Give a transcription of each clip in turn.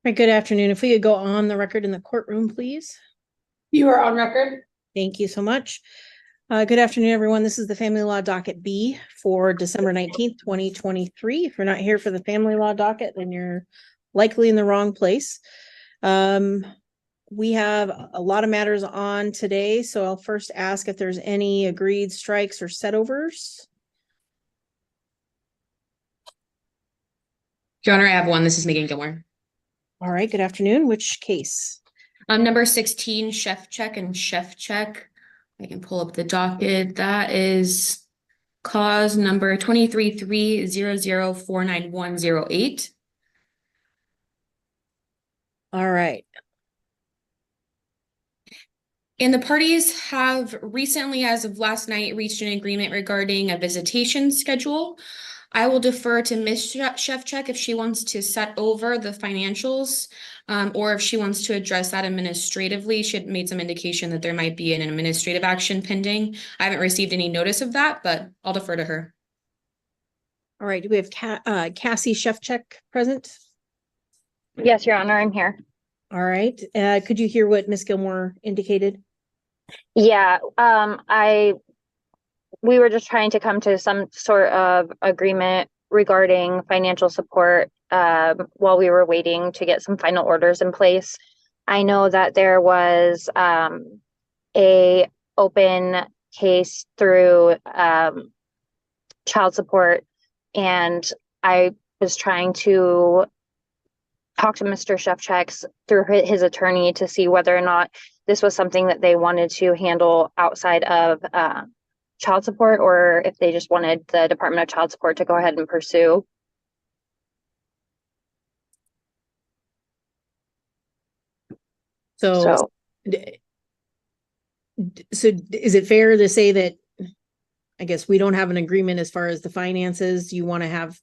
right, good afternoon. If we could go on the record in the courtroom, please. You are on record. Thank you so much. Good afternoon, everyone. This is the Family Law Docket B for December 19th, 2023. If you're not here for the Family Law Docket, then you're likely in the wrong place. We have a lot of matters on today, so I'll first ask if there's any agreed strikes or setovers. Your Honor, I have one. This is Megan Gilmore. All right, good afternoon. Which case? Number 16, Chef Check and Chef Check. I can pull up the docket. That is cause number 23-300-49108. All right. And the parties have recently, as of last night, reached an agreement regarding a visitation schedule. I will defer to Ms. Chef Check if she wants to set over the financials, or if she wants to address that administratively. She had made some indication that there might be an administrative action pending. I haven't received any notice of that, but I'll defer to her. All right. Do we have Cassie Chef Check present? Yes, Your Honor, I'm here. All right. Could you hear what Ms. Gilmore indicated? Yeah, we were just trying to come to some sort of agreement regarding financial support while we were waiting to get some final orders in place. I know that there was a open case through child support, and I was trying to talk to Mr. Chef Checks through his attorney to see whether or not this was something that they wanted to handle outside of child support, or if they just wanted the Department of Child Support to go ahead and pursue. So is it fair to say that, I guess, we don't have an agreement as far as the finances? You want to have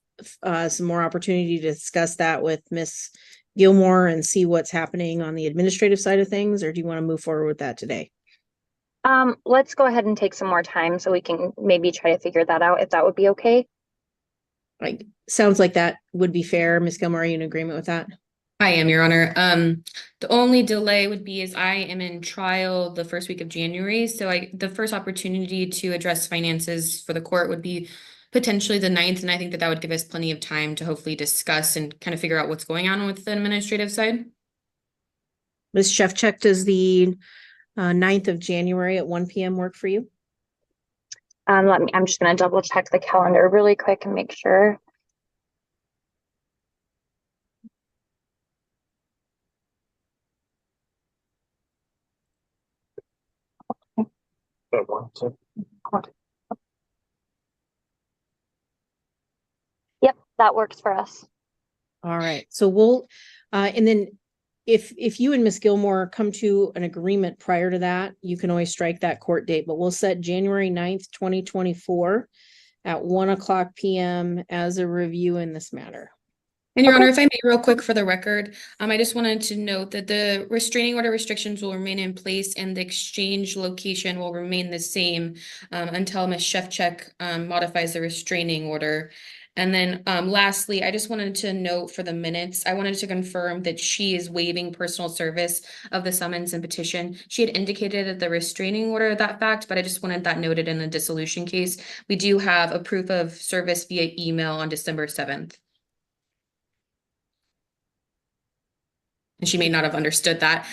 some more opportunity to discuss that with Ms. Gilmore and see what's happening on the administrative side of things, or do you want to move forward with that today? Let's go ahead and take some more time so we can maybe try to figure that out, if that would be okay. Like, sounds like that would be fair. Ms. Gilmore, are you in agreement with that? I am, Your Honor. The only delay would be is I am in trial the first week of January. So the first opportunity to address finances for the court would be potentially the 9th. And I think that would give us plenty of time to hopefully discuss and kind of figure out what's going on with the administrative side. Ms. Chef Check, does the 9th of January at 1 p.m. work for you? I'm just going to double check the calendar really quick and make sure. Yep, that works for us. All right. So we'll, and then if you and Ms. Gilmore come to an agreement prior to that, you can always strike that court date, but we'll set January 9th, 2024 at 1:00 p.m. as a review in this matter. And Your Honor, if I may, real quick for the record, I just wanted to note that the restraining order restrictions will remain in place and the exchange location will remain the same until Ms. Chef Check modifies the restraining order. And then lastly, I just wanted to note for the minutes, I wanted to confirm that she is waiving personal service of the summons and petition. She had indicated that the restraining order that fact, but I just wanted that noted in the dissolution case. We do have a proof of service via email on December 7th. And she may not have understood that.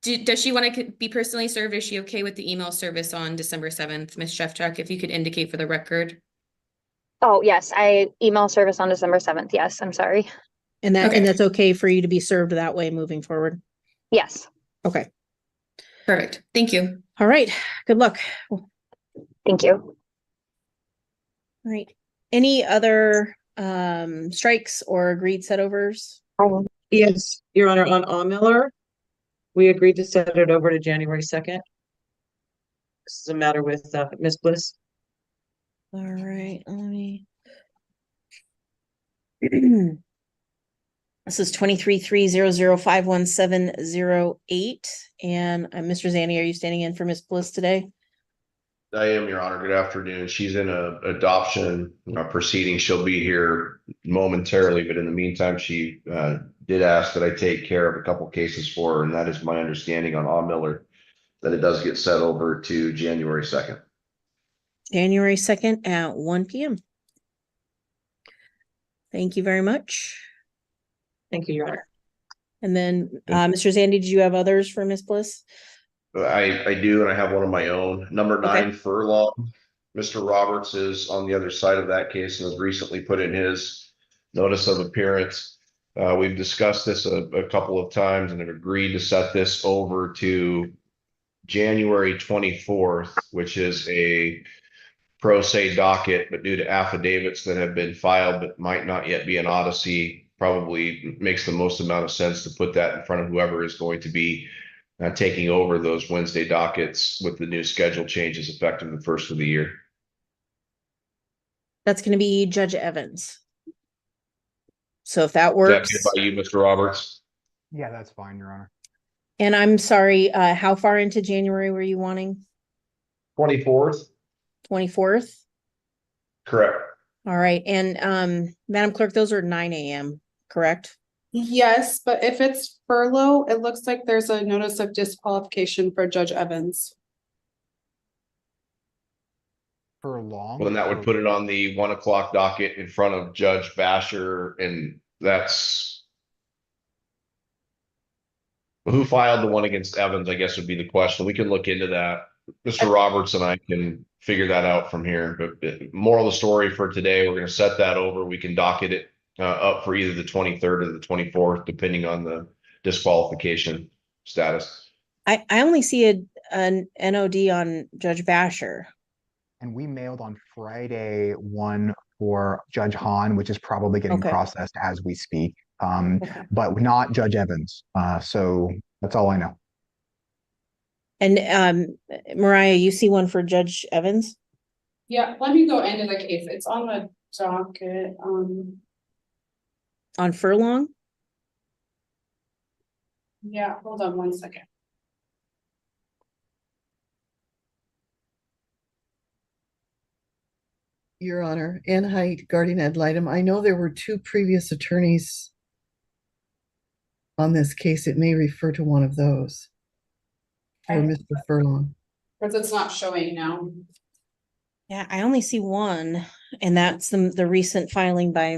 Does she want to be personally served? Is she okay with the email service on December 7th? Ms. Chef Check, if you could indicate for the record. Oh, yes, I email service on December 7th. Yes, I'm sorry. And that's okay for you to be served that way moving forward? Yes. Okay. Perfect. Thank you. All right. Good luck. Thank you. All right. Any other strikes or agreed setovers? Yes, Your Honor, on Miller, we agreed to set it over to January 2nd. This is a matter with Ms. Bliss. All right, let me. This is 23-300-51708. And Mr. Zanny, are you standing in for Ms. Bliss today? I am, Your Honor. Good afternoon. She's in a adoption proceeding. She'll be here momentarily, but in the meantime, she did ask that I take care of a couple cases for her, and that is my understanding on Miller, that it does get set over to January 2nd. January 2nd at 1 p.m. Thank you very much. Thank you, Your Honor. And then, Mr. Zandy, did you have others for Ms. Bliss? I do, and I have one of my own. Number 9, furlong. Mr. Roberts is on the other side of that case and has recently put in his notice of appearance. We've discussed this a couple of times and have agreed to set this over to January 24th, which is a pro se docket, but due to affidavits that have been filed but might not yet be an Odyssey, probably makes the most amount of sense to put that in front of whoever is going to be taking over those Wednesday dockets with the new schedule changes effective the first of the year. That's going to be Judge Evans. So if that Is that works. good by you, Mr. Roberts? Yeah, that's fine, Your Honor. And I'm sorry, how far into January were you wanting? 24th? 24th? Correct. All right. And Madam Clerk, those are 9 a.m., correct? Yes, but if it's furlough, it looks like there's a notice of disqualification for Judge Evans. For long. Well, then that would put it on the 1 o'clock docket in front of Judge Basher, and that's who filed the one against Evans, I guess would be the question. We can look into that. Mr. Roberts and I can figure that out from here, but moral of the story for today, we're going to set that over. We can docket it up for either the 23rd or the 24th, depending on the disqualification status. I only see an NOD on Judge Basher. And we mailed on Friday one for Judge Hahn, which is probably getting Okay. processed as we speak, Okay. but not Judge Evans. So that's all I know. And Mariah, you see one for Judge Evans? Yeah, let me go into the case. It's on the docket. On furlong? Yeah, hold on 1 second. Your Honor, Ann Height, guardian ad litem. I know there were 2 previous attorneys on this case. It may refer to one of those. For Mr. Furlong. Because it's not showing now. Yeah, I only see one, and that's the recent filing by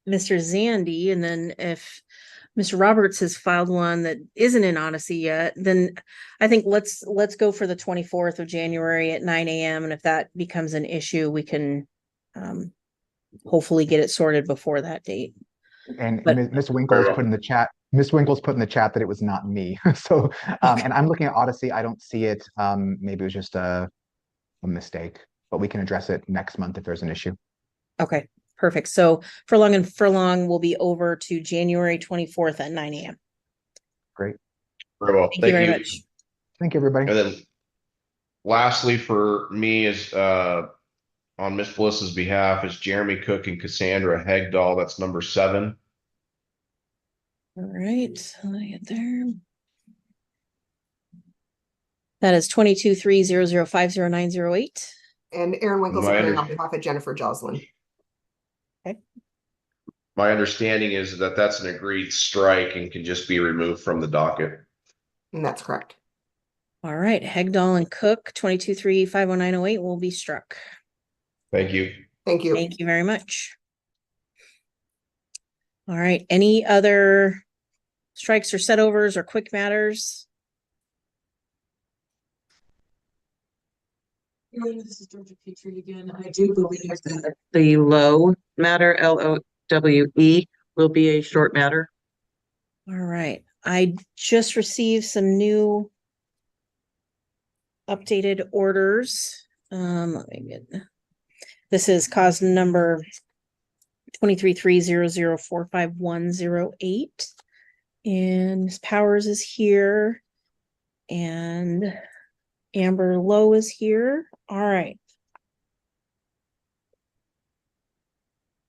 Mr. Zandy. And then if Mr. Roberts has filed one that isn't in Odyssey yet, then I think let's go for the 24th of January at 9 a.m. And if that becomes an issue, we can hopefully get it sorted before that date. And But- Ms. Winkle's put in the chat. Ms. Winkle's put in the chat that it was not me. So, and I'm looking at Odyssey. I don't see it. Maybe it was just a mistake, but we can address it next month if there's an issue. Okay, perfect. So Furlong and Furlong will be over to January 24th at 9 a.m. Great. Very well. Thank you very much. Thank you, everybody. And then lastly for me is on Miss Bliss's behalf is Jeremy Cook and Cassandra Hegdahl. That's number 7. All right, let me get there. That is 22-300-50908. And Aaron Winkle's My appearing on under- behalf of Jennifer Joslin. My understanding is that that's an agreed strike and can just be removed from the docket. And that's correct. All right, Hegdahl and Cook, 22-3-50908 will be struck. Thank you. Thank you. Thank you very much. All right, any other strikes or setovers or quick matters? This is Georgia Petrie again. I do believe that the low matter, LOWE, will be a short matter. All right, I just received some new updated orders. Let me get, this is cause number 23-300-45108. And Ms. Powers is here. And Amber Lowe is here. All right.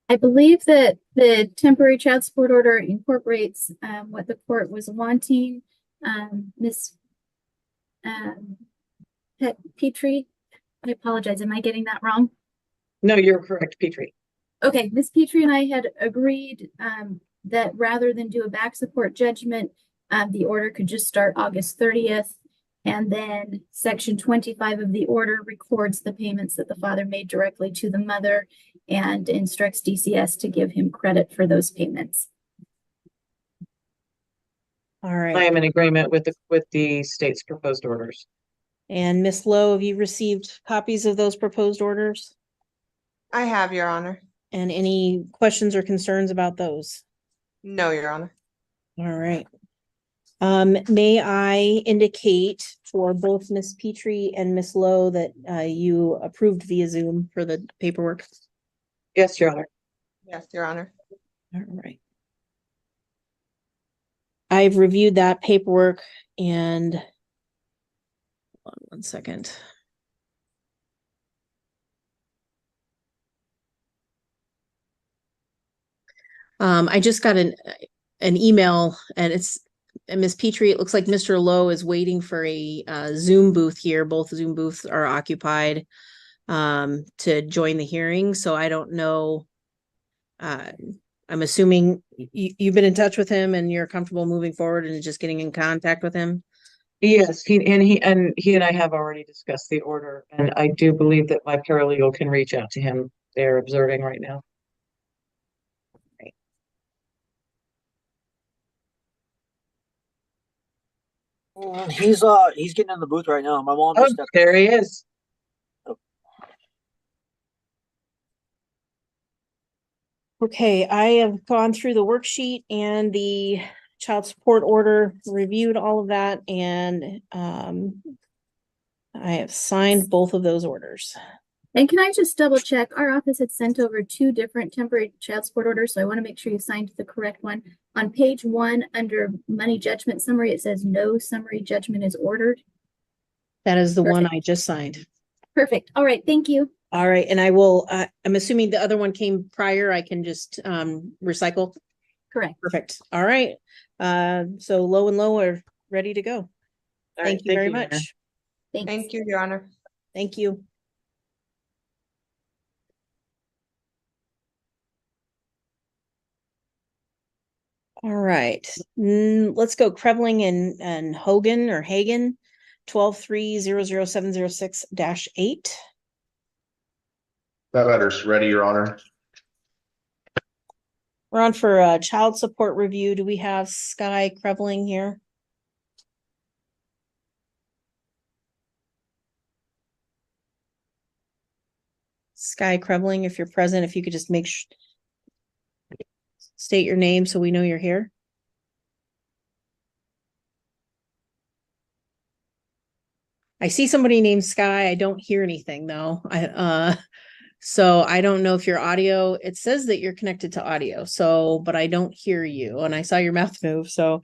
I believe that the temporary child support order incorporates what the court was wanting. Ms. Petrie, I apologize. Am I getting that wrong? No, you're correct, Petrie. Okay, Ms. Petrie and I had agreed that rather than do a back support judgment, the order could just start August 30th. And then section 25 of the order records the payments that the father made directly to the mother and instructs DCS to give him credit for those payments. All I right. am in agreement with the state's proposed orders. And Miss Lowe, have you received copies of those proposed orders? I have, Your Honor. And any questions or concerns about those? No, Your Honor. All right. May I indicate for both Miss Petrie and Miss Lowe that you approved via Zoom for the paperwork? Yes, Your Honor. Yes, Your Honor. All right. I've reviewed that paperwork and hold on one second. I just got an email and it's Miss Petrie. It looks like Mr. Lowe is waiting for a Zoom booth here. Both Zoom booths are occupied to join the hearing. So I don't know. I'm assuming you've been in touch with him and you're comfortable moving forward and just getting in contact with him. Yes, he and I have already discussed the order, and I do believe that my paralegal can reach out to him. They're observing right now. He's getting in the booth right now. My mom Oh, just stepped. there he is. Okay, I have gone through the worksheet and the child support order, reviewed all of that, and I have signed both of those orders. And can I just double check? Our office had sent over 2 different temporary child support orders, so I want to make sure you signed the correct one. On page 1, under money judgment summary, it says no summary judgment is ordered. That is the one Perfect. I just signed. Perfect. All right. Thank you. All right, and I will, I'm assuming the other one came prior. I can just recycle. Correct. Perfect. All right. So Low and Low are ready to go. All Thank right, you very Your Honor. much. Thanks. Thank you, Your Honor. Thank you. All right, let's go Krevling and Hogan or Hagen, 12-3-00706-8. That letter's ready, Your Honor. We're on for a child support review. Do we have Sky Krevling here? Sky Krevling, if you're present, if you could just make sure, state your name so we know you're here. I see somebody named Sky. I don't hear anything though. So I don't know if your audio, it says that you're connected to audio, so, but I don't hear you. And I saw your mouth move, so,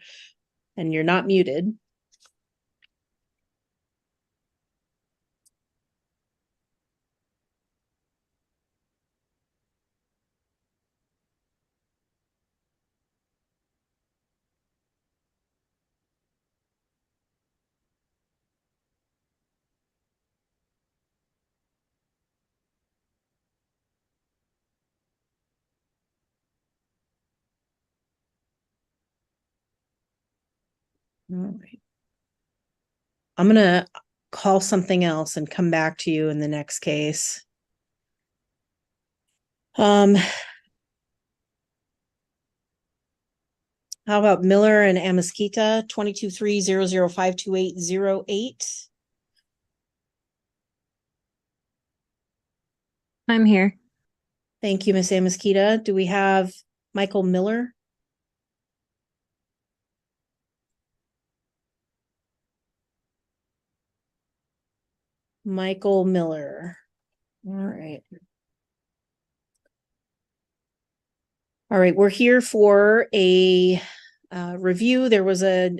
and you're not muted. All right. I'm gonna call something else and come back to you in the next case. How about Miller and Amaskita, 22-3-0052808? I'm here. Thank you, Miss Amaskita. Do we have Michael Miller? Michael Miller. All right. All right, we're here for a review. There was a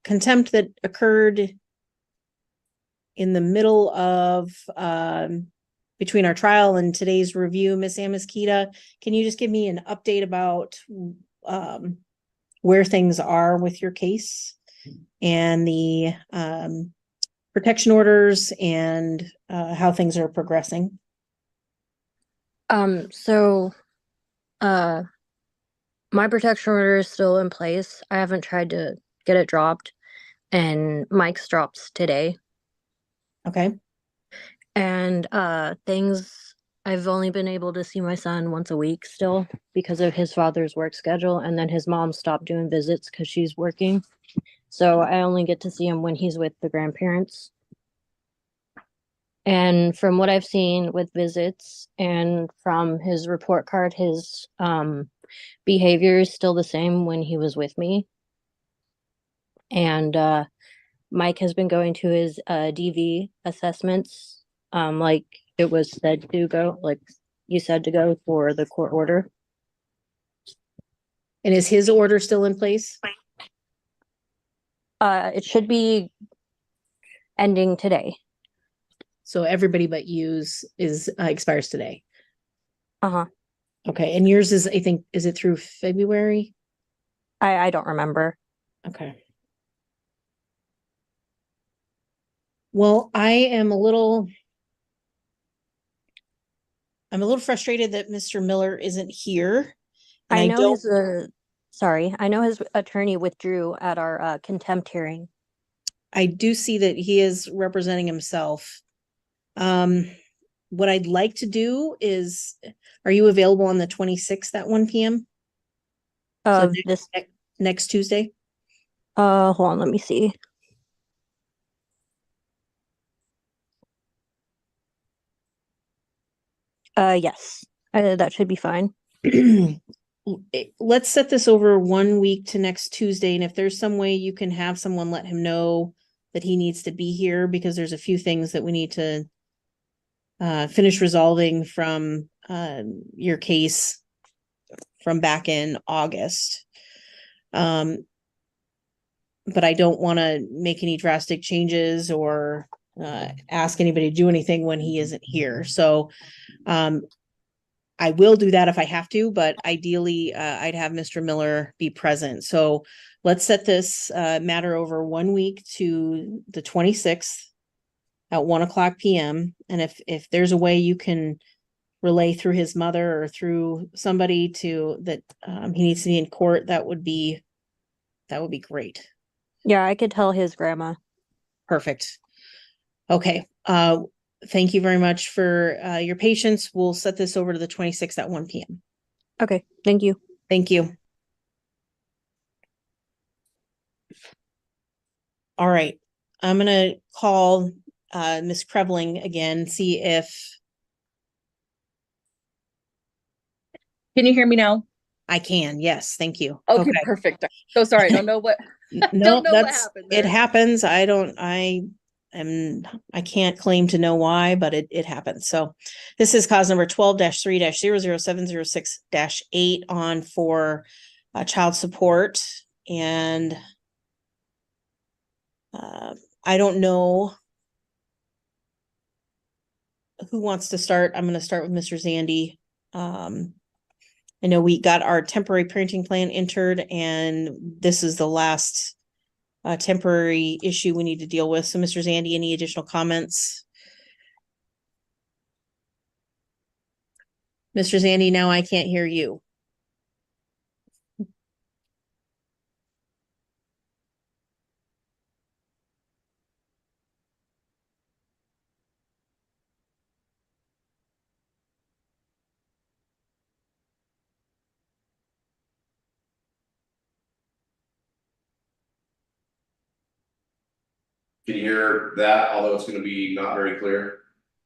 contempt that occurred in the middle of between our trial and today's review. Miss Amaskita, can you just give me an update about where things are with your case and the protection orders and how things are progressing? My protection order is still in place. I haven't tried to get it dropped, and Mike's drops today. Okay. And things, I've only been able to see my son once a week still because of his father's work schedule, and then his mom stopped doing visits because she's working. So I only get to see him when he's with the grandparents. And from what I've seen with visits and from his report card, his behavior is still the same when he was with me. And Mike has been going to his DV assessments, like it was said to go, like you said to go for the court order. And is his order still in place? It should be ending today. So everybody but use is expires today. Uh-huh. Okay. And yours is, I think, is it through February? I don't remember. Okay. Well, I'm a little frustrated that Mr. Miller isn't here. And I know I know his attorney withdrew at our contempt hearing. I do see that he is representing himself. What I'd like to do is, are you available on the 26th at 1 p.m.? Of Next Tuesday? Hold on, let me see. Yes, that should be fine. Let's set this over 1 week to next Tuesday. And if there's some way you can have someone let him know that he needs to be here, because there's a few things that we need to finish resolving from your case from back in August. But I don't want to make any drastic changes or ask anybody to do anything when he isn't here. So I will do that if I have to, but ideally I'd have Mr. Miller be present. So let's set this matter over 1 week to the 26th at 1:00 p.m. And if there's a way you can relay through his mother or through somebody to that he needs to be in court, that would be great. Yeah, I could tell his grandma. Perfect. Okay. Thank you very much for your patience. We'll set this over to the 26th at 1 p.m. Okay, thank you. Thank you. All right. I'm going to call Ms. Krebling again, see if... Can you hear me now? I can. Yes. Thank you. Okay. Perfect. So sorry. I don't know what, no, what happened there. It happens. I can't claim to know why, but it happens. So this is cause number 12-3-00706-8 on for child support. And I don't know who wants to start. I'm going to start with Mr. Zandy. I know we got our temporary parenting plan entered, and this is the last temporary issue we need to deal with. So Mr. Zandy, any additional comments? Mr. Zandy, now I can't hear you. Can you hear that, although it's going to be not very clear?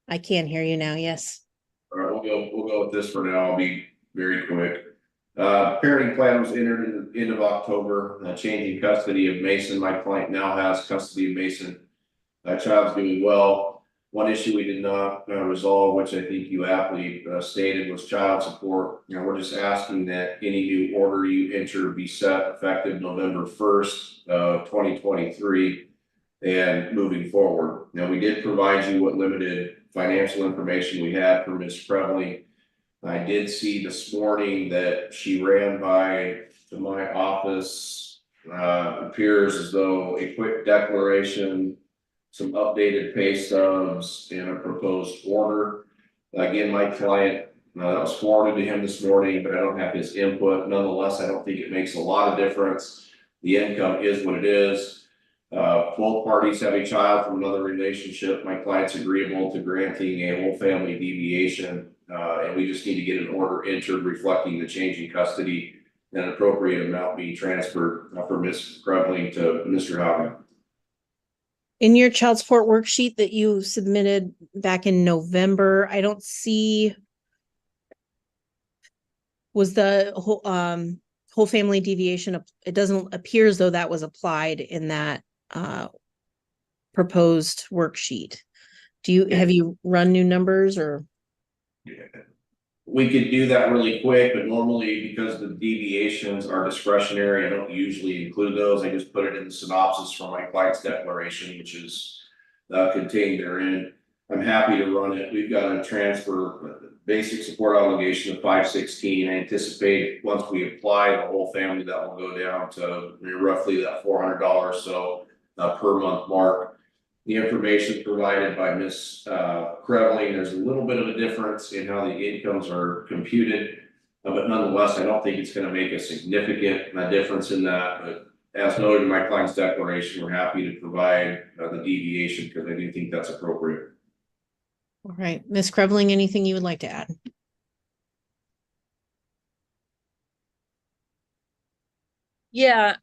I can hear you now, yes. All right, we'll go with this for now. I'll be very quick. Parenting plan was entered in the end of October, changing custody of Mason. My client now has custody of Mason. Child's doing well. One issue we did not resolve, which I think you aptly stated, was child support. We're just asking that any new order you enter be set effective November 1st of 2023 and moving forward. Now, we did provide you what limited financial information we had for Ms. Prebley. I did see this morning that she ran by to my office. Appears as though a quick declaration, some updated pay stubs, and a proposed order. Again, my client That was forwarded to him this morning, but I don't have his input. Nonetheless, I don't think it makes a lot of difference. The income is what it is. Both parties have a child from another relationship. My client's agreeable to granting a whole family deviation, and we just need to get an order entered reflecting the change in custody and an appropriate amount be transferred from Ms. Krevling to Mr. Howard. In your child support worksheet that you submitted back in November, I don't see, was the whole family deviation, it doesn't appear as though that was applied in that proposed worksheet. Have you run new numbers or? We could do that really quick, but normally because the deviations are discretionary, I don't usually include those. I just put it in the synopsis for my client's declaration, which is contained therein. I'm happy to run it. We've got a transfer basic support obligation of $516. I anticipate once we apply the whole family, that will go down to roughly that $400 so per month mark. The information provided by Ms. Krevling, there's a little bit of a difference in how the incomes are computed, but nonetheless, I don't think it's going to make a significant difference in that. But as noted in my client's declaration, we're happy to provide the deviation because I do think that's appropriate. All right, Ms. Krevling, anything you would like to add? Yeah,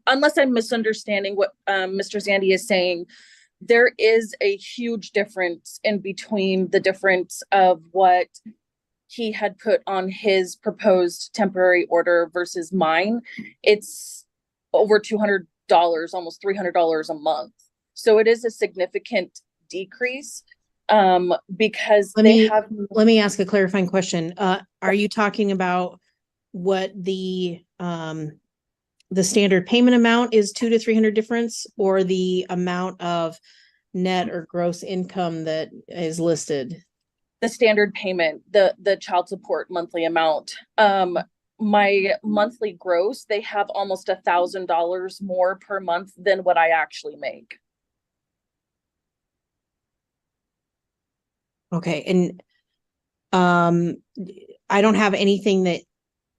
unless I'm misunderstanding what Mr. Zandy is saying, there is a huge difference in between the difference of what he had put on his proposed temporary order versus mine. It's over $200, almost $300 a month. So it is a significant decrease because Let me ask a clarifying question. Are you talking about what the standard payment amount is 200 to 300 difference, or the amount of net or gross income that is listed? The standard payment, the child support monthly amount. My monthly gross, they have almost $1,000 more per month than what I actually make. Okay, and I don't have anything that.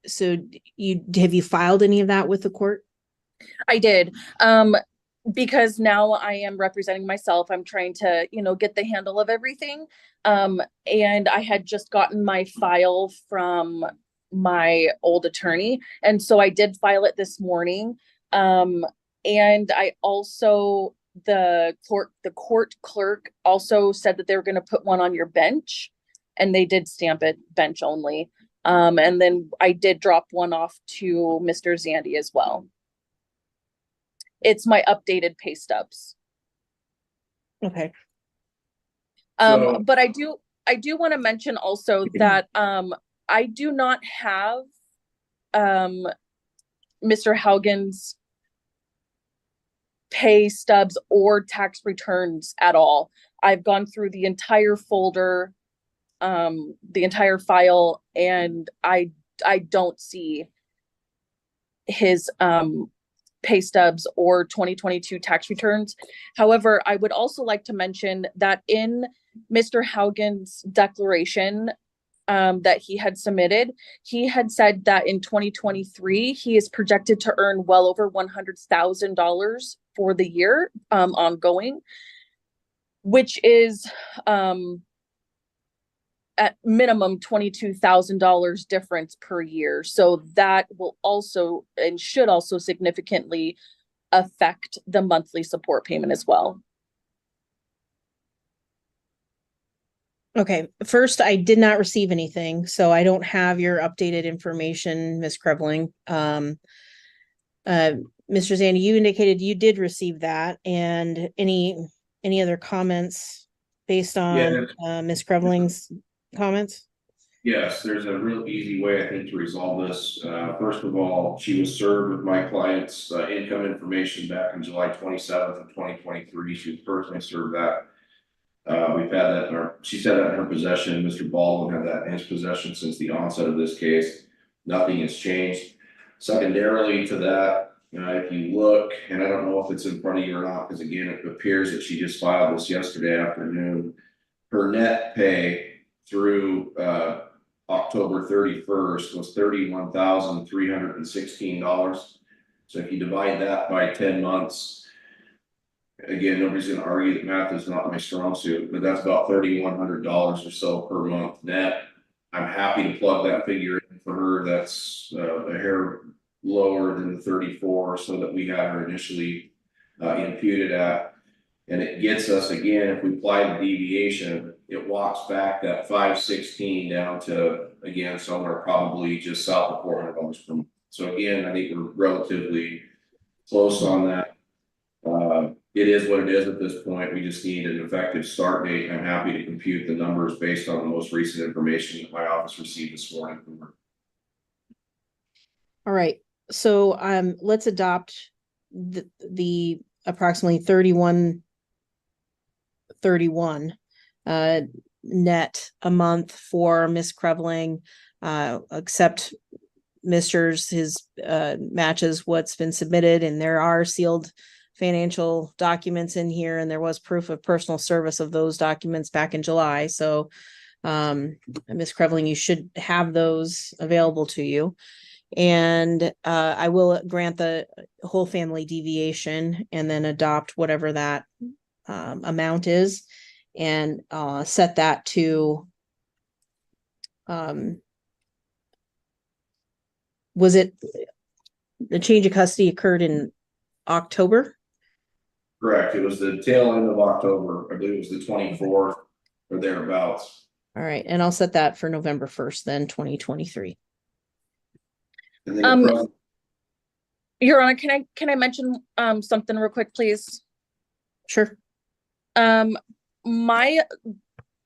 So have you filed any of that with the court? I did. Because now I am representing myself. I'm trying to, get the handle of everything. And I had just gotten my file from my old attorney. And so I did file it this morning. And I also, the court clerk also said that they were going to put one on your bench, and they did stamp it bench only. And then I did drop one off to Mr. Zandy as well. It's my updated pay stubs. Okay. But I do want to mention also that I do not have Mr. Haugen's pay stubs or tax returns at all. I've gone through the entire folder, the entire file, and I don't see his pay stubs or 2022 tax returns. However, I would also like to mention that in Mr. Haugen's declaration that he had submitted, he had said that in 2023, he is projected to earn well over $100,000 for the year ongoing, which is at minimum $22,000 difference per year. So that will also and should also significantly affect the monthly support payment as well. Okay, first, I did not receive anything, so I don't have your updated information, Ms. Krevling. Mr. Zandy, you indicated you did receive that, and any other comments based on Ms. Krevling's comments? Yes, there's a real easy way, I think, to resolve this. First of all, she was served with my client's income information back on July 27th of 2023. She was personally served that. We've had that she said that in her possession. Mr. Baldwin had that in his possession since the onset of this case. Nothing has changed. Secondarily to that, if you look, and I don't know if it's in front of you or not, because again, it appears that she just filed this yesterday afternoon. her net pay through October 31st was $31,316. So if you divide that by 10 months, again, nobody's gonna argue that math is not my strong suit, but that's about $3,100 or so per month net. I'm happy to plug that figure in for her. That's a hair lower than the 34, so that we had her initially imputed at. And it gets us, again, if we apply the deviation, it walks back that 516 down to, again, somewhere probably just south of $400 per month. So again, I think we're relatively close on that. It is what it is at this point. We just need an effective start date. I'm happy to compute the numbers based on the most recent information that my office received this morning from her. All right, so let's adopt the approximately 31 net a month for Miss Kreveling, except his matches what's been submitted, and there are sealed financial documents in here, and there was proof of personal service of those documents back in July. So Miss Kreveling, you should have those available to you. And I will grant the whole family deviation and then adopt whatever that amount is, and set that to was it the change of custody occurred in October? Correct. It was the tail end of October. I believe it was the 24th or thereabouts. All right, and I'll set that for November 1st, then 2023. And then Your Honor, can I mention something real quick, please? Sure. My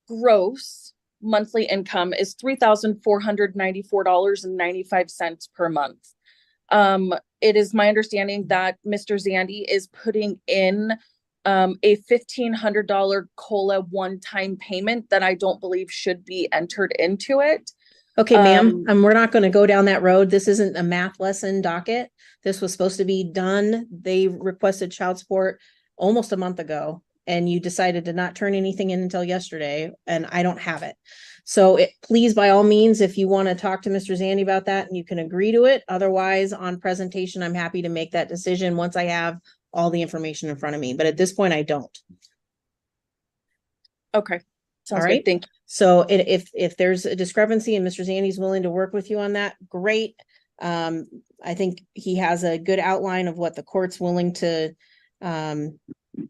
gross monthly income is $3,494.95 per month. It is my understanding that Mr. Zandy is putting in a $1,500 COLA one-time payment that I don't believe should be entered into it. Okay, ma'am, we're not going to go down that road. This isn't a math lesson docket. This was supposed to be done. They requested child support almost a month ago, and you decided to not turn anything in until yesterday, and I don't have it. So please, by all means, if you want to talk to Mr. Zandy about that, and you can agree to it. Otherwise, on presentation, I'm happy to make that decision once I have all the information in front of me. But at this point, I don't. Okay. Sounds all right. good. Thank you. So if there's a discrepancy and Mr. Zandy's willing to work with you on that, great. I think he has a good outline of what the court's willing to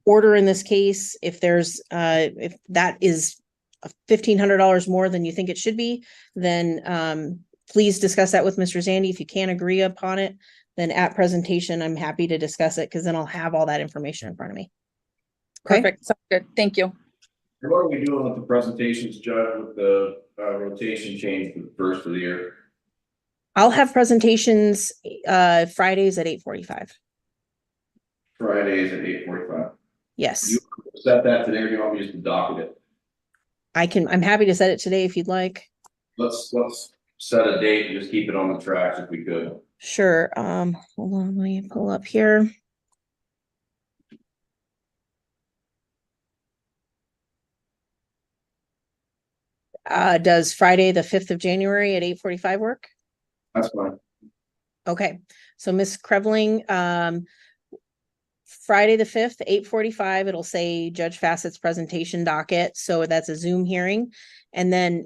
order in this case. If there's if that is $1,500 more than you think it should be, then please discuss that with Mr. Zandy. If you can't agree upon it, then at presentation, I'm happy to discuss it, because then I'll have all that information in front of me. Okay? Perfect. Sounds good. Thank you. And what are we doing with the presentations, Judge, with the rotation change for the first of the year? I'll have presentations Fridays at 8:45. Fridays at 8:45. Yes. You set that today, or do you want me just to docket it? I'm happy to set it today if you'd like. Let's set a date and just keep it on the tracks if we could. Sure. Hold on, let me pull up here. Does Friday the 5th of January at 8:45 work? That's fine. Okay, so Ms. Kreveling, Friday the 5th, 8:45, it'll say Judge Fassett's presentation docket. So that's a Zoom hearing. And then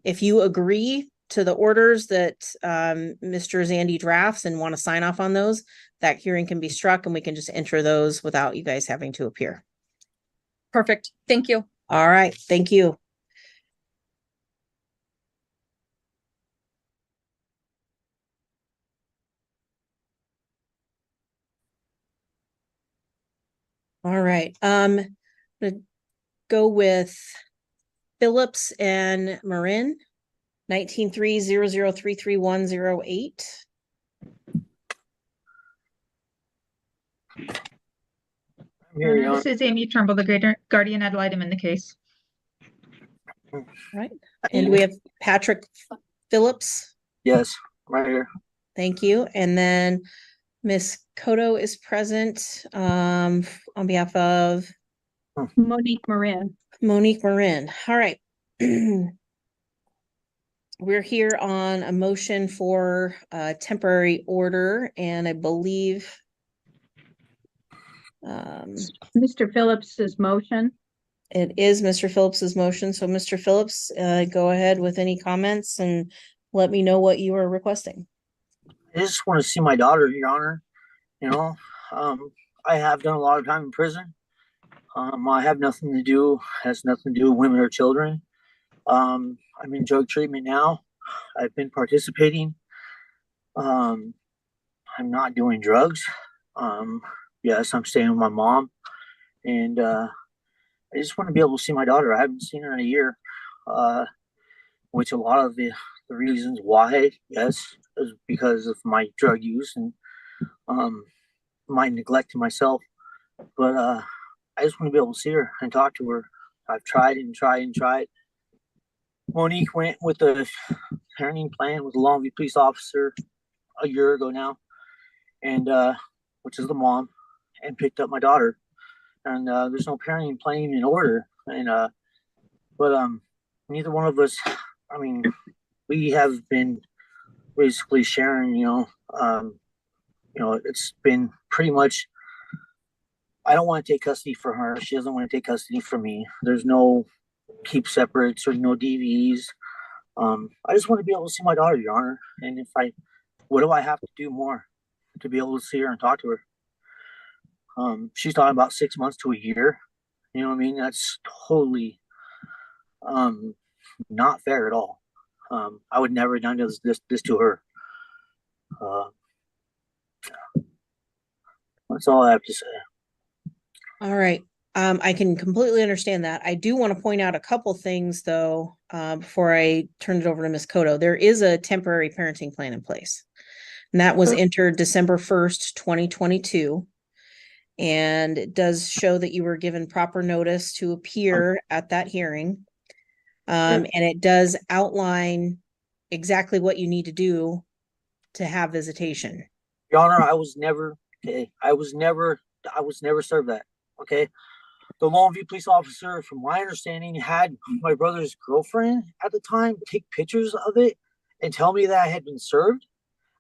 if you agree to the orders that Mr. Zandy drafts and want to sign off on those, that hearing can be struck and we can just enter those without you guys having to appear. Perfect. Thank you. All right, thank you. All right, I'm gonna go with Phillips and Marin, 19-3-00-33108. This is Amy Trumbull, the guardian ad litem in the case. Right, and we have Patrick Phillips. Yes, right here. Thank you. And then Miss Cotto is present on behalf of Monique Moran. Monique Marin. All right. We're here on a motion for a temporary order, and I believe Mr. Phillips's motion. it is Mr. Phillips's motion. So Mr. Phillips, go ahead with any comments and let me know what you are requesting. I just want to see my daughter, Your Honor. You know, I have done a lot of time in prison. I have nothing to do, has nothing to do with women or children. I'm in drug treatment now. I've been participating. I'm not doing drugs. Yes, I'm staying with my mom. And I just want to be able to see my daughter. I haven't seen her in a year, which a lot of the reasons why, yes, is because of my drug use and my neglect to myself. But I just want to be able to see her and talk to her. I've tried and tried and tried. Monique went with the parenting plan with a Longview police officer a year ago now, and which is the mom, and picked up my daughter. And there's no parenting plan in order. And but neither one of us. I mean, we have been basically sharing. It's been pretty much. I don't want to take custody for her. She doesn't want to take custody for me. There's no keep separates or no DVs. I just want to be able to see my daughter, Your Honor. And what do I have to do more to be able to see her and talk to her? She's talking about 6 months to a year. You know what I mean? That's totally not fair at all. I would never have done this to her. That's all I have to say. All right. I can completely understand that. I do want to point out a couple things though, before I turn it over to Ms. Cotto. There is a temporary parenting plan in place. And that was entered December 1st, 2022. And it does show that you were given proper notice to appear at that hearing. And it does outline exactly what you need to do to have visitation. Your Honor, I was never served that. Okay. The Longview police officer, from my understanding, had my brother's girlfriend at the time take pictures of it and tell me that I had been served.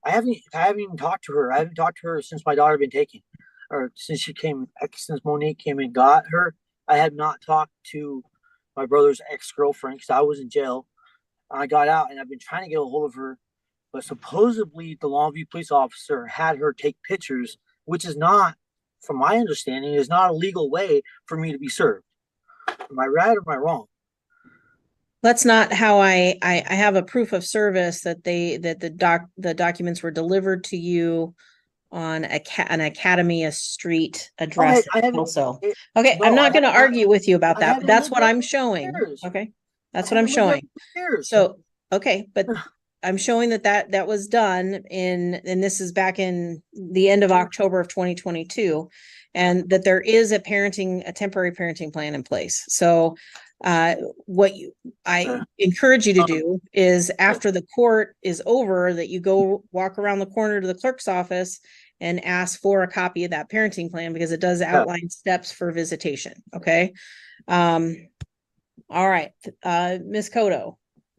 I haven't even talked to her. I haven't talked to her since my daughter had been taken, or since Monique came and got her. I had not talked to my brother's ex-girlfriend because I was in jail. I got out and I've been trying to get a hold of her, but supposedly the Longview police officer had her take pictures, which is not, from my understanding, is not a legal way for me to be served. Am I right or am I wrong? That's not how I have a proof of service that the documents were delivered to you on an Academia Street address also. Okay, I'm not going to argue with you about that, but that's what I'm showing. Okay, that's what I'm showing. So, okay, but I'm showing that was done and this is back in the end of October of 2022, and that there is a temporary parenting plan in place. So what I encourage you to do is, after the court is over, that you go walk around the corner to the clerk's office and ask for a copy of that parenting plan, because it does outline steps for visitation. Okay. All right. Ms. Cotto.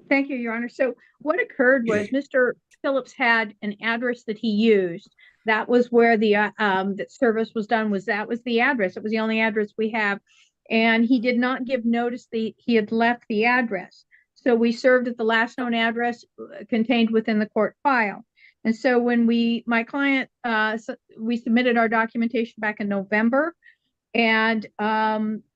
Thank you, Your Honor. So what occurred was Mr. Phillips had an address that he used. That was where the that service was done. That was the address. It was the only address we have. And he did not give notice that he had left the address. So we served at the last known address contained within the court file. And so when my client, we submitted our documentation back in November, and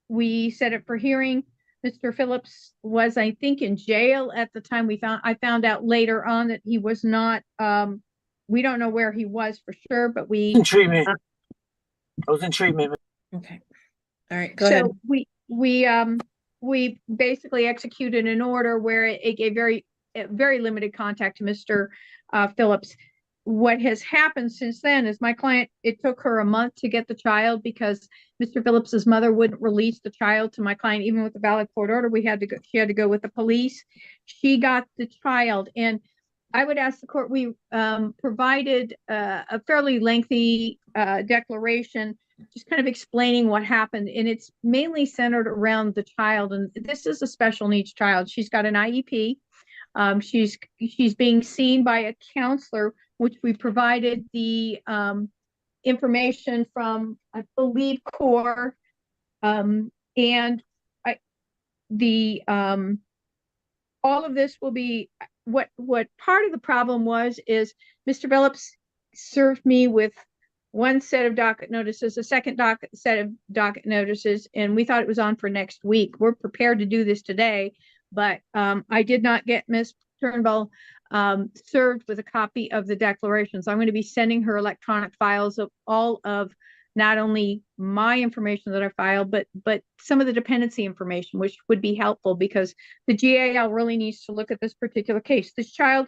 we set it for hearing. Mr. Phillips was, I think, in jail at the time. I found out later on that he was not. We don't know where he was for sure, but in treatment. I was in treatment. Okay. All right. Go ahead. We basically executed an order where it gave very limited contact to Mr. Phillips. What has happened since then is my client, it took her a month to get the child because Mr. Phillips's mother wouldn't release the child to my client. Even with the valid court order, she had to go with the police. She got the child, and I would ask the court, we provided a fairly lengthy declaration just kind of explaining what happened, and it's mainly centered around the child. And this is a special needs child. She's got an IEP. She's being seen by a counselor, which we provided the information from, I believe, CORE, and all of this will be what part of the problem was is Mr. Phillips served me with one set of docket notices, a second set of docket notices, and we thought it was on for next week. We're prepared to do this today, but I did not get Ms. Turnbull served with a copy of the declaration. So I'm going to be sending her electronic files of all of not only my information that I filed, but some of the dependency information, which would be helpful because the GAL really needs to look at this particular case. This child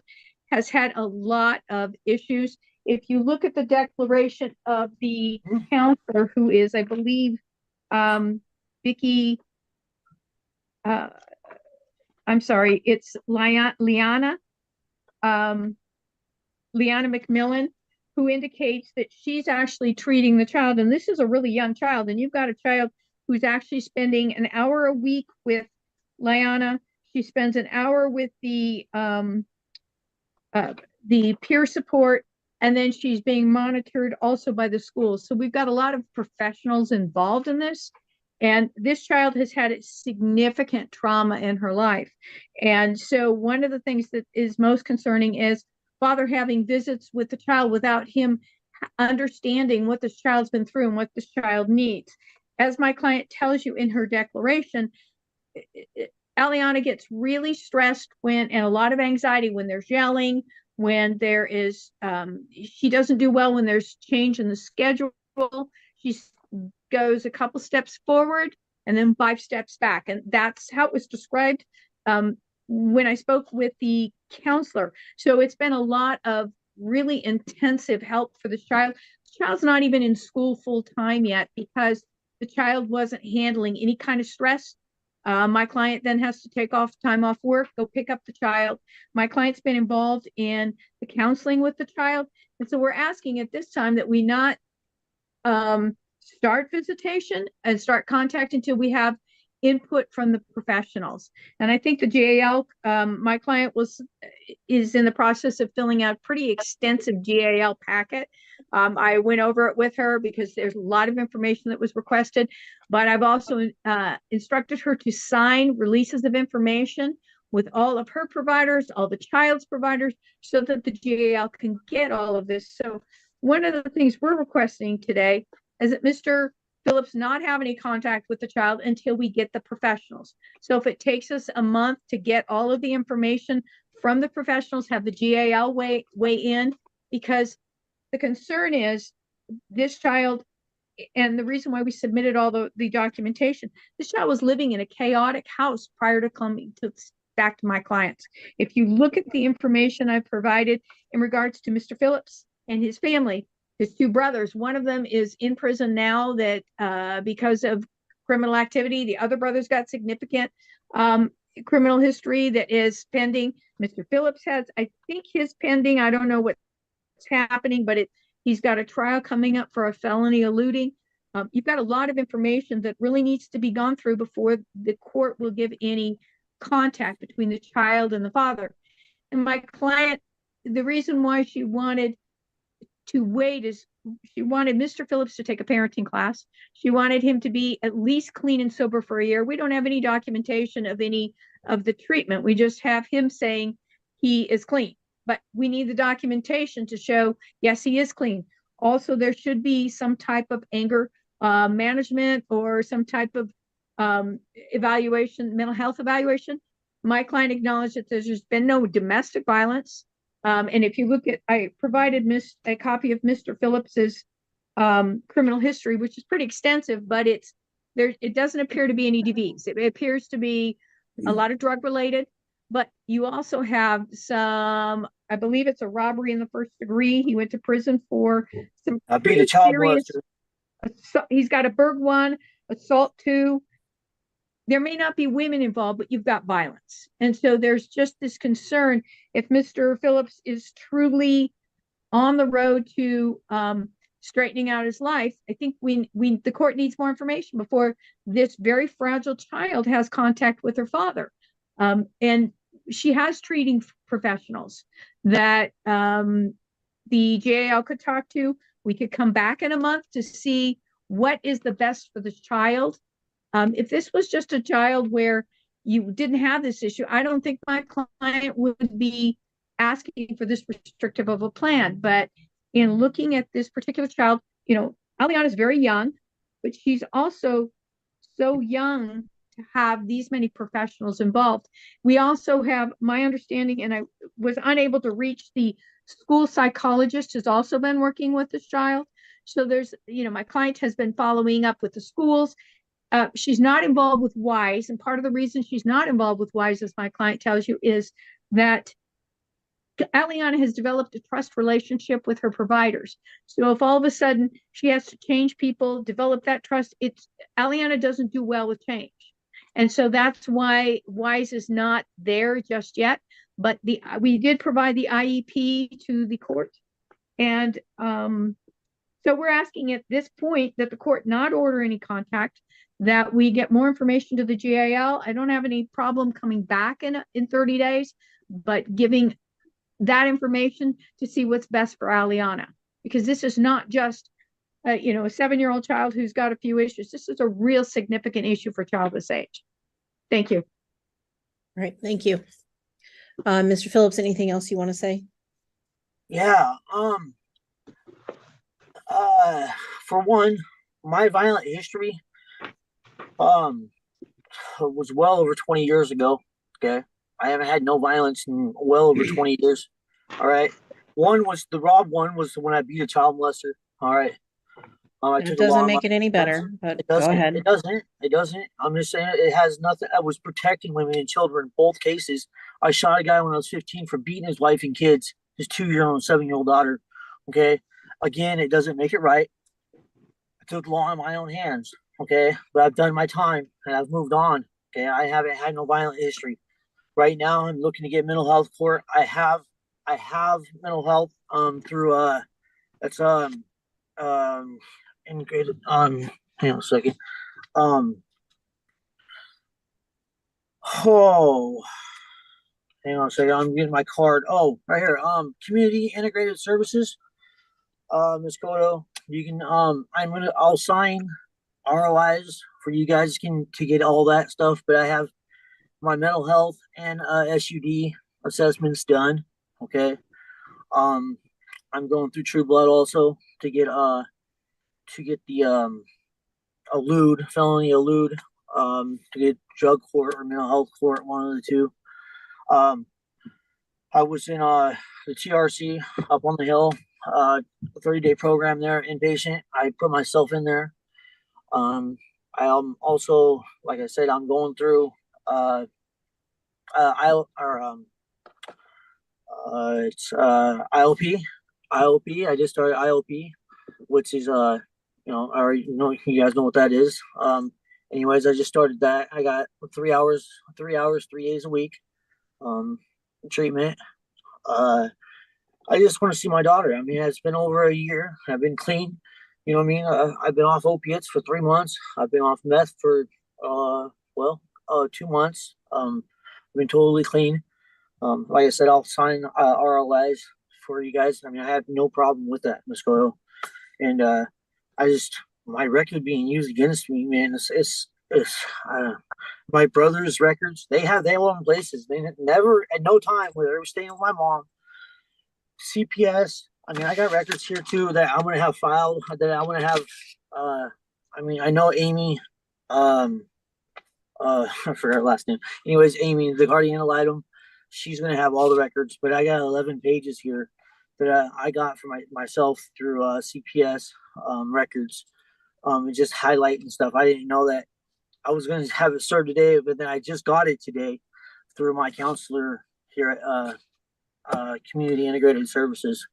has had a lot of issues. If you look at the declaration of the counselor, who is, I believe, Vicky, I'm sorry, it's Liana McMillan, who indicates that she's actually treating the child, and this is a really young child, and you've got a child who's actually spending an hour a week with Liana. She spends an hour with the peer support, and then she's being monitored also by the school. So we've got a lot of professionals involved in this, and this child has had significant trauma in her life. And so one of the things that is most concerning is father having visits with the child without him understanding what this child's been through and what this child needs. As my client tells you in her declaration, Aliana gets really stressed and a lot of anxiety when there's yelling, when there is, she doesn't do well when there's change in the schedule. She goes a couple steps forward and then 5 steps back. And that's how it was described when I spoke with the counselor. So it's been a lot of really intensive help for the child. The child's not even in school full time yet because the child wasn't handling any kind of stress. My client then has to take time off work, go pick up the child. My client's been involved in the counseling with the child. And so we're asking at this time that we not start visitation and start contact until we have input from the professionals. And I think the GAL, my client is in the process of filling out pretty extensive GAL packet. I went over it with her because there's a lot of information that was requested, but I've also instructed her to sign releases of information with all of her providers, all the child's providers, so that the GAL can get all of this. So one of the things we're requesting today is that Mr. Phillips not have any contact with the child until we get the professionals. So if it takes us a month to get all of the information from the professionals, have the GAL weigh in, because the concern is this child, and the reason why we submitted all the documentation, this child was living in a chaotic house prior to coming back to my clients. If you look at the information I've provided in regards to Mr. Phillips and his family, his 2 brothers, one of them is in prison now that because of criminal activity. The other brother's got significant criminal history that is pending. Mr. Phillips has, I think, his pending. I don't know what's happening, but he's got a trial coming up for a felony eluding. You've got a lot of information that really needs to be gone through before the court will give any contact between the child and the father. And my client, the reason why she wanted to wait is she wanted Mr. Phillips to take a parenting class. She wanted him to be at least clean and sober for a year. We don't have any documentation of any of the treatment. We just have him saying he is clean, but we need the documentation to show, yes, he is clean. Also, there should be some type of anger management or some type of evaluation, mental health evaluation. My client acknowledged that there's been no domestic violence. And if you look at, I provided a copy of Mr. Phillips's criminal history, which is pretty extensive, but it doesn't appear to be any DVs. It appears to be a lot of drug related, but you also have some, I believe it's a robbery in the 1st degree. He went to prison for some pretty serious. He's got a burg 1, assault 2. There may not be women involved, but you've got violence. And so there's just this concern if Mr. Phillips is truly on the road to straightening out his life. I think the court needs more information before this very fragile child has contact with her father. And she has treating professionals that the GAL could talk to. We could come back in a month to see what is the best for this child. If this was just a child where you didn't have this issue, I don't think my client would be asking for this restrictive of a plan. But in looking at this particular child, Aliana is very young, but she's also so young to have these many professionals involved. We also have, my understanding, and I was unable to reach the school psychologist who's also been working with this child. So there's, my client has been following up with the schools. She's not involved with WISE. And part of the reason she's not involved with WISE, as my client tells you, is that Aliana has developed a trust relationship with her providers. So if all of a sudden she has to change people, develop that trust, Aliana doesn't do well with change. And so that's why WISE is not there just yet. But we did provide the IEP to the court. And so we're asking at this point that the court not order any contact, that we get more information to the GAL. I don't have any problem coming back in 30 days, but giving that information to see what's best for Aliana, because this is not just a 7-year-old child who's got a few issues. This is a real significant issue for a child this age. Thank you. All right, thank you. Mr. Phillips, anything else you want to say? Yeah. For one, my violent history was well over 20 years ago. Okay. I haven't had no violence in well over 20 years. All right. One was when I beat a child molester. All right. It doesn't make it any better, but go ahead. It doesn't. I'm just saying it has nothing. I was protecting women and children in both cases. I shot a guy when I was 15 for beating his wife and kids, his 2-year-old and 7-year-old daughter. Okay. Again, it doesn't make it right. I took the law in my own hands. Okay. But I've done my time and I've moved on. Okay. I haven't had no violent history. Right now, I'm looking to get mental health court. I have mental health through it's integrated hang on a second. Hang on a second. I'm getting my card. Oh, right here. Community integrated services. Ms. Cotto, you can I'll sign ROIs for you guys to get all that stuff, but I have my mental health and SUD assessments done. Okay. I'm going through True Blood also to get the elude, felony elude, to get drug court or mental health court, one of the two. I was in the TRC up on the hill, a 30-day program there, inpatient. I put myself in there. I also, like I said, I'm going through it's ILP. I just started ILP, which is I already know, you guys know what that is. Anyways, I just started that. I got 3 hours, 3 days a week, treatment. I just want to see my daughter. I mean, it's been over a year. I've been clean. You know what I mean? I've been off opiates for 3 months. I've been off meth for 2 months. I've been totally clean. Like I said, I'll sign RLIs for you guys. I mean, I have no problem with that, Ms. Goyle. And my record being used against me, man, it's my brother's records. They all in places. They never, at no time, where they were staying with my mom. CPS. I mean, I got records here too that I'm gonna have filed. That I'm gonna have. I mean, I know Amy. I forgot her last name. Anyways, Amy, the guardian ad litem, she's gonna have all the records. But I got 11 pages here that I got for myself through CPS records. And just highlighting stuff. I didn't know that I was gonna have it served today, but then I just got it today through my counselor here at Community Integrated Services.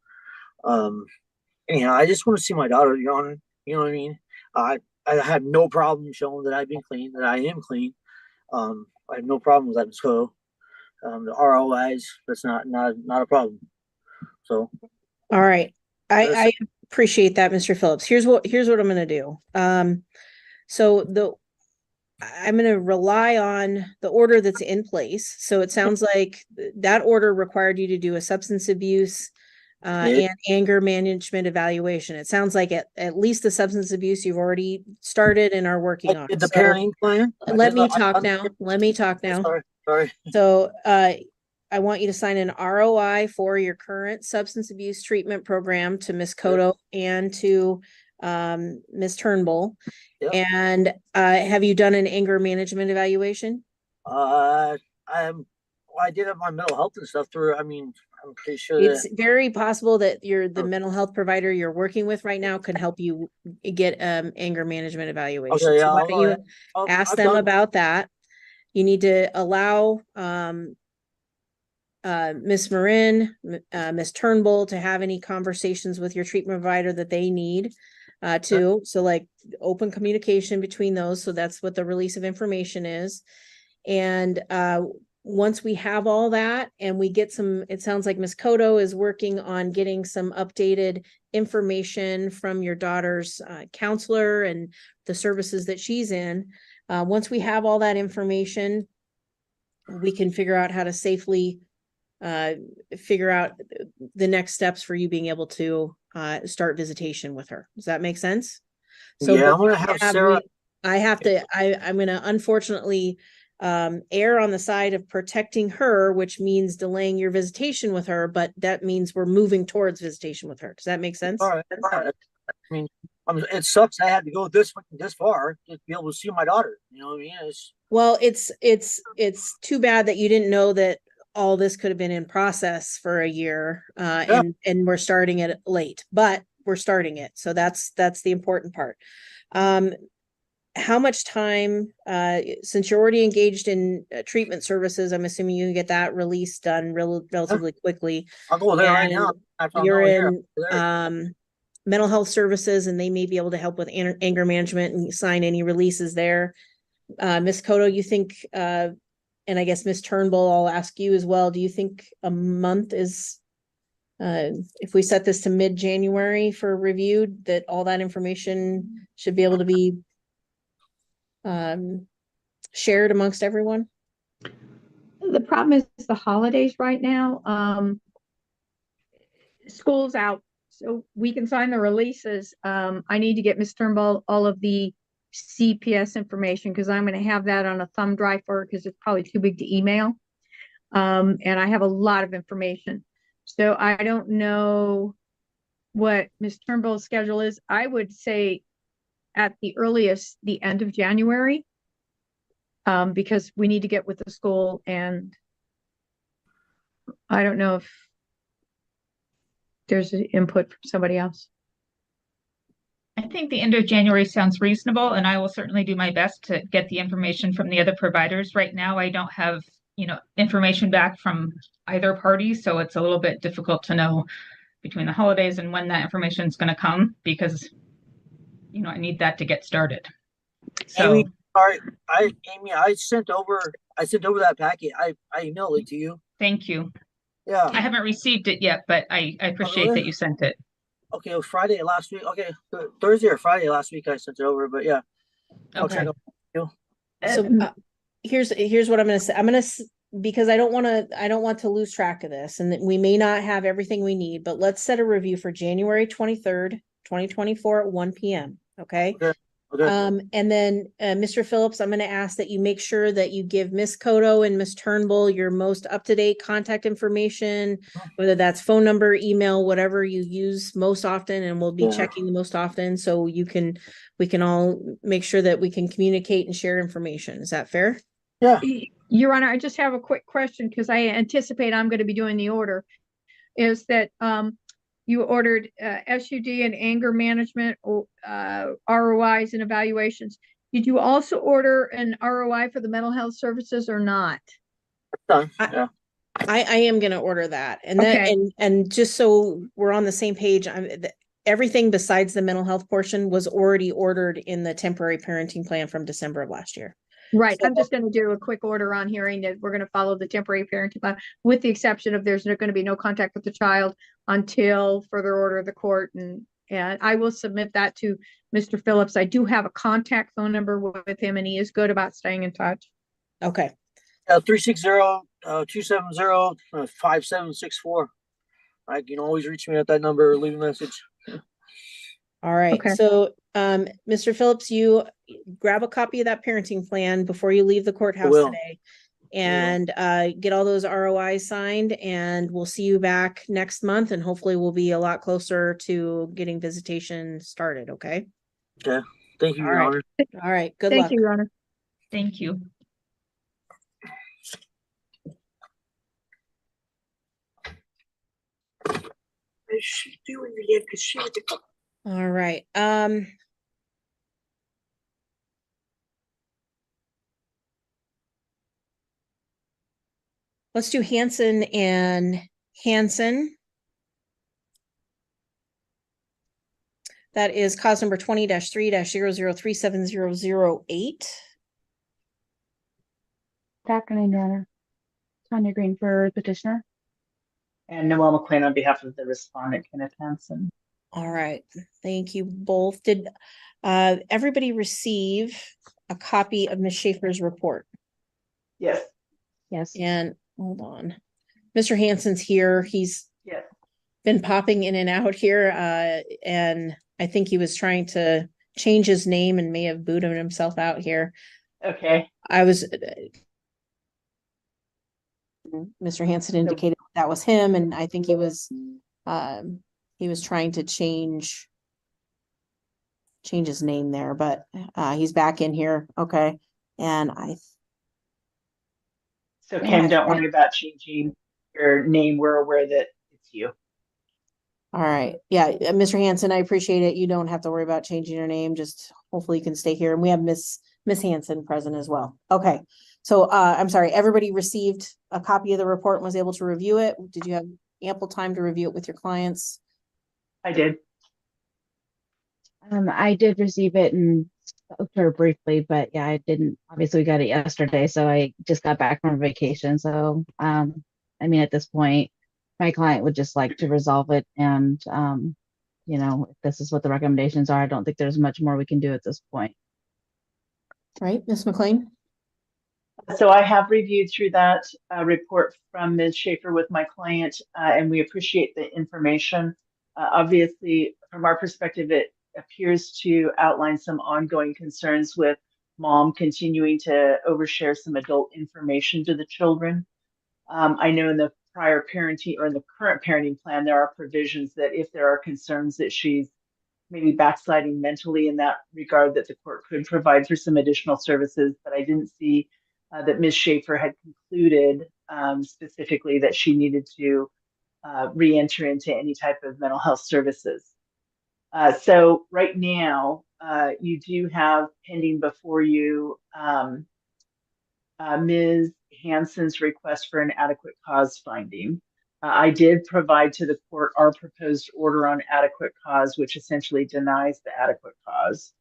Anyhow, I just want to see my daughter, Your Honor. You know what I mean? I have no problem showing that I've been clean, that I am clean. I have no problem with that. So the ROIs, that's not a problem. So all right. I appreciate that, Mr. Phillips. Here's what I'm gonna do. So I'm gonna rely on the order that's in place. So it sounds like that order required you to do a substance abuse and anger management evaluation. It sounds like at least the substance abuse you've already started and are working on. Did the So parenting plan? let me talk now. Let me talk now. Sorry. So I want you to sign an ROI for your current substance abuse treatment program to Ms. Cotto and to Ms. Turnbull. Yep. And have you done an anger management evaluation? I did have my mental health and stuff through. I mean, I'm pretty sure It's very possible that the mental health provider you're working with right now could help you get anger management evaluation. Okay, yeah, So why don't you ask them about that? You need to allow Miss Marin, Miss Turnbull to have any conversations with your treatment provider that they need too. So like open communication between those. So that's what the release of information is. And once we have all that and we get some, it sounds like Miss Cotto is working on getting some updated information from your daughter's counselor and the services that she's in. Once we have all that information, we can figure out how to safely figure out the next steps for you being able to start visitation with her. Does that make sense? So yeah, I'm gonna have Sarah. I'm gonna unfortunately err on the side of protecting her, which means delaying your visitation with her, but that means we're moving towards visitation with her. Does that make sense? All right. I mean, it sucks I had to go this far to be able to see my daughter. You know what I mean? Well, it's too bad that you didn't know that all this could have been in process for a year, and we're starting it late, but we're starting it. So that's the important part. How much time, since you're already engaged in treatment services, I'm assuming you can get that release done relatively quickly. I'll go there right now. You're in mental health services, and they may be able to help with anger management and sign any releases there. Ms. Cotto, you think, and I guess Ms. Turnbull, I'll ask you as well. Do you think a month is, if we set this to mid-January for review, that all that information should be able to be shared amongst everyone? The problem is the holidays right now. School's out, so we can sign the releases. I need to get Ms. Turnbull all of the CPS information because I'm going to have that on a thumb drive for her because it's probably too big to email. And I have a lot of information. So I don't know what Ms. Turnbull's schedule is. I would say at the earliest, the end of January, because we need to get with the school, and I don't know if there's an input from somebody else. I think the end of January sounds reasonable, and I will certainly do my best to get the information from the other providers. Right now, I don't have, information back from either party, so it's a little bit difficult to know between the holidays and when that information is going to come because, I need that to get started. So, Amy, sorry, Amy, I sent over that packet. I emailed it to you. Thank you. Yeah. I haven't received it yet, but I appreciate that you sent it. Okay, it was Friday last week. Okay, Thursday or Friday last week I sent it over, but yeah. I'll check up with you. So here's what I'm going to say. Because I don't want to lose track of this, and we may not have everything we need, but let's set a review for January 23rd, 2024 at 1 p.m. Okay. And then Mr. Phillips, I'm going to ask that you make sure that you give Miss Cotto and Miss Turnbull your most up-to-date contact information, whether that's phone number, email, whatever you use most often, and we'll be checking the most often, so we can all make sure that we can communicate and share information. Is that fair? Yeah. Your Honor, I just have a quick question because I anticipate I'm going to be doing the order. Is that you ordered SUD and anger management, ROIs and evaluations. Did you also order an ROI for the mental health services or not? Yeah. I am going to order that, and and just so we're on the same page, everything besides the mental health portion was already ordered in the temporary parenting plan from December of last year. Right. So, I'm just going to do a quick order on hearing that we're going to follow the temporary parenting plan, with the exception of there's going to be no contact with the child until further order of the court, and and I will submit that to Mr. Phillips. I do have a contact phone number with him, and he is good about staying in touch. Okay. 360-270-5764. You can always reach me at that number or leave a message. All right. Okay. So, Mr. Phillips, you grab a copy of that parenting plan before you leave the courthouse will. today, and get all those ROIs signed, and we'll see you back next month, and hopefully we'll be a lot closer to getting visitation started. Okay. Okay. Thank you, All Your right. Honor. All right. Good Thank luck. you, Your Honor. Thank you. What is she doing again? Because she had to. All right. Let's do Hanson and Hanson. That is cause number 20-3-00370008. Good afternoon, Your Honor. Tanya Green for petitioner. And Noel McLean on behalf of the respondent, Kenneth Hansen. All right. Thank you both. Did everybody receive a copy of Ms. Schaefer's report? Yes. Yes. And hold on. Mr. Hansen's here. He's Yes. been popping in and out here. And I think he was trying to change his name and may have booted himself out here. Okay. Mr. Hansen indicated that was him, and I think he was trying to change his name there, but he's back in here. Okay. And So Kim, don't worry about changing your name. We're aware that it's you. All right. Yeah, Mr. Hansen, I appreciate it. You don't have to worry about changing your name. Just hopefully you can stay here. And we have Miss Hansen present as well. Okay. So I'm sorry, everybody received a copy of the report and was able to review it. Did you have ample time to review it with your clients? I did. I did receive it and spoke to her briefly, but yeah, I didn't. Obviously, we got it yesterday, so I just got back from vacation. So, I mean, at this point, my client would just like to resolve it, and if this is what the recommendations are, I don't think there's much more we can do at this point. Right, Ms. McLean? So I have reviewed through that report from Ms. Schaefer with my client, and we appreciate the information. Obviously, from our perspective, it appears to outline some ongoing concerns with mom continuing to overshare some adult information to the children. I know in the prior parenting or in the current parenting plan, there are provisions that if there are concerns that she's maybe backsliding mentally in that regard, that the court could provide for some additional services, but I didn't see that Ms. Schaefer had concluded specifically that she needed to re-enter into any type of mental health services. So right now, you do have pending before you Ms. Hansen's request for an adequate cause finding. I did provide to the court our proposed order on adequate cause, which essentially denies the adequate cause.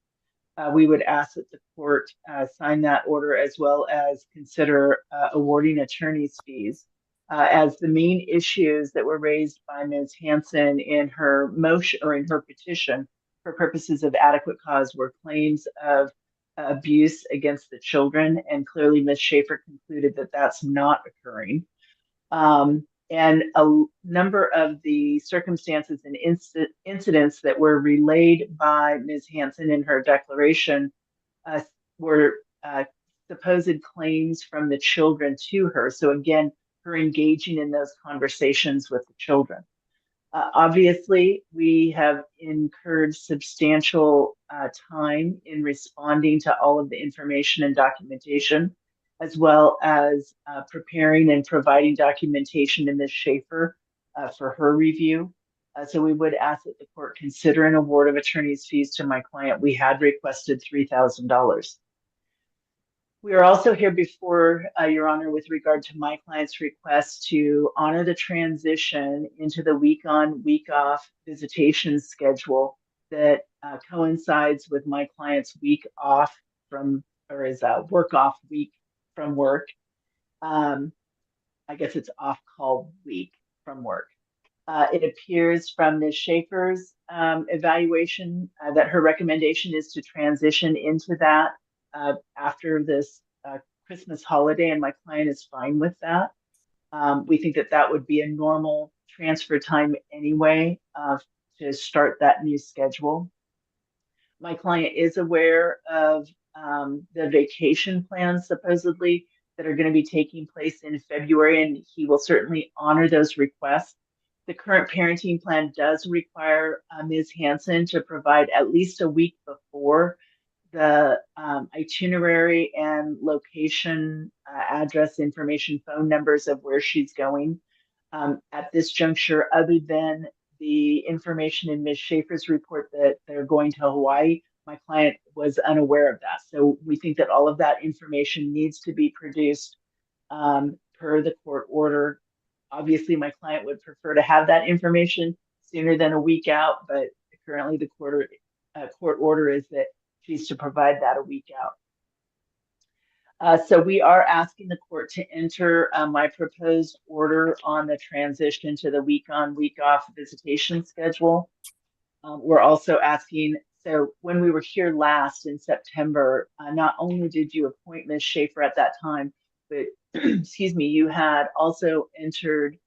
We would ask that the court sign that order as well as consider awarding attorney's fees. As the main issues that were raised by Ms. Hansen in her motion or in her petition for purposes of adequate cause were claims of abuse against the children, and clearly Ms. Schaefer concluded that that's not occurring. And a number of the circumstances and incidents that were relayed by Ms. Hansen in her declaration were supposed claims from the children to her. So again, her engaging in those conversations with the children. Obviously, we have incurred substantial time in responding to all of the information and documentation, as well as preparing and providing documentation to Ms. Schaefer for her review. So we would ask that the court consider an award of attorney's fees to my client. We had requested $3,000. We are also here before Your Honor with regard to my client's request to honor the transition into the week on, week off visitation schedule that coincides with my client's week off from, or is a work off week from work. I guess it's off call week from work. It appears from Ms. Schaefer's evaluation that her recommendation is to transition into that after this Christmas holiday, and my client is fine with that. We think that that would be a normal transfer time anyway to start that new schedule. My client is aware of the vacation plans supposedly that are going to be taking place in February, and he will certainly honor those requests. The current parenting plan does require Ms. Hansen to provide at least a week before the itinerary and location, address information, phone numbers of where she's going. At this juncture, other than the information in Ms. Schaefer's report that they're going to Hawaii, my client was unaware of that. So we think that all of that information needs to be produced per the court order. Obviously, my client would prefer to have that information sooner than a week out, but currently the court order is that she's to provide that a week out. So we are asking the court to enter my proposed order on the transition to the week on, week off visitation schedule. We're also asking, so when we were here last in September, not only did you appoint Ms. Schaefer at that time, but excuse me, you had also entered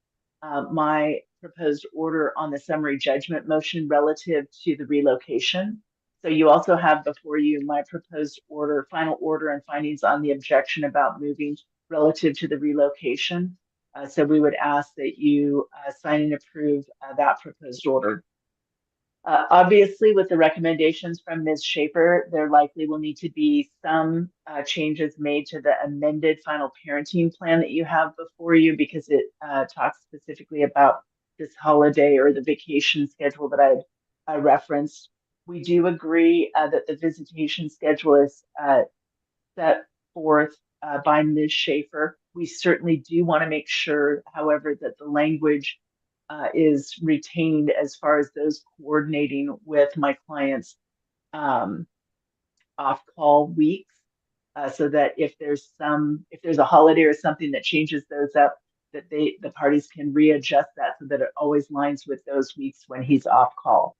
my proposed order on the summary judgment motion relative to the relocation. So you also have before you my proposed order, final order and findings on the objection about moving relative to the relocation. So we would ask that you sign and approve that proposed order. Obviously, with the recommendations from Ms. Schaefer, there likely will need to be some changes made to the amended final parenting plan that you have before you, because it talks specifically about this holiday or the vacation schedule that I referenced. We do agree that the visitation schedule is set forth by Ms. Schaefer. We certainly do want to make sure, however, that the language is retained as far as those coordinating with my client's off-call weeks, so that if there's a holiday or something that changes those up, that the parties can readjust that so that it always lines with those weeks when he's off call.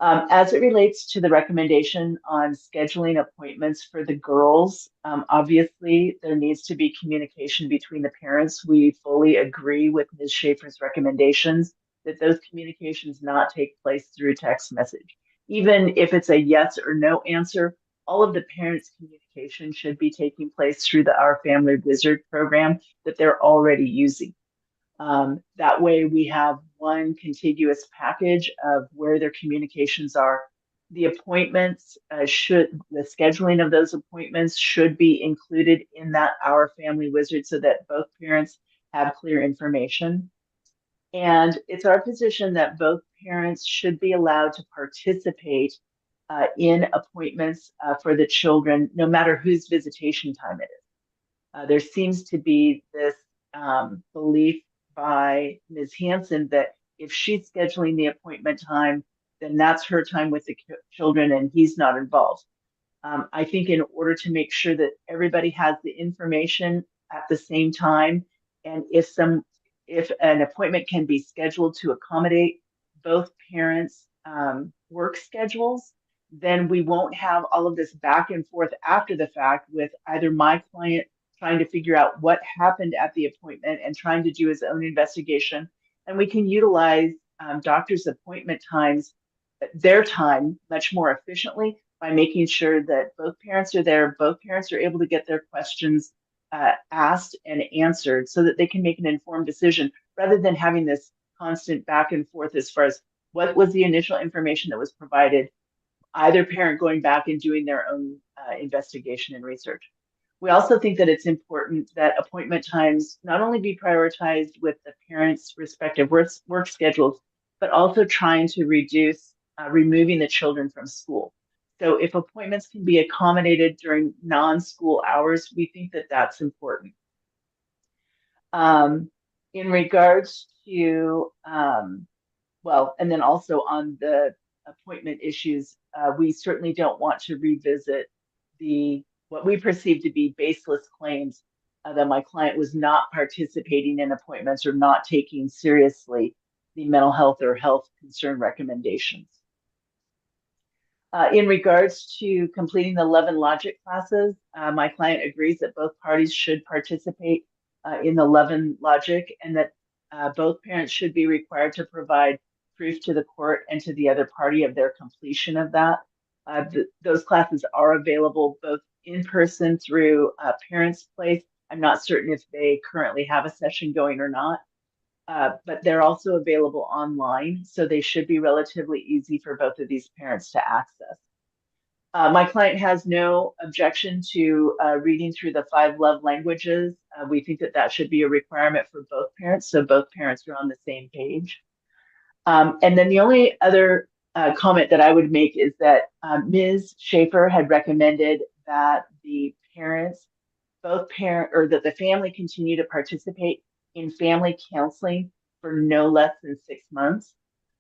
As it relates to the recommendation on scheduling appointments for the girls, obviously there needs to be communication between the parents. We fully agree with Ms. Schaefer's recommendations that those communications not take place through text message. Even if it's a yes or no answer, all of the parents' communication should be taking place through the Our Family Wizard program that they're already using. That way we have one contiguous package of where their communications are. The appointments the scheduling of those appointments should be included in that Our Family Wizard so that both parents have clear information. And it's our position that both parents should be allowed to participate in appointments for the children, no matter whose visitation time it is. There seems to be this belief by Ms. Hansen that if she's scheduling the appointment time, then that's her time with the children and he's not involved. I think in order to make sure that everybody has the information at the same time, and if an appointment can be scheduled to accommodate both parents' work schedules, then we won't have all of this back and forth after the fact with either my client trying to figure out what happened at the appointment and trying to do his own investigation. And we can utilize doctors' appointment times, their time, much more efficiently by making sure that both parents are there, both parents are able to get their questions asked and answered so that they can make an informed decision rather than having this constant back and forth as far as what was the initial information that was provided, either parent going back and doing their own investigation and research. We also think that it's important that appointment times not only be prioritized with the parents' respective work schedules, but also trying to reduce removing the children from school. So if appointments can be accommodated during non-school hours, we think that that's important. In regards to, well, and then also on the appointment issues, we certainly don't want to revisit what we perceive to be baseless claims that my client was not participating in appointments or not taking seriously the mental health or health concern recommendations. In regards to completing the Love and Logic classes, my client agrees that both parties should participate in the Love and Logic, and that both parents should be required to provide proof to the court and to the other party of their completion of that. Those classes are available both in person through Parents Place. I'm not certain if they currently have a session going or not, but they're also available online, so they should be relatively easy for both of these parents to access. My client has no objection to reading through the 5 love languages. We think that that should be a requirement for both parents, so both parents are on the same page. And then the only other comment that I would make is that Ms. Schaefer had recommended that the parents, that the family continue to participate in family counseling for no less than 6 months.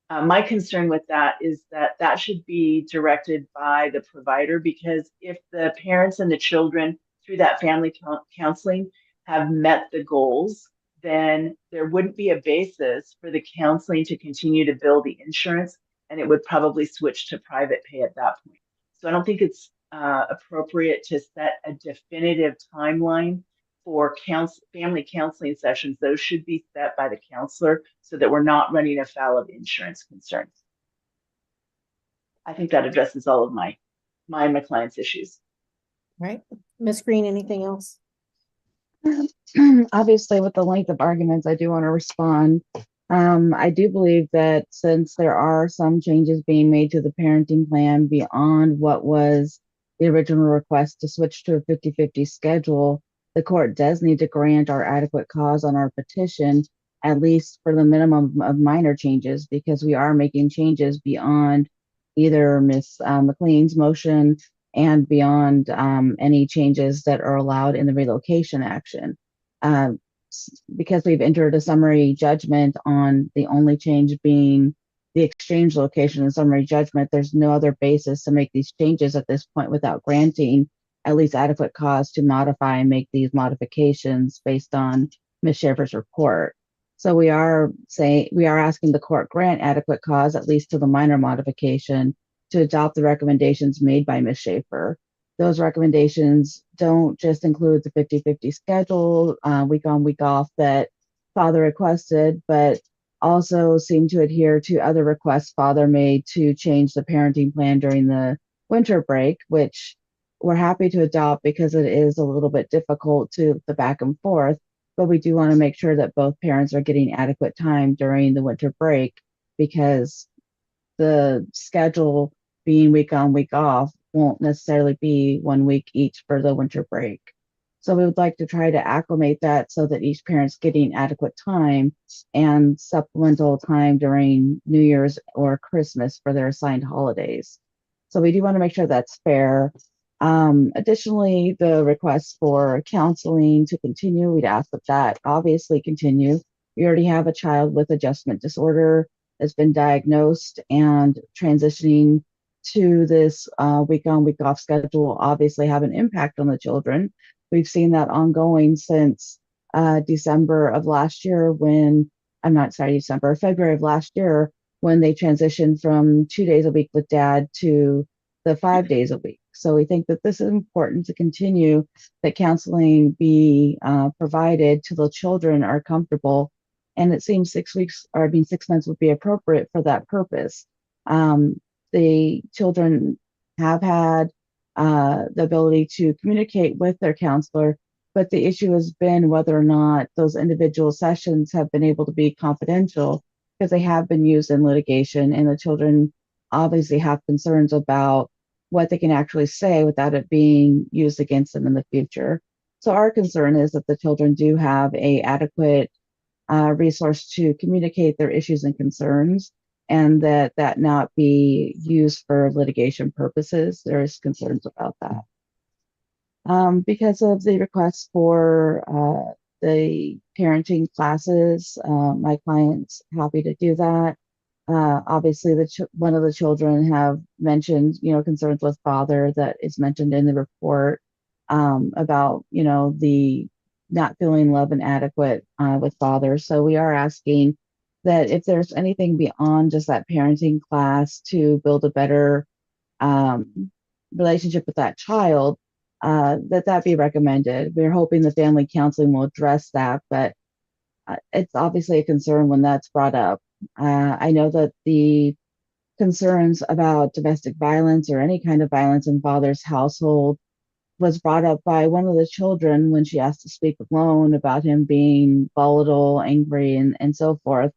My concern with that is that that should be directed by the provider, because if the parents and the children through that family counseling have met the goals, then there wouldn't be a basis for the counseling to continue to bill the insurance, and it would probably switch to private pay at that point. So I don't think it's appropriate to set a definitive timeline for family counseling sessions. Those should be set by the counselor so that we're not running afoul of insurance concerns. I think that addresses all of my client's issues. Right. Ms. Green, anything else? Obviously, with the length of arguments, I do want to respond. I do believe that since there are some changes being made to the parenting plan beyond what was the original request to switch to a 50-50 schedule, the court does need to grant our adequate cause on our petition, at least for the minimum of minor changes, because we are making changes beyond either Ms. McLean's motion and beyond any changes that are allowed in the relocation action. Because we've entered a summary judgment on the only change being the exchange location and summary judgment, there's no other basis to make these changes at this point without granting at least adequate cause to modify and make these modifications based on Ms. Schaefer's report. So we are asking the court grant adequate cause, at least to the minor modification, to adopt the recommendations made by Ms. Schaefer. Those recommendations don't just include the 50-50 schedule, week on, week off that father requested, but also seem to adhere to other requests father made to change the parenting plan during the winter break, which we're happy to adopt because it is a little bit difficult to the back and forth, but we do want to make sure that both parents are getting adequate time during the winter break, because the schedule being week on, week off won't necessarily be 1 week each for the winter break. So we would like to try to acclimate that so that each parent's getting adequate time and supplemental time during New Year's or Christmas for their assigned holidays. So we do want to make sure that's fair. Additionally, the request for counseling to continue, we'd ask that obviously continue. We already have a child with adjustment disorder that's been diagnosed, and transitioning to this week on, week off schedule will obviously have an impact on the children. We've seen that ongoing since February of last year when they transitioned from 2 days a week with dad to the 5 days a week. So we think that this is important to continue, that counseling be provided till the children are comfortable. And it seems 6 months would be appropriate for that purpose. The children have had the ability to communicate with their counselor, but the issue has been whether or not those individual sessions have been able to be confidential, because they have been used in litigation, and the children obviously have concerns about what they can actually say without it being used against them in the future. So our concern is that the children do have a adequate resource to communicate their issues and concerns, and that not be used for litigation purposes. There's concerns about that. Because of the request for the parenting classes, my client's happy to do that. Obviously, one of the children have mentioned, concerns with father that is mentioned in the report about, the not feeling love and adequate with father. So we are asking that if there's anything beyond just that parenting class to build a better relationship with that child, that be recommended. We're hoping the family counseling will address that, but it's obviously a concern when that's brought up. I know that the concerns about domestic violence or any kind of violence in father's household was brought up by one of the children when she asked to speak alone about him being volatile, angry, and so forth.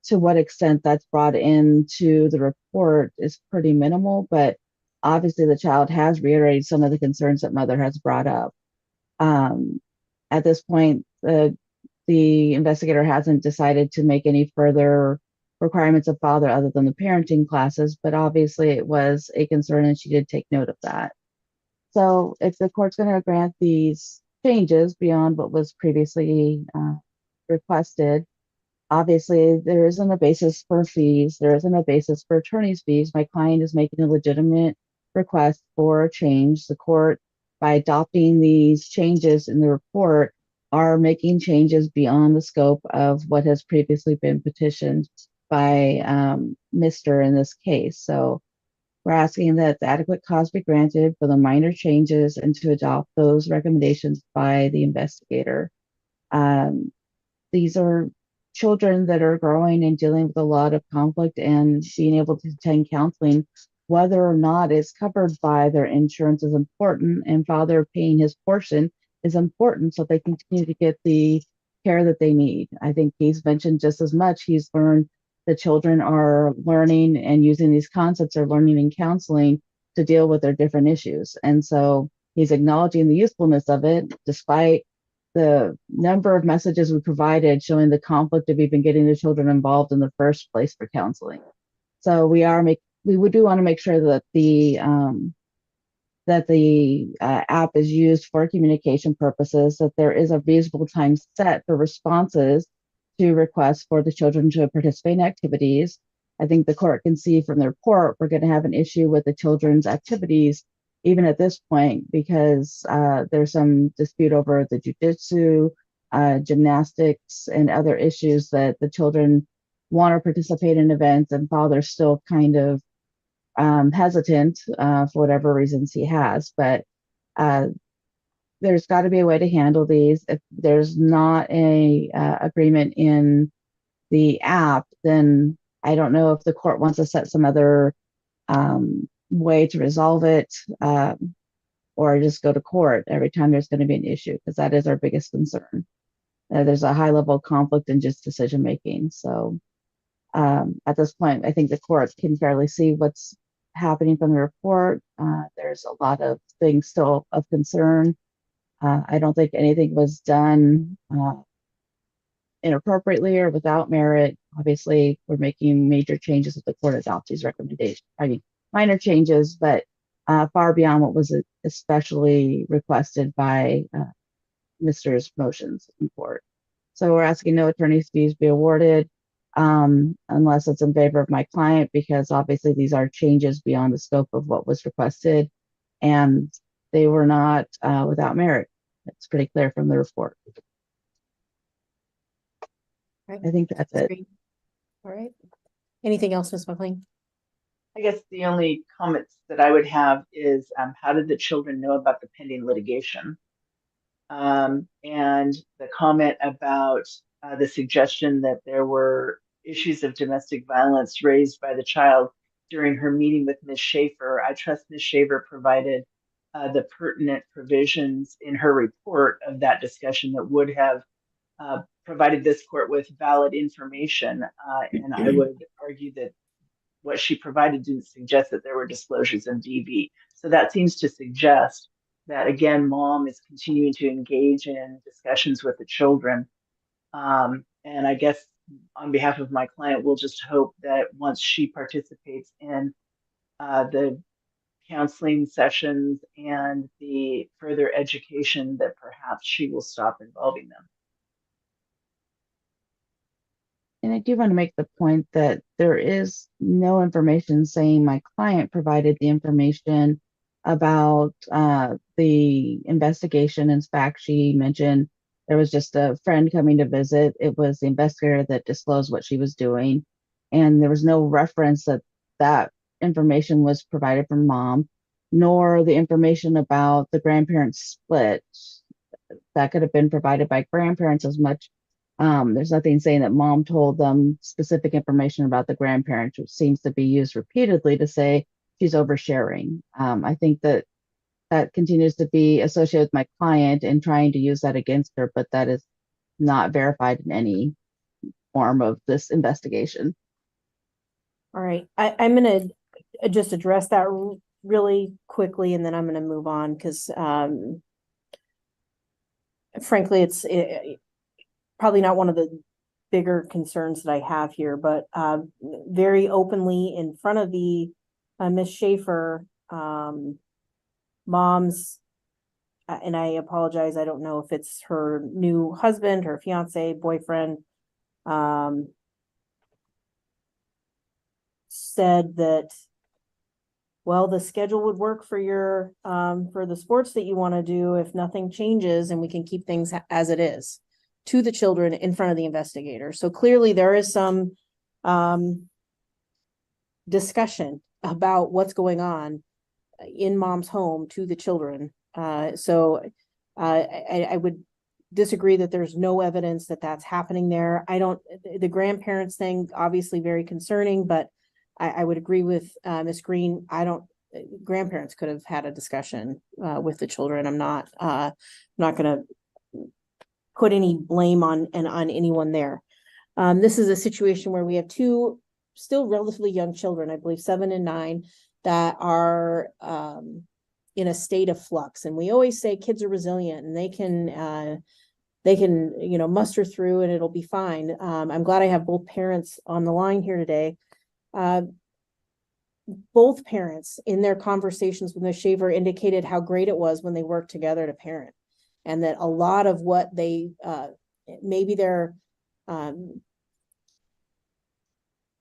To what extent that's brought into the report is pretty minimal, but obviously the child has reiterated some of the concerns that mother has brought up. At this point, the investigator hasn't decided to make any further requirements of father other than the parenting classes, but obviously it was a concern and she did take note of that. So if the court's going to grant these changes beyond what was previously requested, obviously there isn't a basis for fees. There isn't a basis for attorney's fees. My client is making a legitimate request for a change. The court, by adopting these changes in the report, are making changes beyond the scope of what has previously been petitioned by Mr. in this case. So we're asking that the adequate cause be granted for the minor changes and to adopt those recommendations by the investigator. These are children that are growing and dealing with a lot of conflict, and being able to attend counseling, whether or not it's covered by their insurance, is important, and father paying his portion is important so they continue to get the care that they need. I think he's mentioned just as much. He's learned the children are learning and using these concepts, are learning in counseling to deal with their different issues. And so he's acknowledging the usefulness of it, despite the number of messages we provided showing the conflict of even getting the children involved in the first place for counseling. So we do want to make sure that the app is used for communication purposes, that there is a reasonable time set for responses to requests for the children to participate in activities. I think the court can see from the report we're going to have an issue with the children's activities even at this point, because there's some dispute over the jujitsu, gymnastics, and other issues that the children want to participate in events, and father's still kind of hesitant for whatever reasons he has. But there's got to be a way to handle these. If there's not a agreement in the app, then I don't know if the court wants to set some other way to resolve it, or just go to court every time there's going to be an issue, because that is our biggest concern. There's a high level of conflict in just decision making. So at this point, I think the court can fairly see what's happening from the report. There's a lot of things still of concern. I don't think anything was done inappropriately or without merit. Obviously, we're making major changes if the court adopts these recommendations. I mean, minor changes, but far beyond what was especially requested by Mr.'s motions in court. So we're asking no attorney's fees be awarded unless it's in favor of my client, because obviously these are changes beyond the scope of what was requested, and they were not without merit. It's pretty clear from the report. Right. I think that's it. All right. Anything else, Ms. McLean? I guess the only comments that I would have is how did the children know about the pending litigation? And the comment about the suggestion that there were issues of domestic violence raised by the child during her meeting with Ms. Schaefer. I trust Ms. Schaefer provided the pertinent provisions in her report of that discussion that would have provided this court with valid information. And I would argue that what she provided didn't suggest that there were disclosures in DV. So that seems to suggest that, again, mom is continuing to engage in discussions with the children. And I guess on behalf of my client, we'll just hope that once she participates in the counseling sessions and the further education, that perhaps she will stop involving them. And I do want to make the point that there is no information saying my client provided the information about the investigation. In fact, she mentioned There was just a friend coming to visit. It was the investigator that disclosed what she was doing. And there was no reference that that information was provided from mom, nor the information about the grandparents split. That could have been provided by grandparents as much. There's nothing saying that mom told them specific information about the grandparents, which seems to be used repeatedly to say she's oversharing. I think that that continues to be associated with my client and trying to use that against her, but that is not verified in any form of this investigation. All right, I'm gonna just address that really quickly, and then I'm gonna move on because frankly, it's probably not one of the bigger concerns that I have here, but very openly in front of the Miss Schaefer, mom's, and I apologize, I don't know if it's her new husband, her fiance, boyfriend, said that, well, the schedule would work for your for the sports that you want to do if nothing changes, and we can keep things as it is, to the children in front of the investigator. So clearly there is some discussion about what's going on in mom's home to the children. So I would disagree that there's no evidence that that's happening there. The grandparents thing, obviously very concerning, but I would agree with Ms. Green. Grandparents could have had a discussion with the children. I'm not going to put any blame on anyone there. This is a situation where we have two still relatively young children, I believe 7 and 9, that are in a state of flux. And we always say kids are resilient and they can muster through and it'll be fine. I'm glad I have both parents on the line here today. Both parents in their conversations with Ms. Shaver indicated how great it was when they worked together to parent, and that a lot of what they maybe their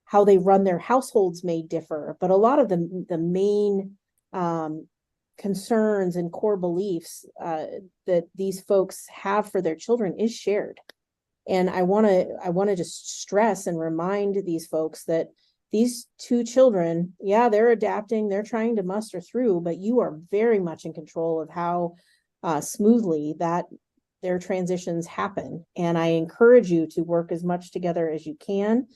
how they run their households may differ, but a lot of the main concerns and core beliefs that these folks have for their children is shared. And I want to just stress and remind these folks that these two children, yeah, they're adapting, they're trying to muster through, but you are very much in control of how smoothly that their transitions happen. And I encourage you to work as much together as you can,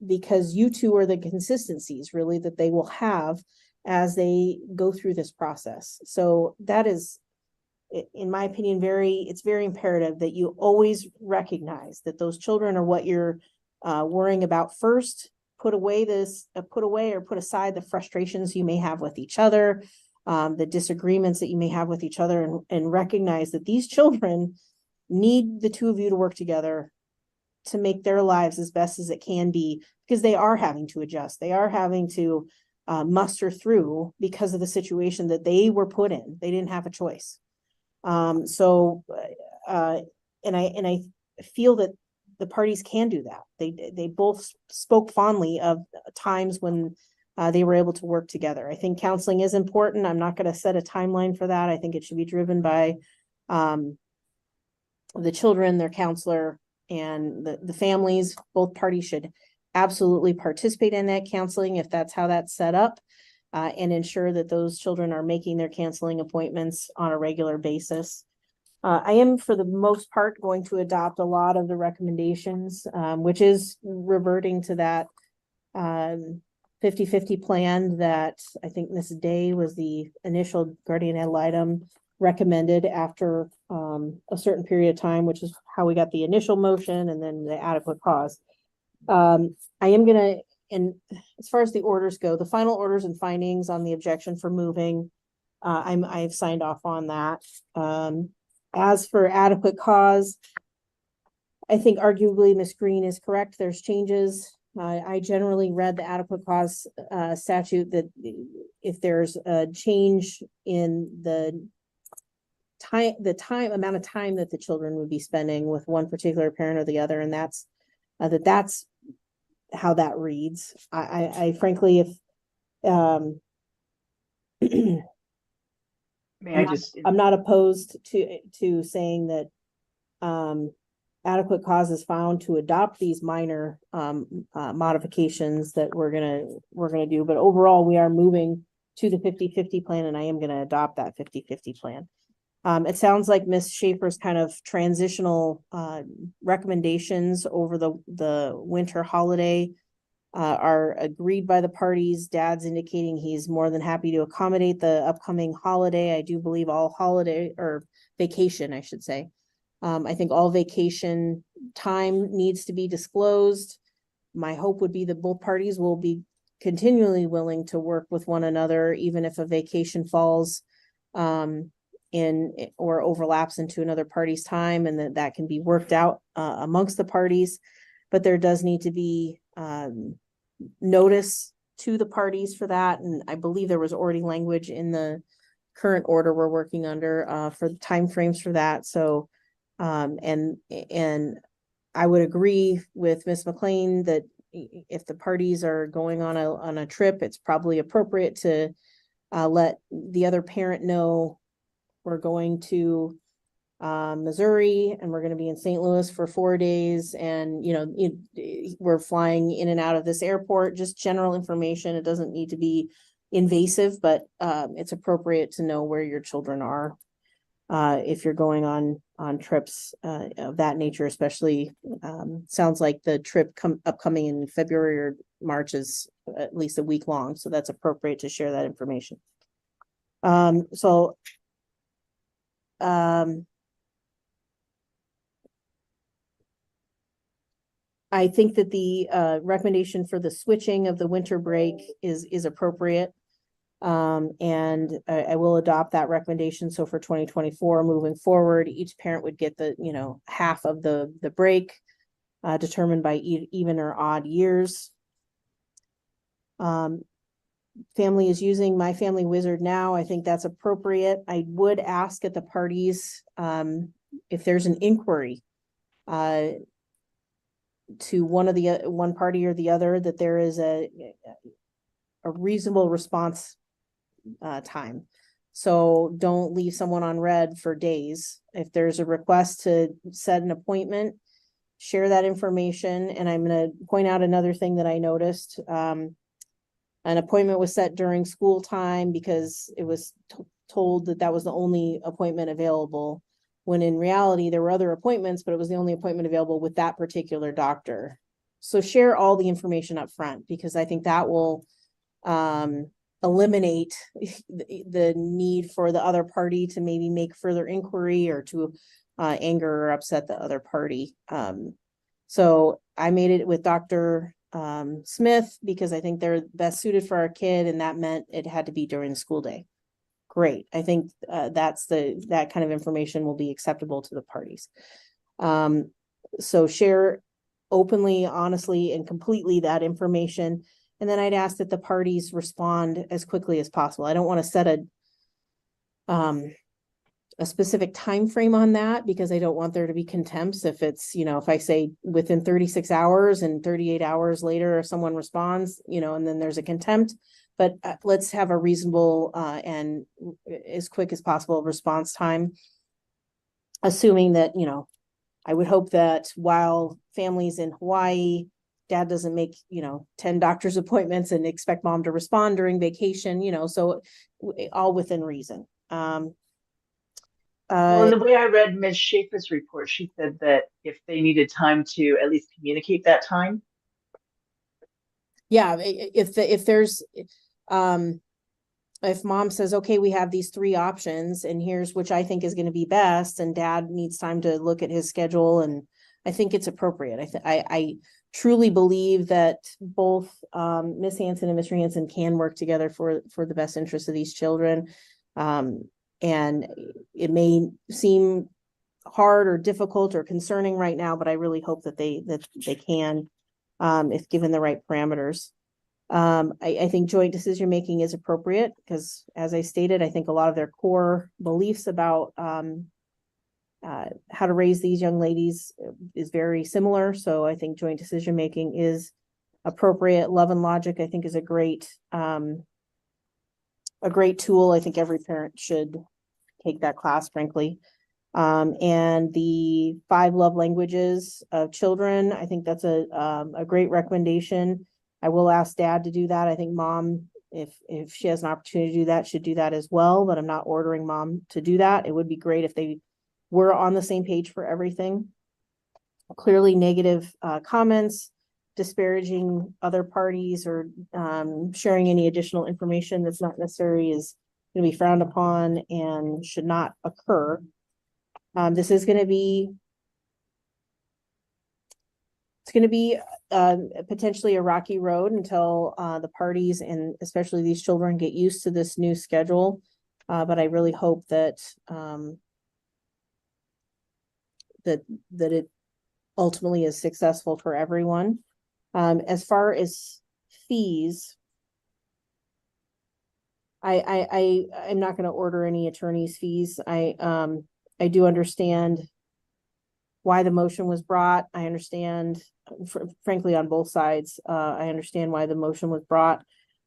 because you two are the consistencies really that they will have as they go through this process. So that is, in my opinion, it's very imperative that you always recognize that those children are what you're worrying about first. Put aside the frustrations you may have with each other, the disagreements that you may have with each other, and recognize that these children need the two of you to work together to make their lives as best as it can be, because they are having to adjust. They are having to muster through because of the situation that they were put in. They didn't have a choice. And I feel that the parties can do that. They both spoke fondly of times when they were able to work together. I think counseling is important. I'm not going to set a timeline for that. I think it should be driven by the children, their counselor, and the families. Both parties should absolutely participate in that counseling if that's how that's set up, and ensure that those children are making their counseling appointments on a regular basis. I am, for the most part, going to adopt a lot of the recommendations, which is reverting to that 50-50 plan that I think Ms. Day was the initial guardian ad litem recommended after a certain period of time, which is how we got the initial motion and then the adequate cause. I am going to, and as far as the orders go, the final orders and findings on the objection for moving, I've signed off on that. As for adequate cause, I think arguably Ms. Green is correct. There's changes. I generally read the adequate cause statute that if there's a change in the amount of time that the children would be spending with one particular parent or the other, and that's how that reads. I frankly, if I'm not opposed to saying that adequate cause is found to adopt these minor modifications that we're gonna do, but overall we are moving to the 50-50 plan, and I am gonna adopt that 50-50 plan. It sounds like Ms. Schaefer's kind of transitional recommendations over the winter holiday are agreed by the parties. Dad's indicating he's more than happy to accommodate the upcoming holiday. I do believe all holiday or vacation, I should say. I think all vacation time needs to be disclosed. My hope would be that both parties will be continually willing to work with one another, even if a vacation falls in or overlaps into another party's time, and that can be worked out amongst the parties. But there does need to be notice to the parties for that. And I believe there was already language in the current order we're working under for the timeframes for that. So and I would agree with Ms. McLean that if the parties are going on a trip, it's probably appropriate to let the other parent know we're going to Missouri and we're going to be in St. Louis for 4 days, and we're flying in and out of this airport. Just general information. It doesn't need to be invasive, but it's appropriate to know where your children are if you're going on trips of that nature. Especially sounds like the trip upcoming in February or March is at least a week long, so that's appropriate to share that information. I think that the recommendation for the switching of the winter break is appropriate. And I will adopt that recommendation. So for 2024 moving forward, each parent would get the, half of the break determined by even or odd years. Family is using My Family Wizard now. I think that's appropriate. I would ask at the parties if there's an inquiry to one party or the other, that there is a reasonable response time. So don't leave someone on red for days. If there's a request to set an appointment, share that information. And I'm going to point out another thing that I noticed. An appointment was set during school time because it was told that was the only appointment available, when in reality there were other appointments, but it was the only appointment available with that particular doctor. So share all the information up front, because I think that will eliminate the need for the other party to maybe make further inquiry or to anger or upset the other party. So I made it with Dr. Smith because I think they're best suited for our kid, and that meant it had to be during the school day. Great. I think that kind of information will be acceptable to the parties. So share openly, honestly, and completely that information. And then I'd ask that the parties respond as quickly as possible. I don't want to set a specific time frame on that, because I don't want there to be contempts. If it's, if I say within 36 hours and 38 hours later someone responds, and then there's a contempt. But let's have a reasonable and as quick as possible response time, assuming that, I would hope that while families in Hawaii, dad doesn't make, 10 doctor's appointments and expect mom to respond during vacation, so all within reason. Well, and the way I read Ms. Schaefer's report, she said that if they needed time to at least communicate that time. Yeah, if mom says, okay, we have these 3 options and here's which I think is going to be best, and dad needs time to look at his schedule, and I think it's appropriate. I truly believe that both Miss Hanson and Mr. Hanson can work together for the best interest of these children. And it may seem hard or difficult or concerning right now, but I really hope that they can, if given the right parameters. I think joint decision making is appropriate because, as I stated, I think a lot of their core beliefs about how to raise these young ladies is very similar. So I think joint decision making is appropriate. Love and Logic, I think, is a great tool. I think every parent should take that class, frankly. And the 5 love languages of children, I think that's a great recommendation. I will ask Dad to do that. I think Mom, if she has an opportunity to do that, should do that as well, but I'm not ordering Mom to do that. It would be great if they were on the same page for everything. Clearly negative comments, disparaging other parties, or sharing any additional information that's not necessary is going to be frowned upon and should not occur. This is going to be, it's going to be potentially a rocky road until the parties and especially these children get used to this new schedule. But I really hope that that it ultimately is successful for everyone. As far as fees, I'm not going to order any attorney's fees. I do understand why the motion was brought. I understand, frankly, on both sides. I understand why the motion was brought.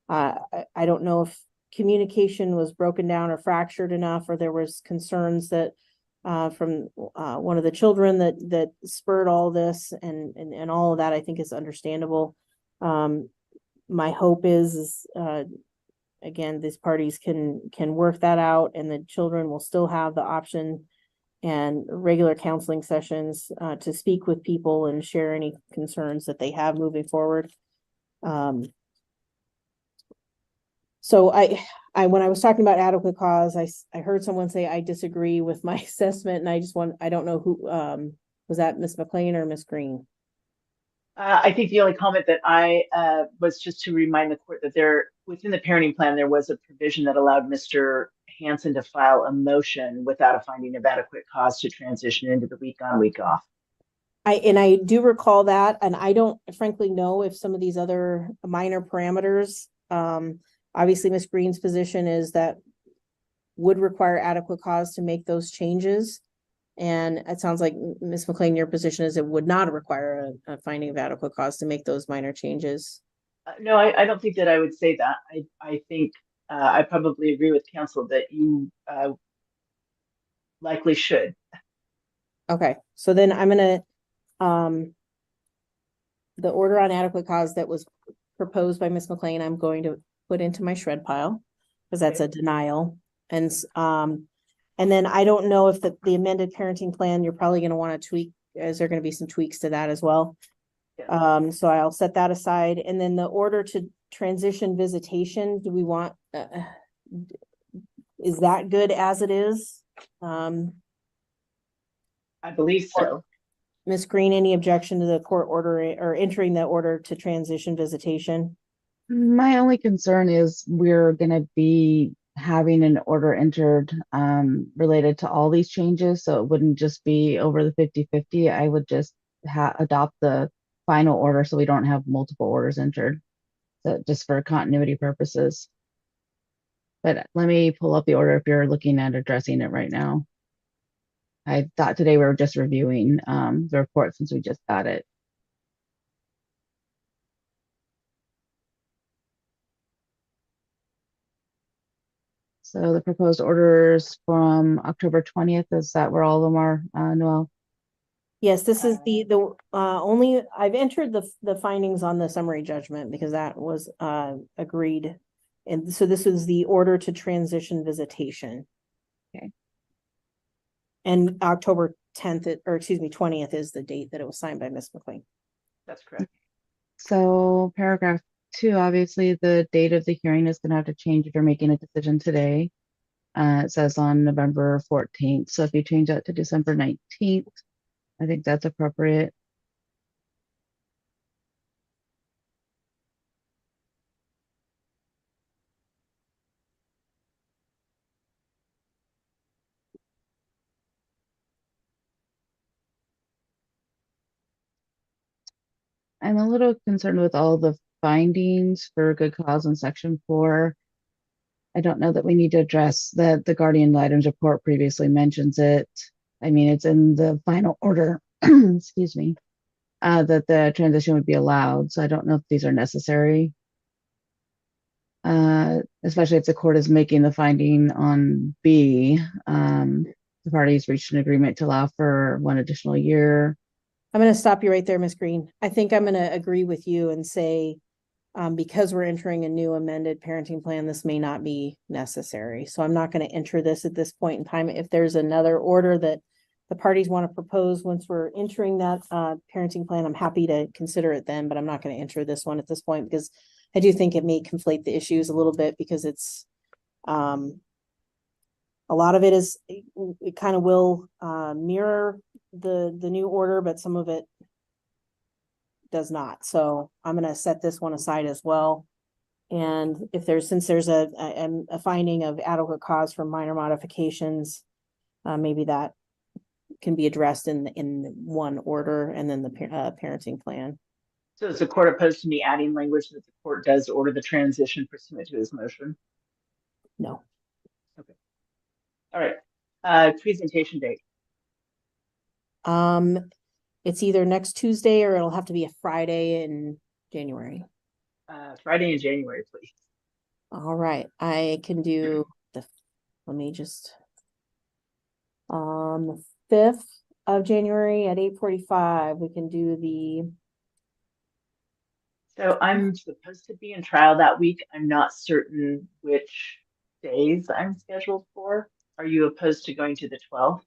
I don't know if communication was broken down or fractured enough, or there was concerns that from one of the children that spurred all this, and all of that I think is understandable. My hope is again, these parties can work that out, and the children will still have the option and regular counseling sessions to speak with people and share any concerns that they have moving forward. So when I was talking about adequate cause, I heard someone say I disagree with my assessment, and I don't know who, was that Ms. McLean or Ms. Green? I think the only comment that I was just to remind the court that within the parenting plan, there was a provision that allowed Mr. Hansen to file a motion without a finding of adequate cause to transition into the week on, week off. I do recall that, and I don't frankly know if some of these other minor parameters, obviously Ms. Green's position is that would require adequate cause to make those changes. And it sounds like Ms. McLean, your position is it would not require a finding of adequate cause to make those minor changes. No, I don't think that I would say that. I think I probably agree with counsel that you likely should. Okay, so then I'm gonna, the order on adequate cause that was proposed by Ms. McLean, I'm going to put into my shred pile because that's a denial. And then I don't know if the amended parenting plan, you're probably going to want to tweak, is there going to be some tweaks to that as well? Yeah. So I'll set that aside. And then the order to transition visitation, do we want, is that good as it is? I believe so. Ms. Green, any objection to the court order or entering the order to transition visitation? My only concern is we're going to be having an order entered related to all these changes, so it wouldn't just be over the 50-50. I would just adopt the final order so we don't have multiple orders entered, so just for continuity purposes. But let me pull up the order if you're looking at addressing it right now. I thought today we were just reviewing the report since we just got it. So the proposed orders from October 20th, is that where all of them are, Noel? Yes, this is the only, I've entered the findings on the summary judgment because that was agreed. And so this is the order to transition visitation. Okay. And October 10th, or excuse me, 20th is the date that it was signed by Ms. McLean. That's correct. So paragraph 2, obviously the date of the hearing is going to have to change if you're making a decision today. It says on November 14th. So if you change that to December 19th, I think that's appropriate. I'm a little concerned with all the findings for good cause in section 4. I don't know that we need to address that the guardian items report previously mentions it. I mean, it's in the final order, excuse me, that the transition would be allowed. So I don't know if these are necessary. Especially if the court is making the finding on B. the parties reached an agreement to allow for one additional year. I'm going to stop you right there, Ms. Green. I think I'm going to agree with you and say, because we're entering a new amended parenting plan, this may not be necessary. So I'm not going to enter this at this point in time. If there's another order that the parties want to propose once we're entering that parenting plan, I'm happy to consider it then, but I'm not going to enter this one at this point because I do think it may conflate the issues a little bit because it's a lot of it is, it kind of will mirror the new order, but some of it does not. So I'm going to set this one aside as well. And if there's, since there's a finding of adequate cause for minor modifications, maybe that can be addressed in one order and then the parenting plan. So is the court opposed to me adding language that the court does order the transition pursuant to his motion? No. Okay. All right. Presentation date. It's either next Tuesday or it'll have to be a Friday in January. Friday in January, please. All right, I can do the, let me just, the 5th of January at 8:45, we can do the. So I'm supposed to be in trial that week. I'm not certain which days I'm scheduled for. Are you opposed to going to the 12th?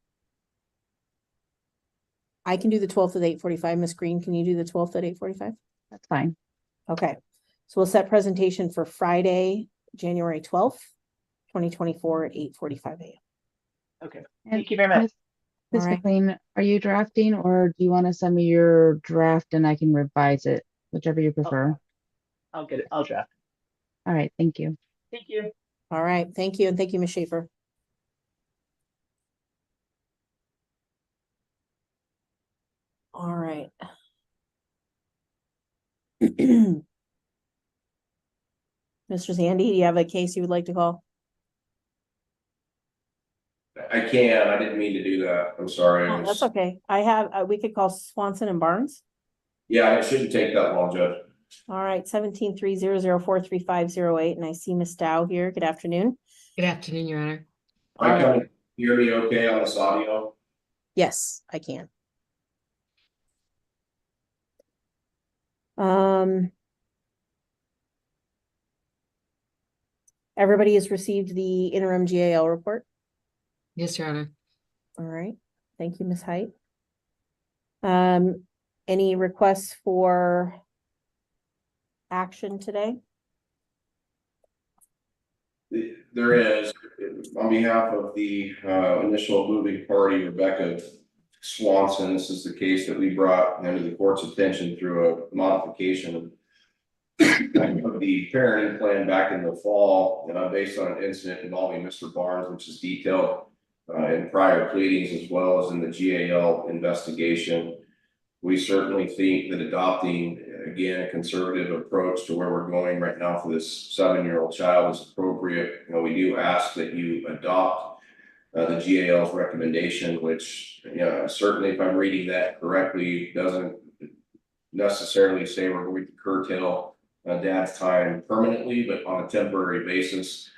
I can do the 12th at 8:45. Ms. Green, can you do the 12th at 8:45? That's fine. Okay, so we'll set presentation for Friday, January 12th, 2024 at 8:45 a.m. Okay, thank you very much. Ms. McLean, are you drafting or do you want to send me your draft and I can revise it, whichever you prefer? I'll get it. I'll draft. All right, thank you. Thank you. All right, thank you. And thank you, Ms. Schaefer. All right. Mr. Zandy, do you have a case you would like to call? I can. I didn't mean to do that. I'm sorry. Oh, that's okay. I have, we could call Swanson and Barnes. Yeah, it shouldn't take that long, Judge. All right, 17-300-43508, and I see Ms. Dow here. Good afternoon. Good afternoon, Your Honor. Can you hear me okay on this audio? Yes, I can. Everybody has received the interim GAL report. Yes, Your Honor. All right. Thank you, Ms. Height. Any requests for action today? There is, on behalf of the initial moving party, Rebecca Swanson, this is the case that we brought under the court's attention through a modification of the parenting plan back in the fall, based on an incident involving Mr. Barnes, which is detailed in prior pleadings as well as in the GAL investigation. We certainly think that adopting, again, a conservative approach to where we're going right now for this 7-year-old child is appropriate. We do ask that you adopt the GAL's recommendation, which, certainly if I'm reading that correctly, doesn't necessarily say we're going to curtail dad's time permanently, but on a temporary basis,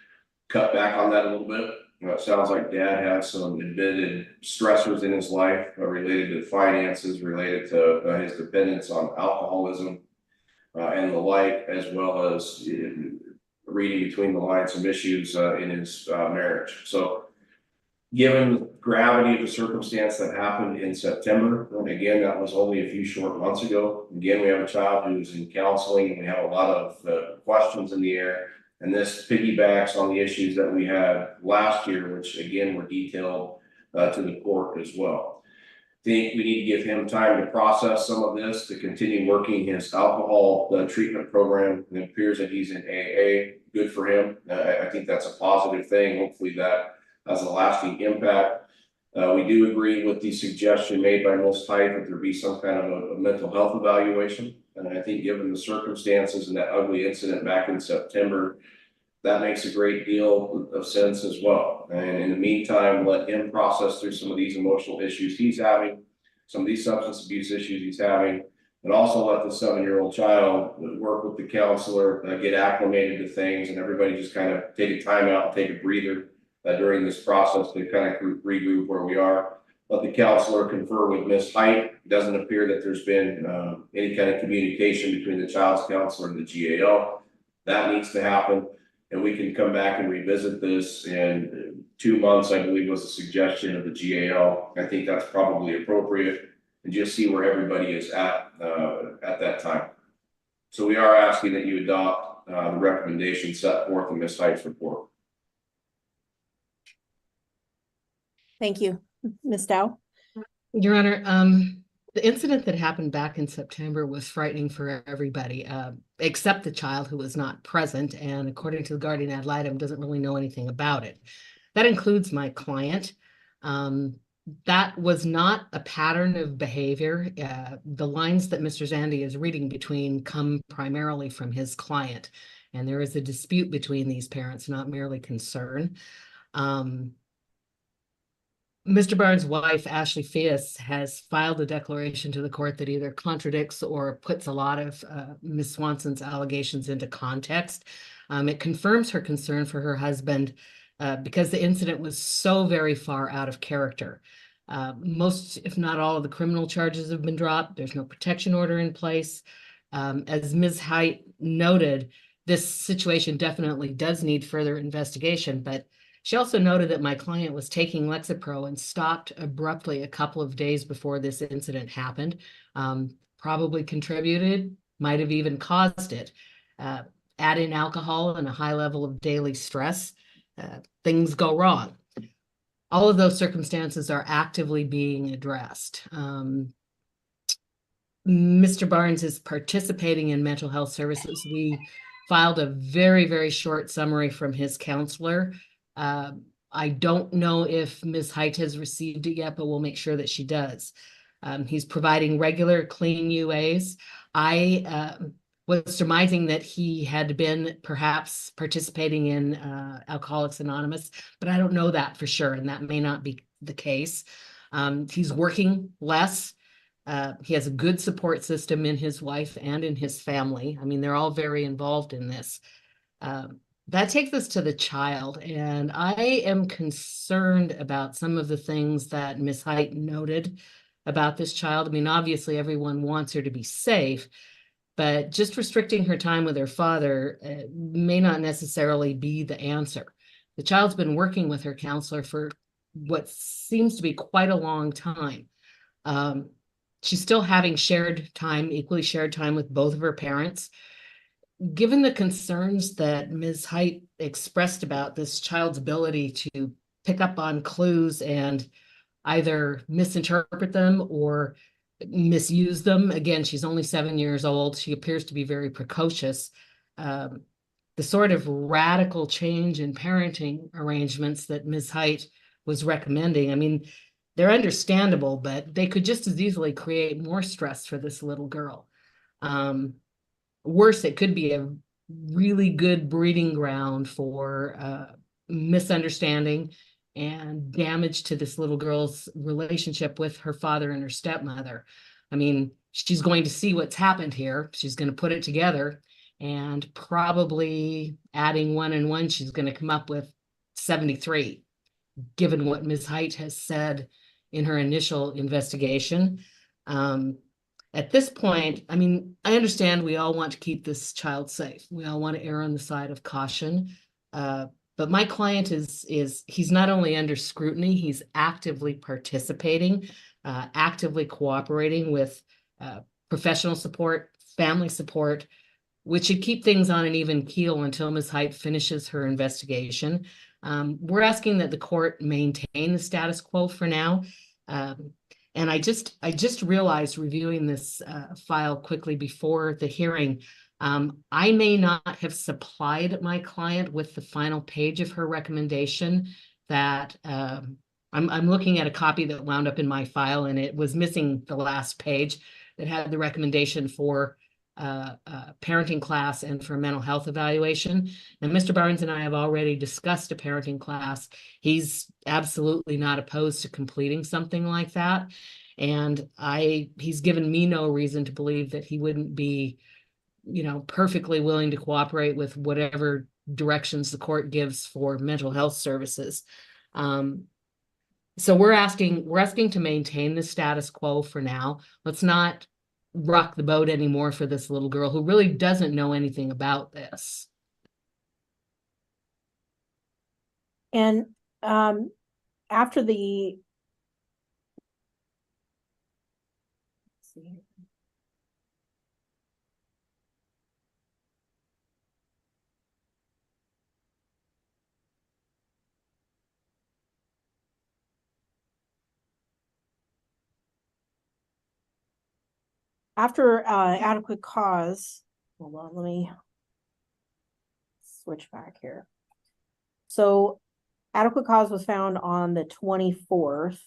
cut back on that a little bit. It sounds like dad had some admitted stressors in his life related to finances, related to his dependence on alcoholism and the like, as well as reading between the lines, some issues in his marriage. So given the gravity of the circumstance that happened in September, and again, that was only a few short months ago. Again, we have a child who's in counseling and we have a lot of questions in the air. And this piggybacks on the issues that we had last year, which again were detailed to the court as well. I think we need to give him time to process some of this, to continue working his alcohol treatment program. It appears that he's in AA. Good for him. I think that's a positive thing. Hopefully that has a lasting impact. We do agree with the suggestion made by Ms. Height that there be some kind of a mental health evaluation. And I think given the circumstances and that ugly incident back in September, that makes a great deal of sense as well. And in the meantime, let him process through some of these emotional issues he's having, some of these substance abuse issues he's having, and also let the 7-year-old child work with the counselor, get acclimated to things, and everybody just kind of take a time out and take a breather during this process to kind of regroup where we are. Let the counselor confer with Ms. Height. It doesn't appear that there's been any kind of communication between the child's counselor and the GAO. That needs to happen, and we can come back and revisit this in 2 months, I believe was a suggestion of the GAO. I think that's probably appropriate, and just see where everybody is at that time. So we are asking that you adopt the recommendation set forth in Ms. Height's report. Thank you. Ms. Dow? Your Honor, the incident that happened back in September was frightening for everybody, except the child who was not present, and according to the guardian ad litem, doesn't really know anything about it. That includes my client. That was not a pattern of behavior. The lines that Mr. Zandi is reading between come primarily from his client, and there is a dispute between these parents, not merely concern. Mr. Barnes' wife, Ashley Fias, has filed a declaration to the court that either contradicts or puts a lot of Ms. Swanson's allegations into context. It confirms her concern for her husband because the incident was so very far out of character. Most, if not all, of the criminal charges have been dropped. There's no protection order in place. As Ms. Height noted, this situation definitely does need further investigation, but she also noted that my client was taking Lexapro and stopped abruptly a couple of days before this incident happened. Probably contributed, might have even caused it. Add in alcohol and a high level of daily stress, things go wrong. All of those circumstances are actively being addressed. Mr. Barnes is participating in mental health services. We filed a very, very short summary from his counselor. I don't know if Ms. Height has received it yet, but we'll make sure that she does. He's providing regular clean UAs. I was surmising that he had been perhaps participating in Alcoholics Anonymous, but I don't know that for sure, and that may not be the case. He's working less. He has a good support system in his wife and in his family. I mean, they're all very involved in this. That takes us to the child, and I am concerned about some of the things that Ms. Height noted about this child. I mean, obviously everyone wants her to be safe, but just restricting her time with her father may not necessarily be the answer. The child's been working with her counselor for what seems to be quite a long time. She's still having shared time, equally shared time with both of her parents. Given the concerns that Ms. Height expressed about this child's ability to pick up on clues and either misinterpret them or misuse them, again, she's only 7 years old. She appears to be very precocious. The sort of radical change in parenting arrangements that Ms. Height was recommending, I mean, they're understandable, but they could just as easily create more stress for this little girl. Worse, it could be a really good breeding ground for misunderstanding and damage to this little girl's relationship with her father and her stepmother. I mean, she's going to see what's happened here. She's going to put it together, and probably adding 1 and 1, she's going to come up with 73, given what Ms. Height has said in her initial investigation. At this point, I mean, I understand we all want to keep this child safe. We all want to err on the side of caution. But my client he's not only under scrutiny, he's actively participating, actively cooperating with professional support, family support, which should keep things on an even keel until Ms. Height finishes her investigation. We're asking that the court maintain the status quo for now. And I just realized, reviewing this file quickly before the hearing, I may not have supplied my client with the final page of her recommendation. That I'm looking at a copy that wound up in my file, and it was missing the last page that had the recommendation for parenting class and for mental health evaluation. And Mr. Barnes and I have already discussed a parenting class. He's absolutely not opposed to completing something like that. And he's given me no reason to believe that he wouldn't be, perfectly willing to cooperate with whatever directions the court gives for mental health services. So we're asking to maintain the status quo for now. Let's not rock the boat anymore for this little girl who really doesn't know anything about this. And after the adequate cause, hold on, let me switch back here. So adequate cause was found on the 24th.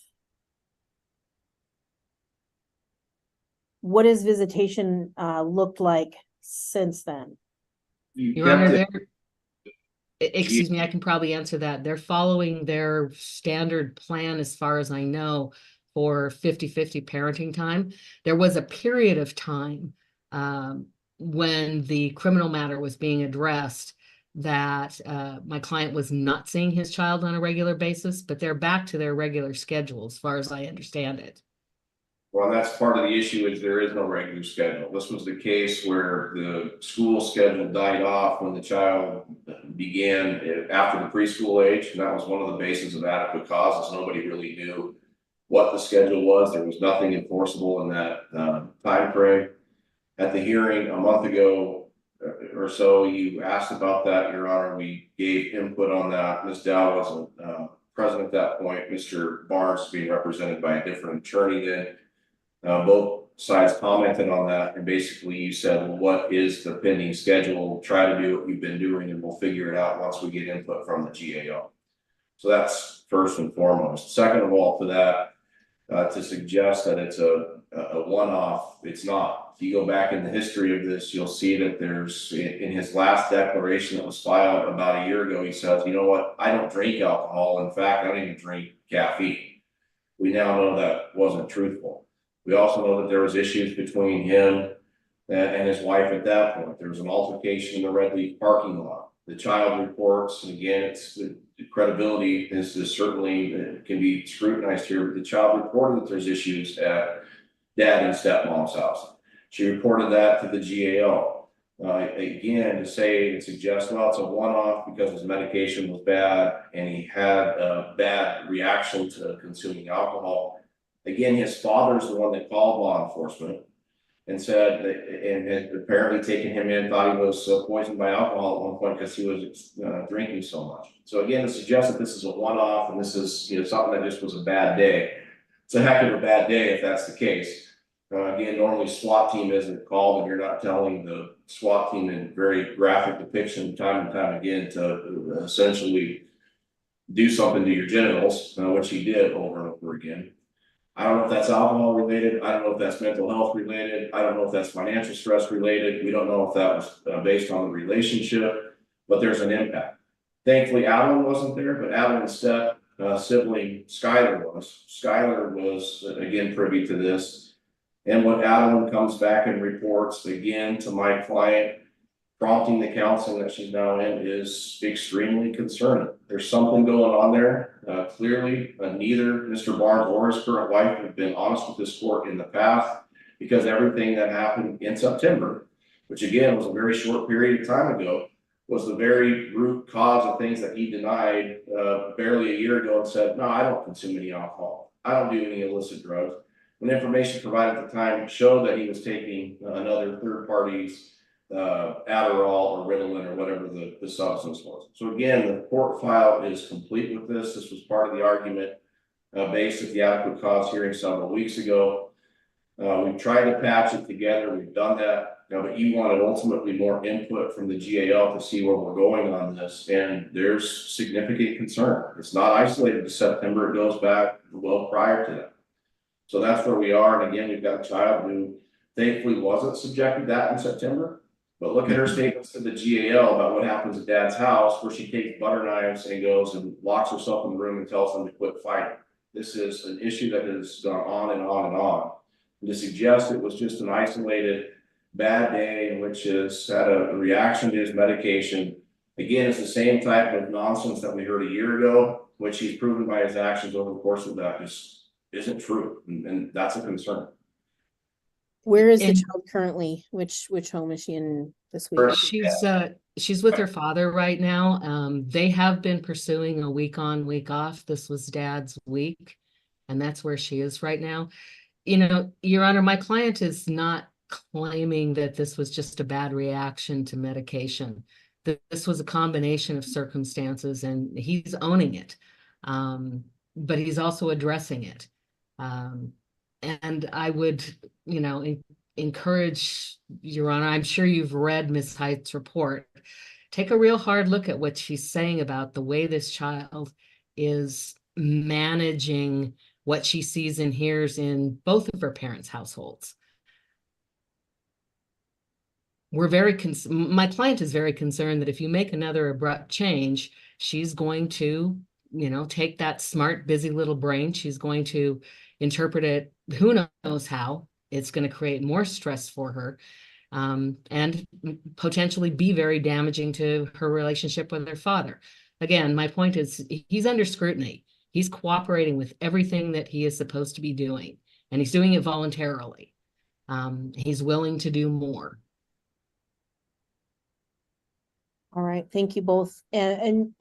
What has visitation looked like since then? Your Honor, excuse me, I can probably answer that. They're following their standard plan, as far as I know, for 50-50 parenting time. There was a period of time when the criminal matter was being addressed that my client was not seeing his child on a regular basis, but they're back to their regular schedule, as far as I understand it. Well, that's part of the issue, is there is no regular schedule. This was the case where the school schedule died off when the child began after the preschool age, and that was one of the bases of adequate causes. Nobody really knew what the schedule was. There was nothing enforceable in that time frame. At the hearing a month ago or so, you asked about that, Your Honor. We gave input on that. Ms. Dow wasn't present at that point. Mr. Barnes is being represented by a different attorney then. Both sides commented on that, and basically you said, well, what is the pending schedule? Try to do what you've been doing, and we'll figure it out once we get input from the GAO. So that's first and foremost. Second of all, to that, to suggest that it's a one-off, it's not. If you go back in the history of this, you'll see that there's, in his last declaration that was filed about a year ago, he says, you know what, I don't drink alcohol. In fact, I don't even drink caffeine. We now know that wasn't truthful. We also know that there was issues between him and his wife at that point. There was an altercation in the Red Leaf parking lot. The child reports, and again, it's the credibility is certainly can be scrutinized here, but the child reported that there's issues at dad and stepmom's house. She reported that to the GAO. Again, to say and suggest, well, it's a one-off because his medication was bad and he had a bad reaction to consuming alcohol. Again, his father's the one that called law enforcement and said, and had apparently taken him in, thought he was poisoned by alcohol at one point because he was drinking so much. So again, to suggest that this is a one-off and this is something that just was a bad day, it's a heck of a bad day if that's the case. Again, normally SWAT team isn't called, and you're not telling the SWAT team in very graphic depiction time and time again to essentially do something to your genitals, which he did over and over again. I don't know if that's alcohol related. I don't know if that's mental health related. I don't know if that's financial stress related. We don't know if that was based on the relationship, but there's an impact. Thankfully, Adeline wasn't there, but Adeline's sibling Skylar was. Skylar was, again, privy to this. And when Adeline comes back and reports again to my client, prompting the counseling that she's now in, is extremely concerning. There's something going on there. Clearly, neither Mr. Barnes or his current wife have been honest with this court in the past, because everything that happened in September, which again was a very short period of time ago, was the very root cause of things that he denied barely a year ago and said, no, I don't consume any alcohol. I don't do any illicit drugs. When information provided at the time showed that he was taking another third party's Adderall or Ritalin or whatever the substance was. So again, the court file is complete with this. This was part of the argument based at the adequate cause hearing several weeks ago. We've tried to patch it together. We've done that. But you wanted ultimately more input from the GAL to see where we're going on this, and there's significant concern. It's not isolated to September. It goes back well prior to that. So that's where we are. And again, we've got a child who thankfully wasn't subjected to that in September. But look at her statements to the GAL about what happens at dad's house, where she takes butter knives and goes and locks herself in the room and tells them to quit fighting. This is an issue that has gone on and on and on. And to suggest it was just an isolated bad day in which has had a reaction to his medication Again, it's the same type of nonsense that we heard a year ago, which he's proven by his actions over the course of that just isn't true, and that's a concern. Where is the And- child currently? Which home is she in this week? She's with her father right now. They have been pursuing a week on, week off. This was dad's week, and that's where she is right now. You know, Your Honor, my client is not claiming that this was just a bad reaction to medication. This was a combination of circumstances, and he's owning it. But he's also addressing it. And I would, you know, encourage, Your Honor, I'm sure you've read Ms. Height's report. Take a real hard look at what she's saying about the way this child is managing what she sees and hears in both of her parents' households. My client is very concerned that if you make another abrupt change, she's going to, you know, take that smart, busy little brain. She's going to interpret it, who knows how. It's going to create more stress for her, and potentially be very damaging to her relationship with her father. Again, my point is he's under scrutiny. He's cooperating with everything that he is supposed to be doing, and he's doing it voluntarily. He's willing to do more. All right, thank you both. And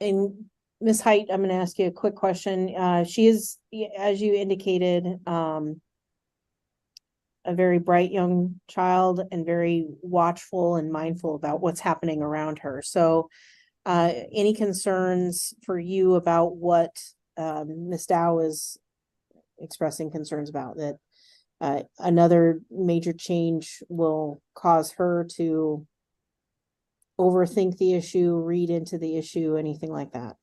Ms. Height, I'm going to ask you a quick question. She is, as you indicated, a very bright young child and very watchful and mindful about what's happening around her. So any concerns for you about what Ms. Dow is expressing concerns about, that another major change will cause her to overthink the issue, read into the issue, anything like that?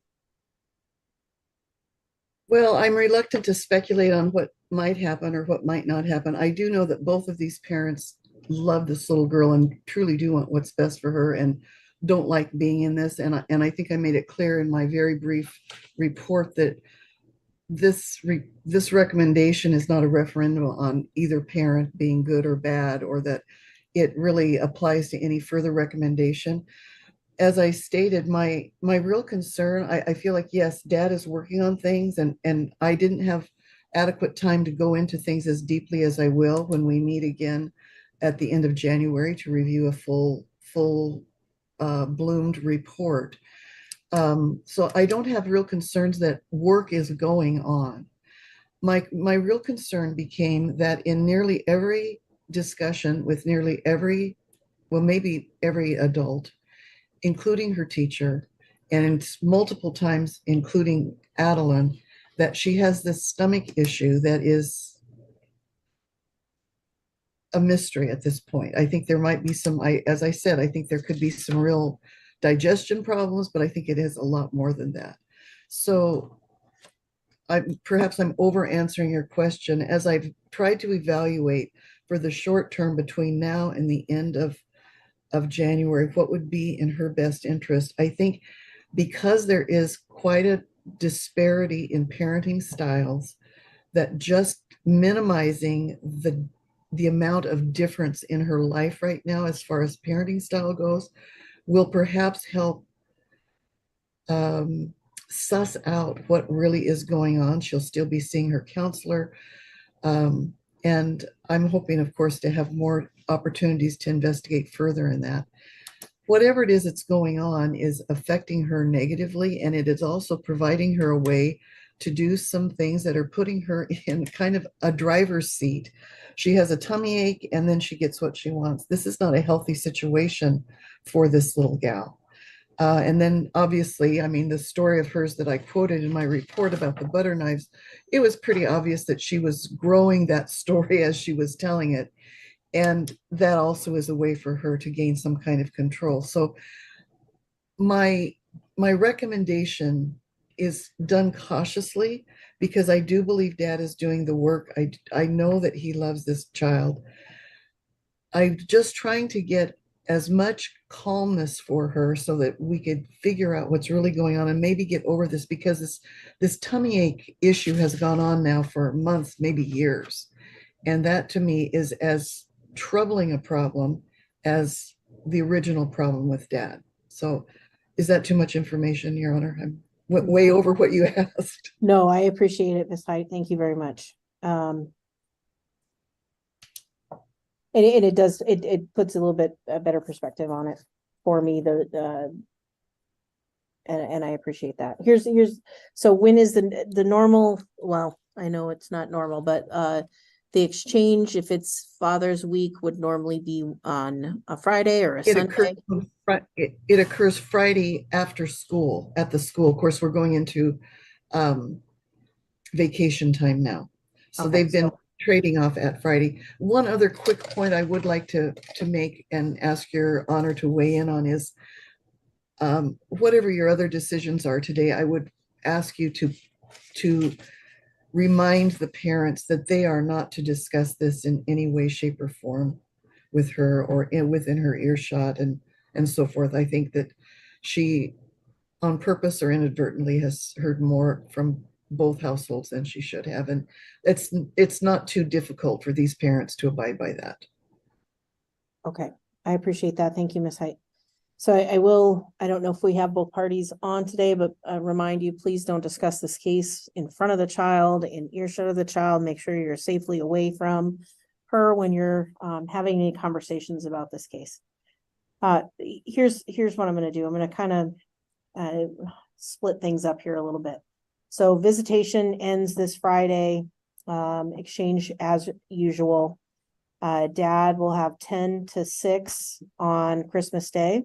Well, I'm reluctant to speculate on what might happen or what might not happen. I do know that both of these parents love this little girl and truly do want what's best for her and don't like being in this. And I think I made it clear in my very brief report that this recommendation is not a referendum on either parent being good or bad, or that it really applies to any further recommendation. As I stated, my real concern, I feel like, yes, Dad is working on things, and I didn't have adequate time to go into things as deeply as I will when we meet again at the end of January to review a full bloomed report. So I don't have real concerns that work is going on. My real concern became that in nearly every discussion with nearly every, well, maybe every adult, including her teacher, and multiple times, including Adeline, that she has this stomach issue that is a mystery at this point. I think there might be some, as I said, I think there could be some real digestion problems, but I think it is a lot more than that. So perhaps I'm over answering your question. As I've tried to evaluate for the short term between now and the end of January, what would be in her best interest. I think because there is quite a disparity in parenting styles, that just minimizing the amount of difference in her life right now as far as parenting style goes will perhaps help suss out what really is going on. She'll still be seeing her counselor. And I'm hoping, of course, to have more opportunities to investigate further in that. Whatever it is that's going on is affecting her negatively, and it is also providing her a way to do some things that are putting her in kind of a driver's seat. She has a tummy ache, and then she gets what she wants. This is not a healthy situation for this little gal. And then obviously, I mean, the story of hers that I quoted in my report about the butter knives, it was pretty obvious that she was growing that story as she was telling it. And that also is a way for her to gain some kind of control. So my recommendation is done cautiously, because I do believe Dad is doing the work. I know that he loves this child. I'm just trying to get as much calmness for her so that we could figure out what's really going on and maybe get over this, because this tummy ache issue has gone on now for months, maybe years. And that to me is as troubling a problem as the original problem with Dad. So Is that too much information, Your Honor? I went way over what you asked. No, I appreciate it, Ms. Height. Thank you very much. And it does, it puts a little bit a better perspective on it for me, and I appreciate that. Here's, so when is the normal, well, I know it's not normal, but the exchange, if it's Father's Week, would normally be on a Friday or a Sunday? It occurs Friday after school, at the school. Of course, we're going into vacation time now. So Okay, they've been trading off at Friday. One other quick point I would like to make and ask your honor to weigh in on is whatever your other decisions are today, I would ask you to remind the parents that they are not to discuss this in any way, shape, or form with her or within her earshot and so forth. I think that she, on purpose or inadvertently, has heard more from both households than she should have. And it's not too difficult for these parents to abide by that. Okay, I appreciate that. Thank you, Ms. Height. So I don't know if we have both parties on today, but remind you, please don't discuss this case in front of the child, in earshot of the child. Make sure you're safely away from her when you're having any conversations about this case. Here's what I'm going to do. I'm going to kind of split things up here a little bit. So visitation ends this Friday, exchange as usual. Dad will have 10 to 6 on Christmas Day.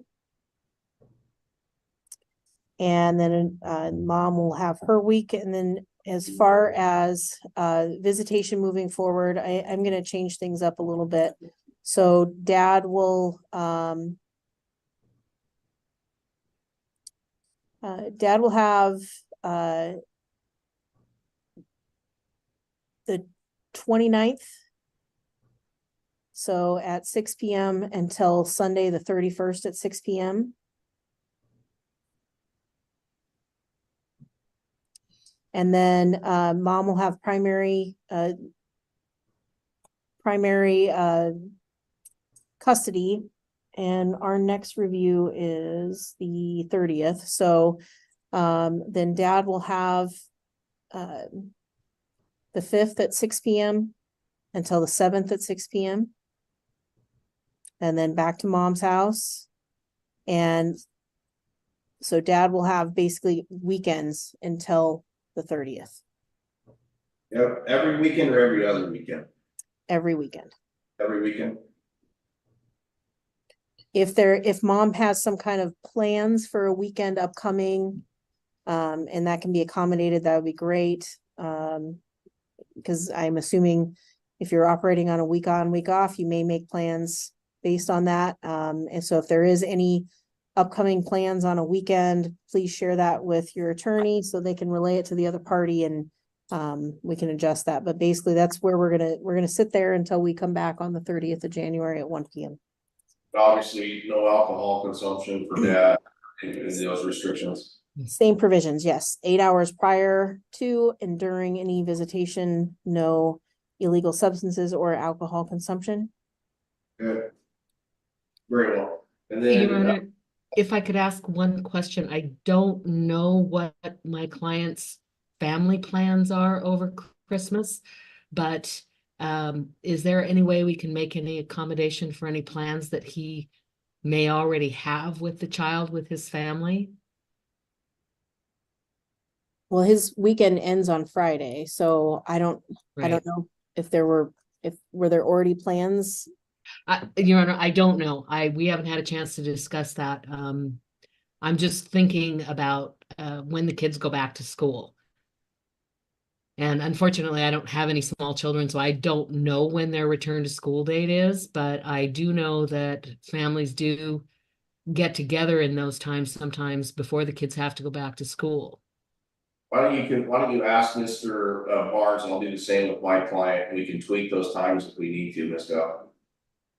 And then mom will have her week. And then as far as visitation moving forward, I'm going to change things up a little bit. So dad will have the 29th. So at 6 p.m. until Sunday, the 31st at 6 p.m. And then mom will have primary custody, and our next review is the 30th. So then dad will have the 5th at 6 p.m. until the 7th at 6 p.m. and then back to mom's house. And so dad will have basically weekends until the 30th. Yep, every weekend or every other weekend? Every weekend. Every weekend. If mom has some kind of plans for a weekend upcoming, and that can be accommodated, that would be great. Because I'm assuming if you're operating on a week on, week off, you may make plans based on that. And so if there is any upcoming plans on a weekend, please share that with your attorney so they can relay it to the other party, and we can adjust that. But basically that's where we're gonna sit there until we come back on the 30th of January at 1 p.m. Obviously, no alcohol consumption for dad in those restrictions. Same provisions, yes. 8 hours prior to and during any visitation, no illegal substances or alcohol consumption. Good. Very well. And then Your Honor, if I could ask one question, I don't know what my client's family plans are over Christmas, but is there any way we can make any accommodation for any plans that he may already have with the child, with his family? Well, his weekend ends on Friday, so I don't know if were there already plans. Your Honor, I don't know. We haven't had a chance to discuss that. I'm just thinking about when the kids go back to school. And unfortunately, I don't have any small children, so I don't know when their return to school date is, but I do know that families do get together in those times sometimes before the kids have to go back to school. why don't you ask Mr. Barnes, and I'll do the same with my client, and we can tweak those times if we need to, Ms. Dow.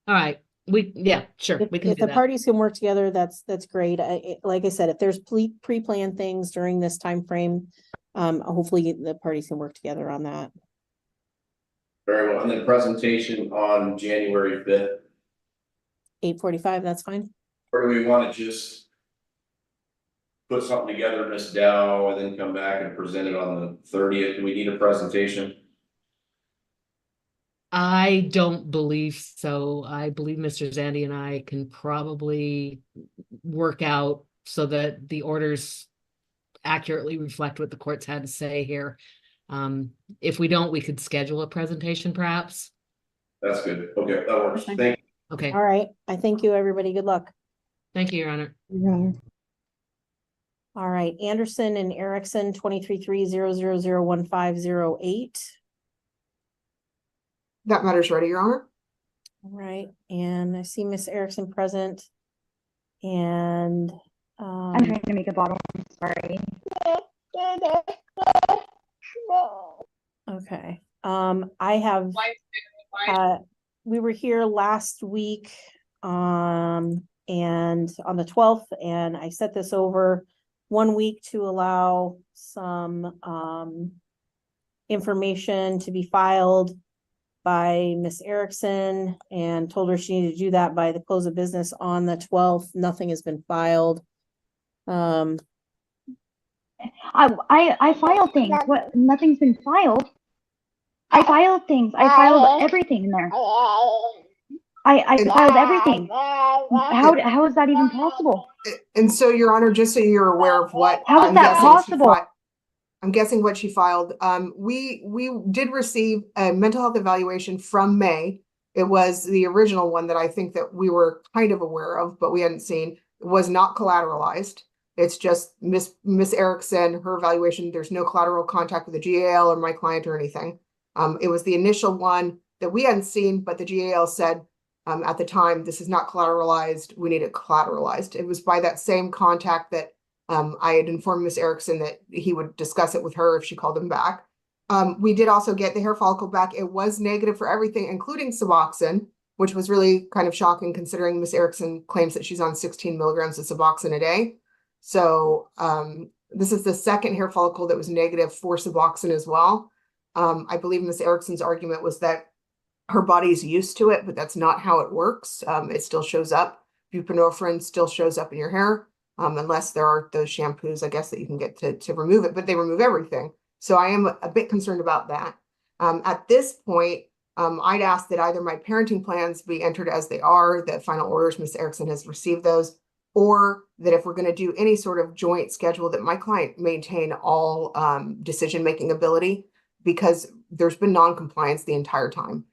All right. Yeah, sure. We can If do the that. parties can work together, that's great. Like I said, if there's pre-planned things during this time frame, hopefully the parties can work together on that. Very well. And then presentation on January 5th. 8:45, that's fine. Or do we want to just put something together, Miss Dow, and then come back and present it on the 30th? Do we need a presentation? I don't believe so. I believe Mr. Zandy and I can probably work out so that the orders accurately reflect what the courts had to say here. If we don't, we could schedule a presentation perhaps. That's good. Okay, that works. Thank you. Okay, All right. I thank you, everybody. Good luck. thank you, Your Honor. All right, Anderson and Erickson, 233-0001508. That matter's ready, Your Honor. All right, and I see Miss Erickson present. And I'm trying to make a bottle. I'm sorry. okay. I have we were here last week and on the 12th, and I set this over 1 week to allow some information to be filed by Miss Erickson, and told her she needed to do that by the close of business on the 12th. Nothing has been filed. I filed things. What? Nothing's been filed. I filed things. I filed everything in there. I filed everything. How is that even possible? And so, Your Honor, just so you're aware of what How is that possible? I'm guessing what she filed. We did receive a mental health evaluation from May. It was the original one that I think that we were kind of aware of, but we hadn't seen. It was not collateralized. It's just Miss Erickson, her evaluation. There's no collateral contact with the GAL or my client or anything. It was the initial one that we hadn't seen, but the GAL said at the time, this is not collateralized. We need it collateralized. It was by that same contact that I had informed Miss Erickson that he would discuss it with her if she called him back. We did also get the hair follicle back. It was negative for everything, including Suboxone, which was really kind of shocking considering Miss Erickson claims that she's on 16 milligrams of Suboxone a day. So this is the second hair follicle that was negative for Suboxone as well. I believe Miss Erickson's argument was that her body's used to it, but that's not how it works. It still shows up. Buprenorphine still shows up in your hair. Unless there are those shampoos, I guess, that you can get to remove it, but they remove everything. So I am a bit concerned about that. At this point, I'd ask that either my parenting plans be entered as they are, the final orders, Ms. Erickson has received those, or that if we're going to do any sort of joint schedule, that my client maintain all decision-making ability, because there's been non-compliance the entire time.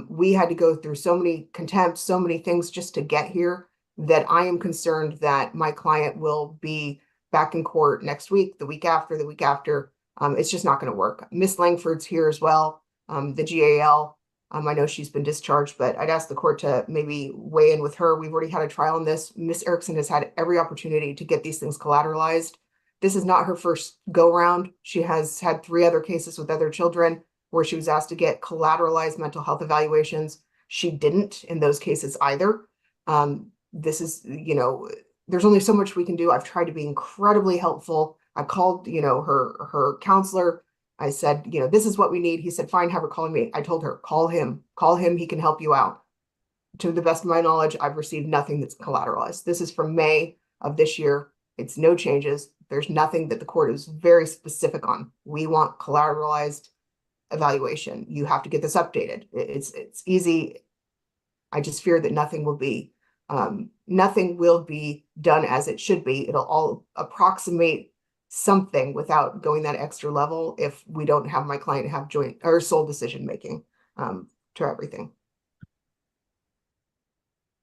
We had to go through so many contempts, so many things just to get here, that I am concerned that my client will be back in court next week, the week after, the week after. It's just not going to work. Miss Langford's here as well, the GAL. I know she's been discharged, but I'd ask the court to maybe weigh in with her. We've already had a trial on this. Miss Erickson has had every opportunity to get these things collateralized. This is not her first go round. She has had 3 other cases with other children where she was asked to get collateralized mental health evaluations. She didn't in those cases either. This is, there's only so much we can do. I've tried to be incredibly helpful. I called, her counselor. I said, this is what we need. He said, fine, have her call me. I told her, call him. He can help you out. To the best of my knowledge, I've received nothing that's collateralized. This is from May of this year. It's no changes. There's nothing that the court is very specific on. We want collateralized evaluation. You have to get this updated. It's easy. I just fear that nothing will be done as it should be. It'll all approximate something without going that extra level if we don't have my client have joint or sole decision making to everything.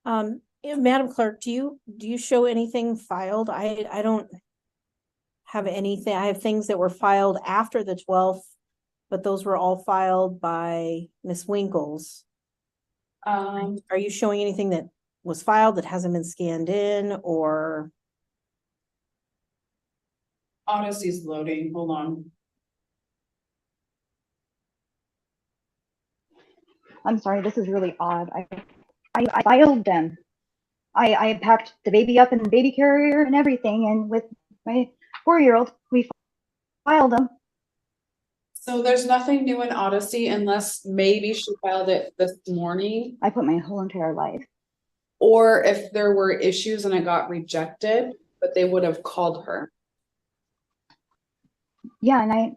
Madam Clerk, do you show anything filed? I don't have anything. I have things that were filed after the 12th, but those were all filed by Miss Winkles. Are you showing anything that was filed that hasn't been scanned in, or? Odyssey's loading. Hold on. I'm sorry, this is really odd. I filed them. I packed the baby up in the baby carrier and everything, and with my 4-year-old, we filed them. So there's nothing new in Odyssey unless maybe she filed it this morning. I put my whole entire life. Or if there were issues and it got rejected, but they would have called her. Yeah, and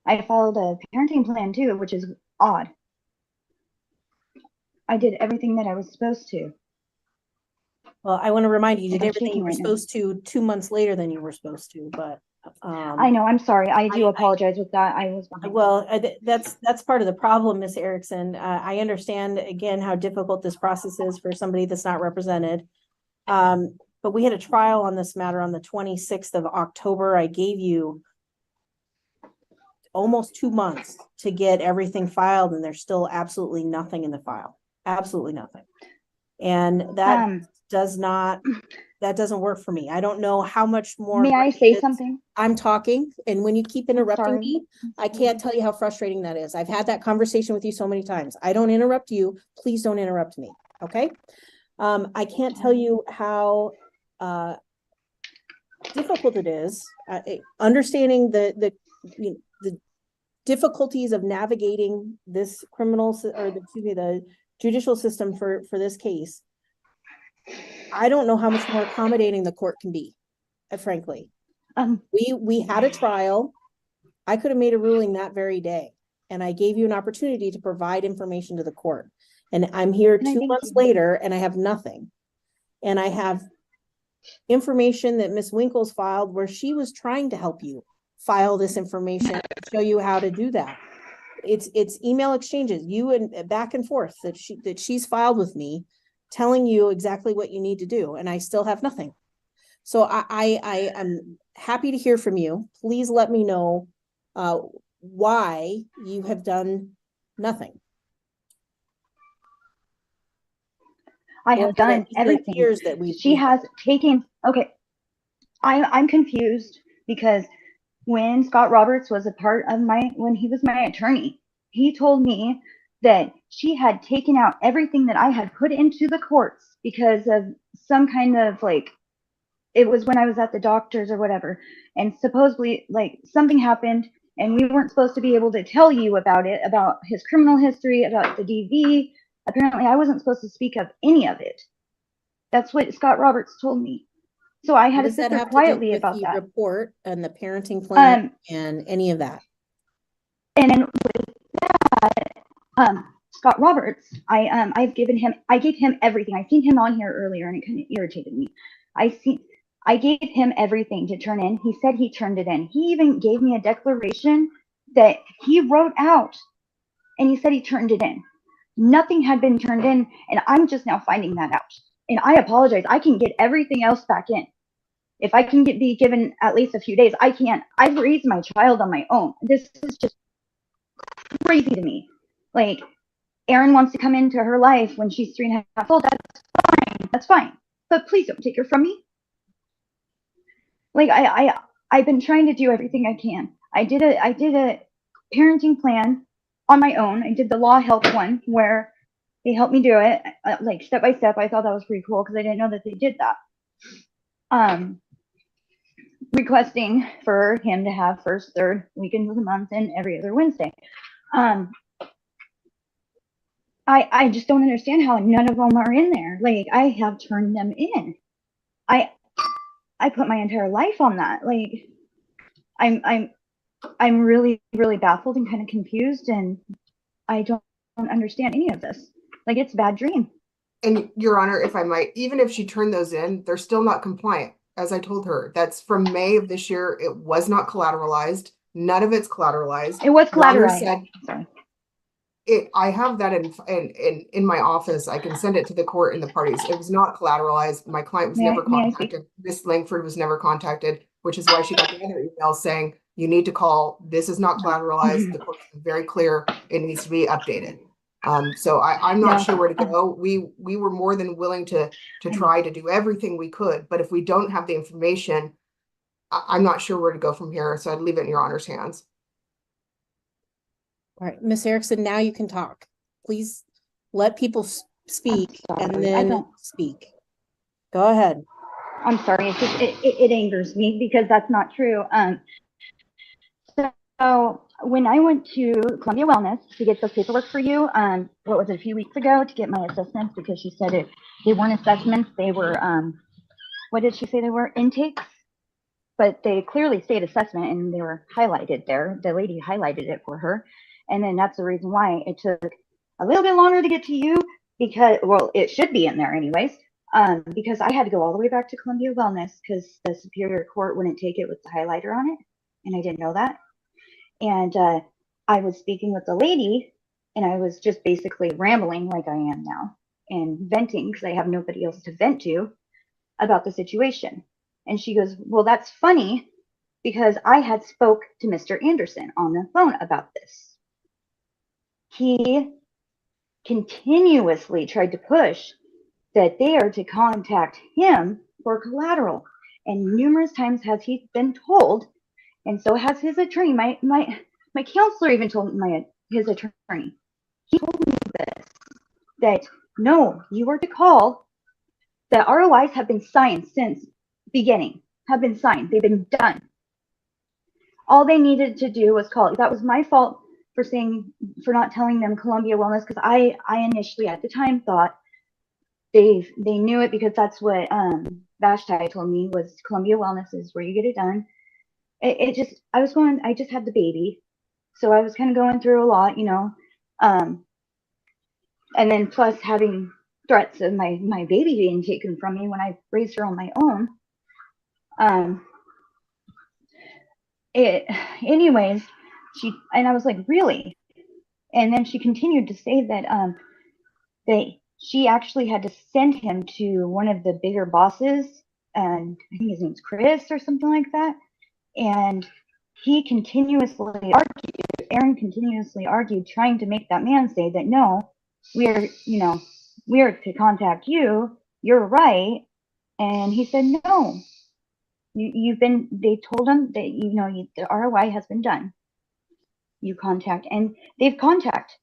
I followed a parenting plan too, which is odd. I did everything that I was supposed to. Well, I want to remind you, you Like, did I'm everything you shaking were right now. supposed to 2 months later than you were supposed to, but. I know, I'm sorry. I do apologize with that. I was behind. Well, that's part of the problem, Miss Erickson. I understand again how difficult this process is for somebody that's not represented. But we had a trial on this matter on the 26th of October. I gave you almost 2 months to get everything filed, and there's still absolutely nothing in the file. Absolutely nothing. And that doesn't work for me. I don't know how much more. May I say something? I'm talking, and when you keep interrupting sorry. me, I can't tell you how frustrating that is. I've had that conversation with you so many times. I don't interrupt you. Please don't interrupt me. Okay. I can't tell you how difficult it is understanding the difficulties of navigating this the judicial system for this case. I don't know how much more accommodating the court can be, frankly. We had a trial. I could have made a ruling that very day, and I gave you an opportunity to provide information to the court. And I'm here 2 months later, and I have nothing. And I have information that Ms. Winkles filed where she was trying to help you file this information and show you how to do that. It's email exchanges, you and back and forth that she's filed with me, telling you exactly what you need to do, and I still have nothing. So I am happy to hear from you. Please let me know why you have done nothing. I have done everything. Years that she has taken. Okay, I'm confused because when Scott Roberts was a part of when he was my attorney, he told me that she had taken out everything that I had put into the courts because of some kind of it was when I was at the doctor's or whatever, and supposedly something happened and we weren't supposed to be able to tell you about it, about his criminal history, about the DV. Apparently I wasn't supposed to speak of any of it. That's what Scott Roberts told me. So I had to sit there quietly about that. Report and the parenting plan and any of that. And then with that, Scott Roberts, I gave him everything. I seen him on here earlier and it kind of irritated me. I gave him everything to turn in. He said he turned it in. He even gave me a declaration that he wrote out, and he said he turned it in. Nothing had been turned in, and I'm just now finding that out. And I apologize. I can get everything else back in. If I can be given at least a few days, I can. I've raised my child on my own. This is just crazy to me. Erin wants to come into her life when she's 3.5 years old. That's fine. That's fine. But please don't take her from me. I've been trying to do everything I can. I did a parenting plan on my own. I did the law help one where they helped me do it step by step. I thought that was pretty cool because I didn't know that they did that. Requesting for him to have first, third weekends of the month and every other Wednesday. I just don't understand how none of them are in there. I have turned them in. I put my entire life on that. I'm really, really baffled and kind of confused, and I don't understand any of this. It's a bad dream. And Your Honor, if I might, even if she turned those in, they're still not compliant. As I told her, that's from May of this year. It was not collateralized. None of it's collateralized. It was collateralized. I have that in my office. I can send it to the court and the parties. It was not collateralized. My client was never contacted. Miss Langford was never contacted, which is why she got the other email saying, you need to call. This is not collateralized. The court is very clear. It needs to be updated. So I'm not sure where to go. We were more than willing to try to do everything we could, but if we don't have the information, I'm not sure where to go from here. So I'd leave it in Your Honor's hands. All right, Ms. Erickson, now you can talk. Please let people speak and then speak. Go ahead. I'm sorry. It's just, it angers me because that's not true. So when I went to Columbia Wellness to get those paperwork for you, what was it, a few weeks ago, to get my assessments, because she said they weren't assessments, they were, what did she say they were? Intakes but they clearly state assessment and they were highlighted there. The lady highlighted it for her. And then that's the reason why it took a little bit longer to get to you because, well, it should be in there anyways, because I had to go all the way back to Columbia Wellness because the Superior Court wouldn't take it with the highlighter on it. And I didn't know that. And I was speaking with the lady and I was just basically rambling like I am now and venting because I have nobody else to vent to about the situation. And she goes, well, that's funny because I had spoke to Mr. Anderson on the phone about this. He continuously tried to push that they are to contact him for collateral. And numerous times has he been told, and so has his attorney, my counselor even told his attorney, he told me this, that no, you are to call. The ROIs have been signed since beginning, have been signed, they've been done. All they needed to do was call. That was my fault for not telling them Columbia Wellness, because I initially at the time thought they knew it because that's what Vashti told me was Columbia Wellness is where you get it done. I just had the baby, so I was kind of going through a lot, you know, and then plus having threats of my baby being taken from me when I raised her on my own. Anyways, and I was like, really? And then she continued to say that she actually had to send him to one of the bigger bosses, and I think his name's Chris or something like that. And Aaron continuously argued, trying to make that man say that no, we're to contact you, you're right. And he said, no, they told him that, the ROI has been done. You contact, and they've contact.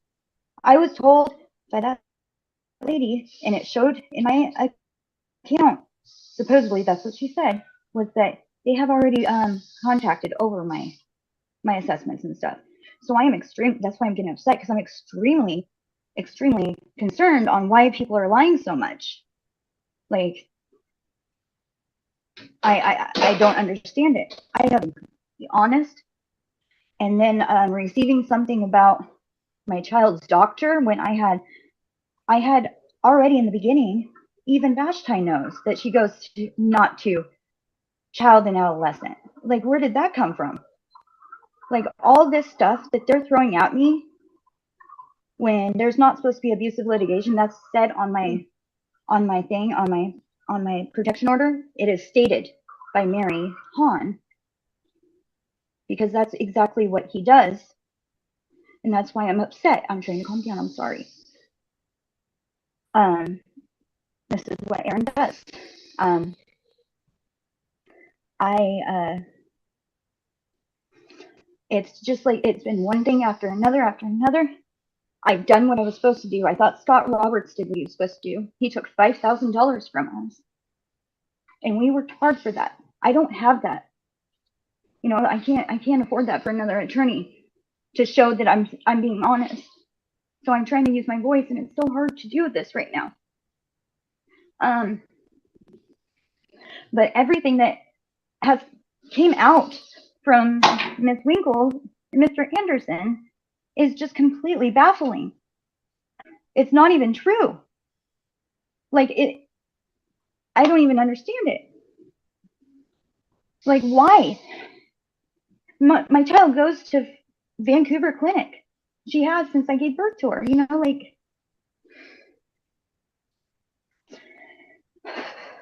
I was told by that lady, and it showed in my account, supposedly that's what she said, was that they have already contacted over my assessments and stuff. So that's why I'm getting upset, because I'm extremely concerned on why people are lying so much. Like, I don't understand it. I have to be honest. And then receiving something about my child's doctor when I had already in the beginning, even Vashti knows that she goes not to child and adolescent. Like, where did that come from? Like, all this stuff that they're throwing at me when there's not supposed to be abusive litigation, that's said on my protection order. It is stated by Mary Hahn, because that's exactly what he does. And that's why I'm upset. I'm trying to calm down. I'm sorry. This is what Aaron does. It's just like, it's been one thing after another after another. I've done what I was supposed to do. I thought Scott Roberts did what he was supposed to do. He took $5,000 from us, and we worked hard for that. I don't have that. You know, I can't afford that for another attorney to show that I'm being honest. So I'm trying to use my voice, and it's so hard to do this right now. But everything that has came out from Ms. Winkle and Mr. Anderson is just completely baffling. It's not even true. Like, I don't even understand it. Like, why? My child goes to Vancouver Clinic. She has since I gave birth to her, you know, like.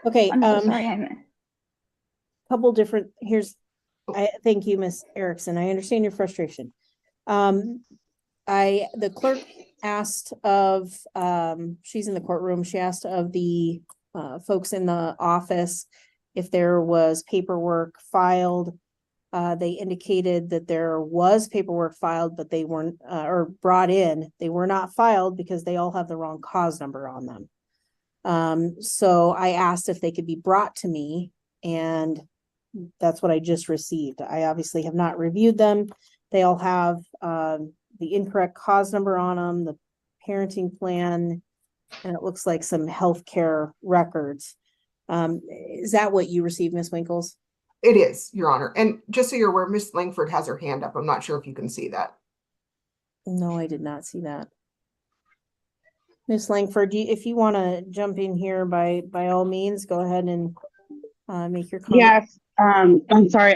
Okay. I'm so sorry. Couple different, thank you, Miss Erickson. I understand your frustration. The clerk asked of, she's in the courtroom, she asked of the folks in the office if there was paperwork filed. They indicated that there was paperwork filed, but they weren't, or brought in. They were not filed because they all have the wrong cause number on them. So I asked if they could be brought to me, and that's what I just received. I obviously have not reviewed them. They all have the incorrect cause number on them, the parenting plan, and it looks like some healthcare records. Is that what you received, Ms. Winkles? It is, Your Honor. And just so you're aware, Miss Langford has her hand up. I'm not sure if you can see that. No, I did not see that. Miss Langford, if you want to jump in here by all means, go ahead and make your comment. Yes, I'm sorry.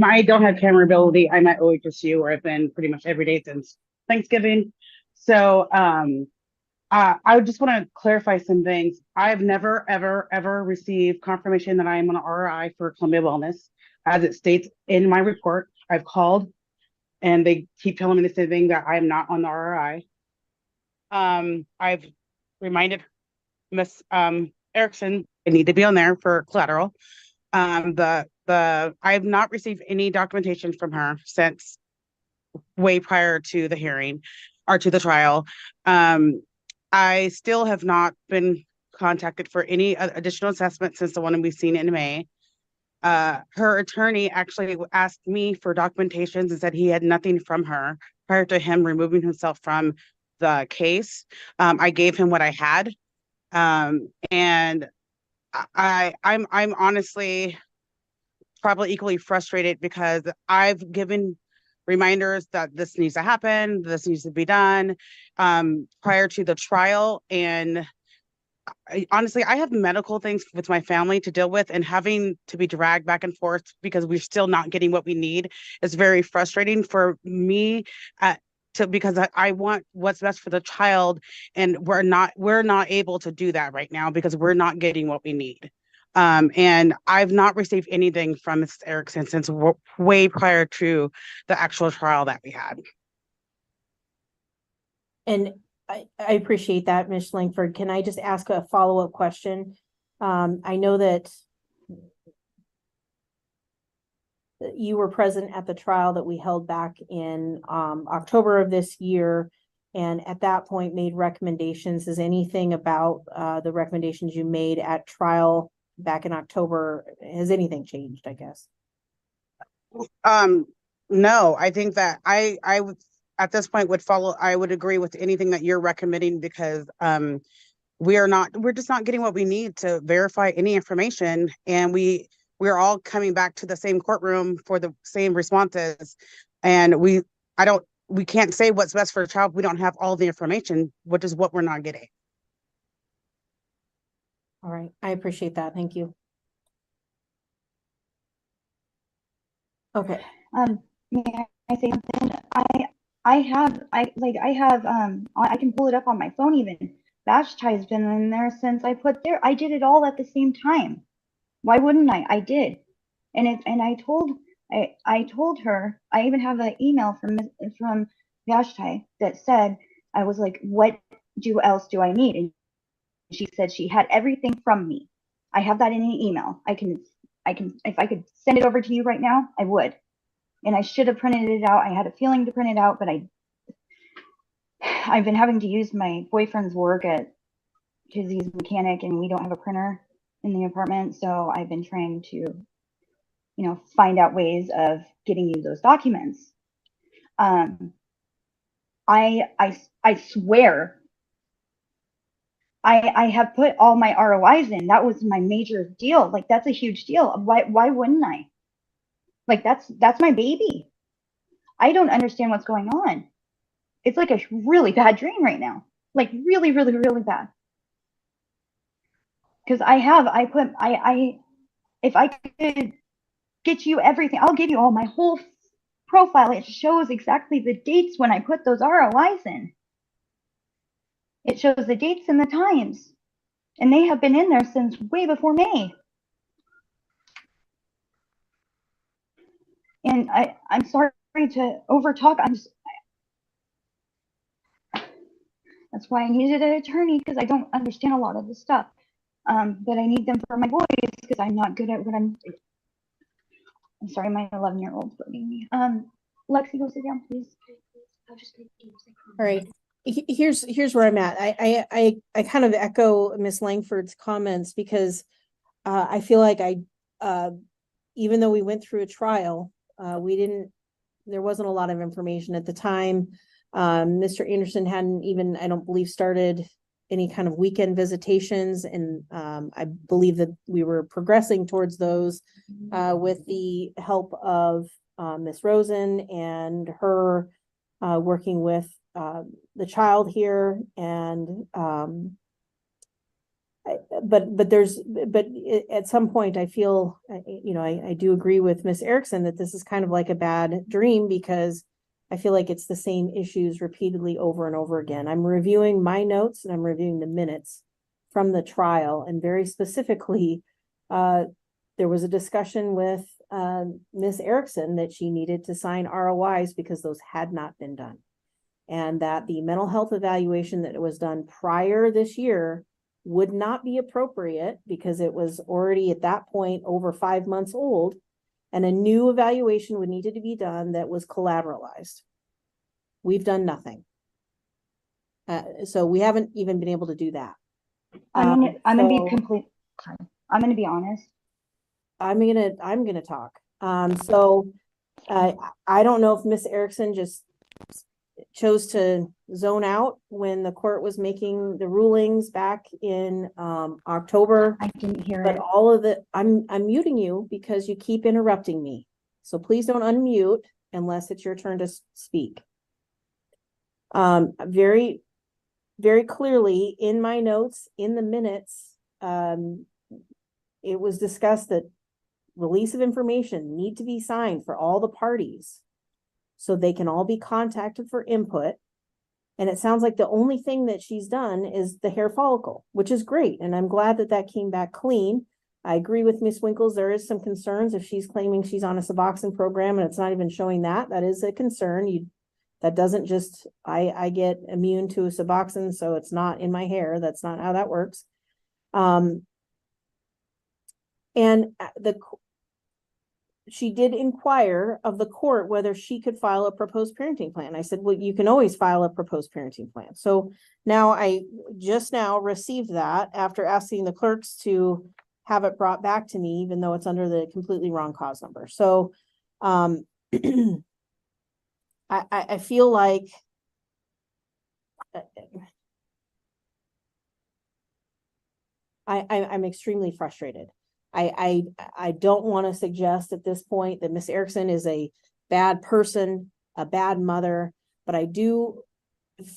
I don't have camera ability. I'm at OHSU where I've been pretty much every day since Thanksgiving. So I just want to clarify some things. I've never, ever received confirmation that I am on RI for Columbia Wellness, as it states in my report. I've called and they keep telling me the same thing, that I am not on the RI. I've reminded Miss Erickson I need to be on there for collateral. I have not received any documentation from her since way prior to the hearing or to the trial. I still have not been contacted for any additional assessment since the one we've seen in May. Her attorney actually asked me for documentations and said he had nothing from her prior to him removing himself from the case. I gave him what I had. And I'm honestly probably equally frustrated because I've given reminders that this needs to happen, this needs to be done prior to the trial. And honestly, I have medical things with my family to deal with, and having to be dragged back and forth because we're still not getting what we need is very frustrating for me. Because I want what's best for the child, and we're not able to do that right now because we're not getting what we need. And I've not received anything from Mrs. Erickson since way prior to the actual trial that we had. And I appreciate that, Ms. Langford. Can I just ask a follow-up question? I know that you were present at the trial that we held back in October of this year, and at that point made recommendations. Is anything about the recommendations you made at trial back in October, has anything changed, I guess? No, I think that I at this point I would agree with anything that you're recommending, because we're just not getting what we need to verify any information, and we're all coming back to the same courtroom for the same responses, and we can't say what's best for the child. We don't have all the information, which is what we're not getting. All right, I appreciate that. Thank you. Okay. May I say something? I can pull it up on my phone even. Vashti has been in there since I did it all at the same time. Why wouldn't I? I did. I told her, I even have an email from Vashti that said, I was like, what else do I need? And she said she had everything from me. I have that in an email. I can, if I could send it over to you right now, I would. And I should have printed it out. I had a feeling to print it out, but I've been having to use my boyfriend's work because he's a mechanic and we don't have a printer in the apartment. So I've been trying to, find out ways of getting you those documents. I swear I have put all my ROIs in. That was my major deal. Like, that's a huge deal. Why wouldn't I? Like, that's my baby. I don't understand what's going on. It's like a really bad dream right now. Like, really, really, really bad. Because if I could get you everything, I'll give you all my whole profile. It shows exactly the dates when I put those ROIs in. It shows the dates and the times. And they have been in there since way before May. And I'm sorry to overtalk. That's why I needed an attorney, because I don't understand a lot of this stuff. But I need them for my boys because I'm not good at what I'm sorry, my 11-year-old's bugging me. Lexi, go sit down, please. All right. Here's where I'm at. I kind of echo Miss Langford's comments, because I feel like even though we went through a trial, there wasn't a lot of information at the time. Mr. Anderson hadn't even, I don't believe, started any kind of weekend visitations, and I believe that we were progressing towards those with the help of Miss Rosen and her working with the child here, and but at some point I feel, I do agree with Miss Erickson that this is kind of like a bad dream, because I feel like it's the same issues repeatedly over and over again. I'm reviewing my notes and I'm reviewing the minutes from the trial, and very specifically, there was a discussion with Miss Erickson that she needed to sign ROIs because those had not been done, and that the mental health evaluation that was done prior this year would not be appropriate because it was already at that point over 5 months old, and a new evaluation would need to be done that was collateralized. We've done nothing. So we haven't even been able to do that. I'm gonna be so complete. Sorry. I'm gonna be honest. I'm gonna talk. So I don't know if Miss Erickson just chose to zone out when the court was making the rulings back in October. I didn't hear But it. all of the, I'm muting you because you keep interrupting me. So please don't unmute unless it's your turn to speak. Very, very clearly in my notes, in the minutes, it was discussed that release of information need to be signed for all the parties so they can all be contacted for input. And it sounds like the only thing that she's done is the hair follicle, which is great. And I'm glad that that came back clean. I agree with Ms. Winkles. There is some concerns if she's claiming she's on a Suboxone program and it's not even showing that. That is a concern. That doesn't just, I get immune to a Suboxone, so it's not in my hair. That's not how that works. She did inquire of the court whether she could file a proposed parenting plan. I said, well, you can always file a proposed parenting plan. So now I just now received that after asking the clerks to have it brought back to me, even though it's under the completely wrong cause number. So I feel like I'm extremely frustrated. I don't want to suggest at this point that Miss Erickson is a bad person, a bad mother, but I do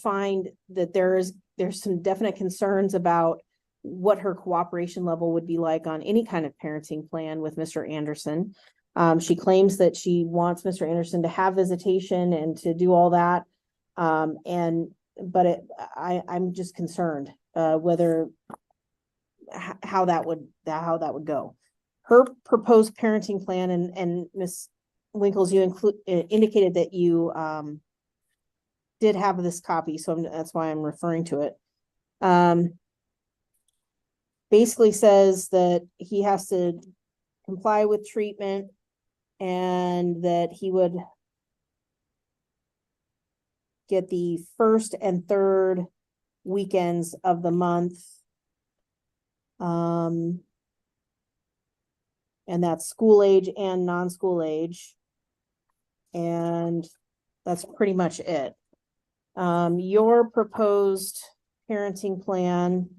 find that there's some definite concerns about what her cooperation level would be like on any kind of parenting plan with Mr. Anderson. She claims that she wants Mr. Anderson to have visitation and to do all that. But I'm just concerned whether how that would go. Her proposed parenting plan, and Ms. Winkles, you indicated that you did have this copy, so that's why I'm referring to it. Basically says that he has to comply with treatment and that he would get the first and third weekends of the month. And that's school age and non-school age. And that's pretty much it. Your proposed parenting plan.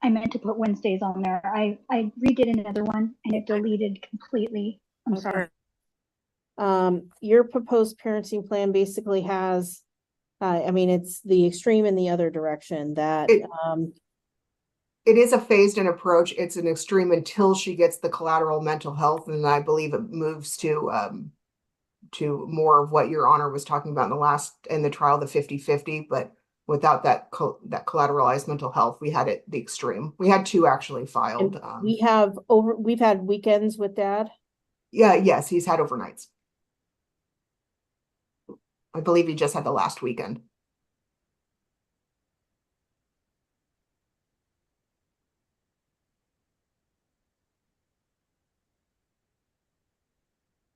I meant to put Wednesdays on there. I redid another one and it deleted completely. I'm sorry. Your proposed parenting plan basically has, it's the extreme in the other direction that, it is a phased in approach. It's an extreme until she gets the collateral mental health. And I believe it moves to more of what Your Honor was talking about in the trial, the 50-50, but without that collateralized mental health, we had it the extreme. We had two actually filed. we've had weekends with Dad. Yeah, yes, he's had overnights. I believe he just had the last weekend.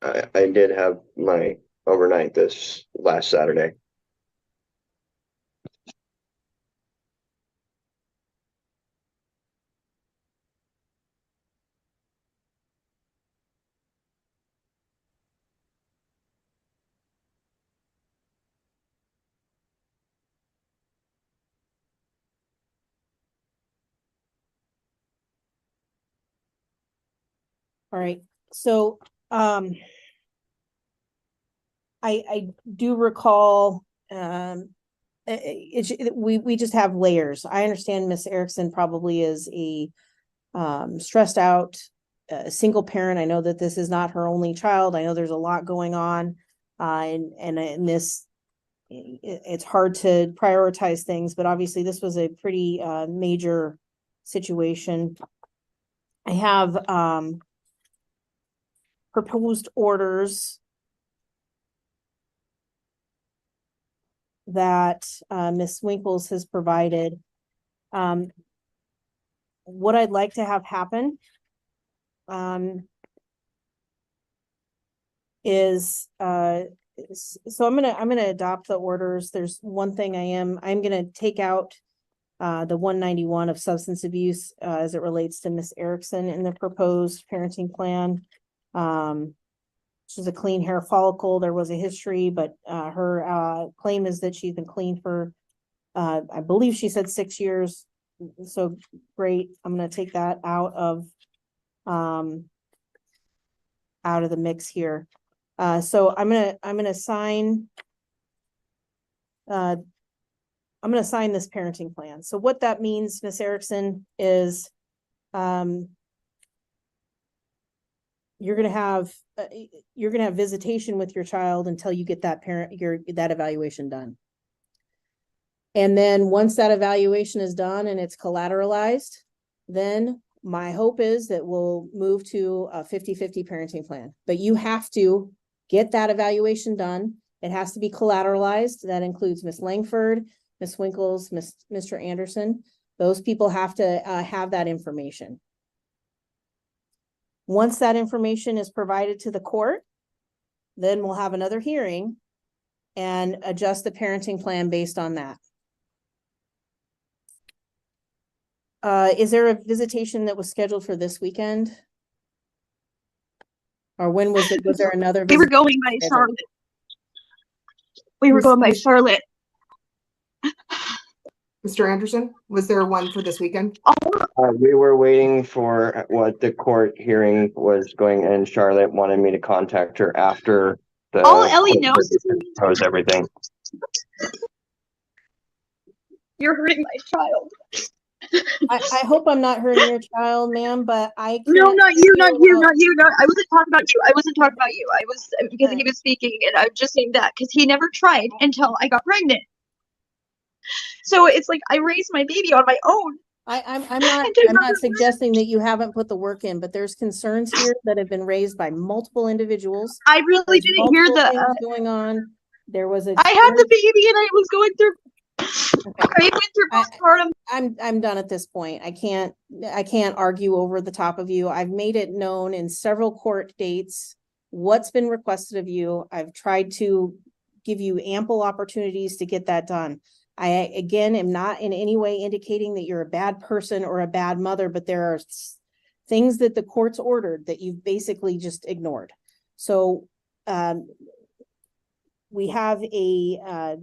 I did have my overnight this last Saturday. All right, so, I do recall, we just have layers. I understand Miss Erickson probably is a, stressed out, single parent. I know that this is not her only child. I know there's a lot going on, and in this, it's hard to prioritize things, but obviously this was a pretty, major situation. I have, proposed orders that Ms. Winkles has provided. What I'd like to have happen is so I'm gonna adopt the orders. There's one thing I'm gonna take out the 191 of substance abuse as it relates to Miss Erickson in the proposed parenting plan. She's a clean hair follicle. There was a history, but her claim is that she's been clean for I believe she said 6 years. So great. I'm gonna take that out of the mix here. So I'm gonna sign this parenting plan. So what that means, Miss Erickson, is you're gonna have visitation with your child until you get that that evaluation done. And then once that evaluation is done and it's collateralized, then my hope is that we'll move to a 50-50 parenting plan. But you have to get that evaluation done. It has to be collateralized. That includes Miss Langford, Miss Winkles, Mr. Anderson. Those people have to have that information. Once that information is provided to the court, then we'll have another hearing and adjust the parenting plan based on that. Is there a visitation that was scheduled for this weekend? Or when was it? Was there another? We were going by Charlotte. We were going by Charlotte. Mr. Anderson, was there one for this weekend? We were waiting for what the court hearing was going, and Charlotte wanted me to contact her after the. All Ellie knows knows everything. You're hurting my child. I hope I'm not hurting your child, ma'am, but I can't. No, not you, not you, not you, not. I wasn't talking about you. I wasn't talking about you. I was because he was speaking, and I was just saying that because he never tried until I got pregnant. So it's like I raised my baby on my own. I'm not suggesting that you haven't put the work in, but there's concerns here that have been raised by multiple individuals. I really didn't hear the going on. There was a. I had the baby, and I was going through. I went through postpartum. I'm done at this point. I can't argue over the top of you. I've made it known in several court dates what's been requested of you. I've tried to give you ample opportunities to get that done. I, again, am not in any way indicating that you're a bad person or a bad mother, but there are things that the court's ordered that you've basically just ignored. So we have a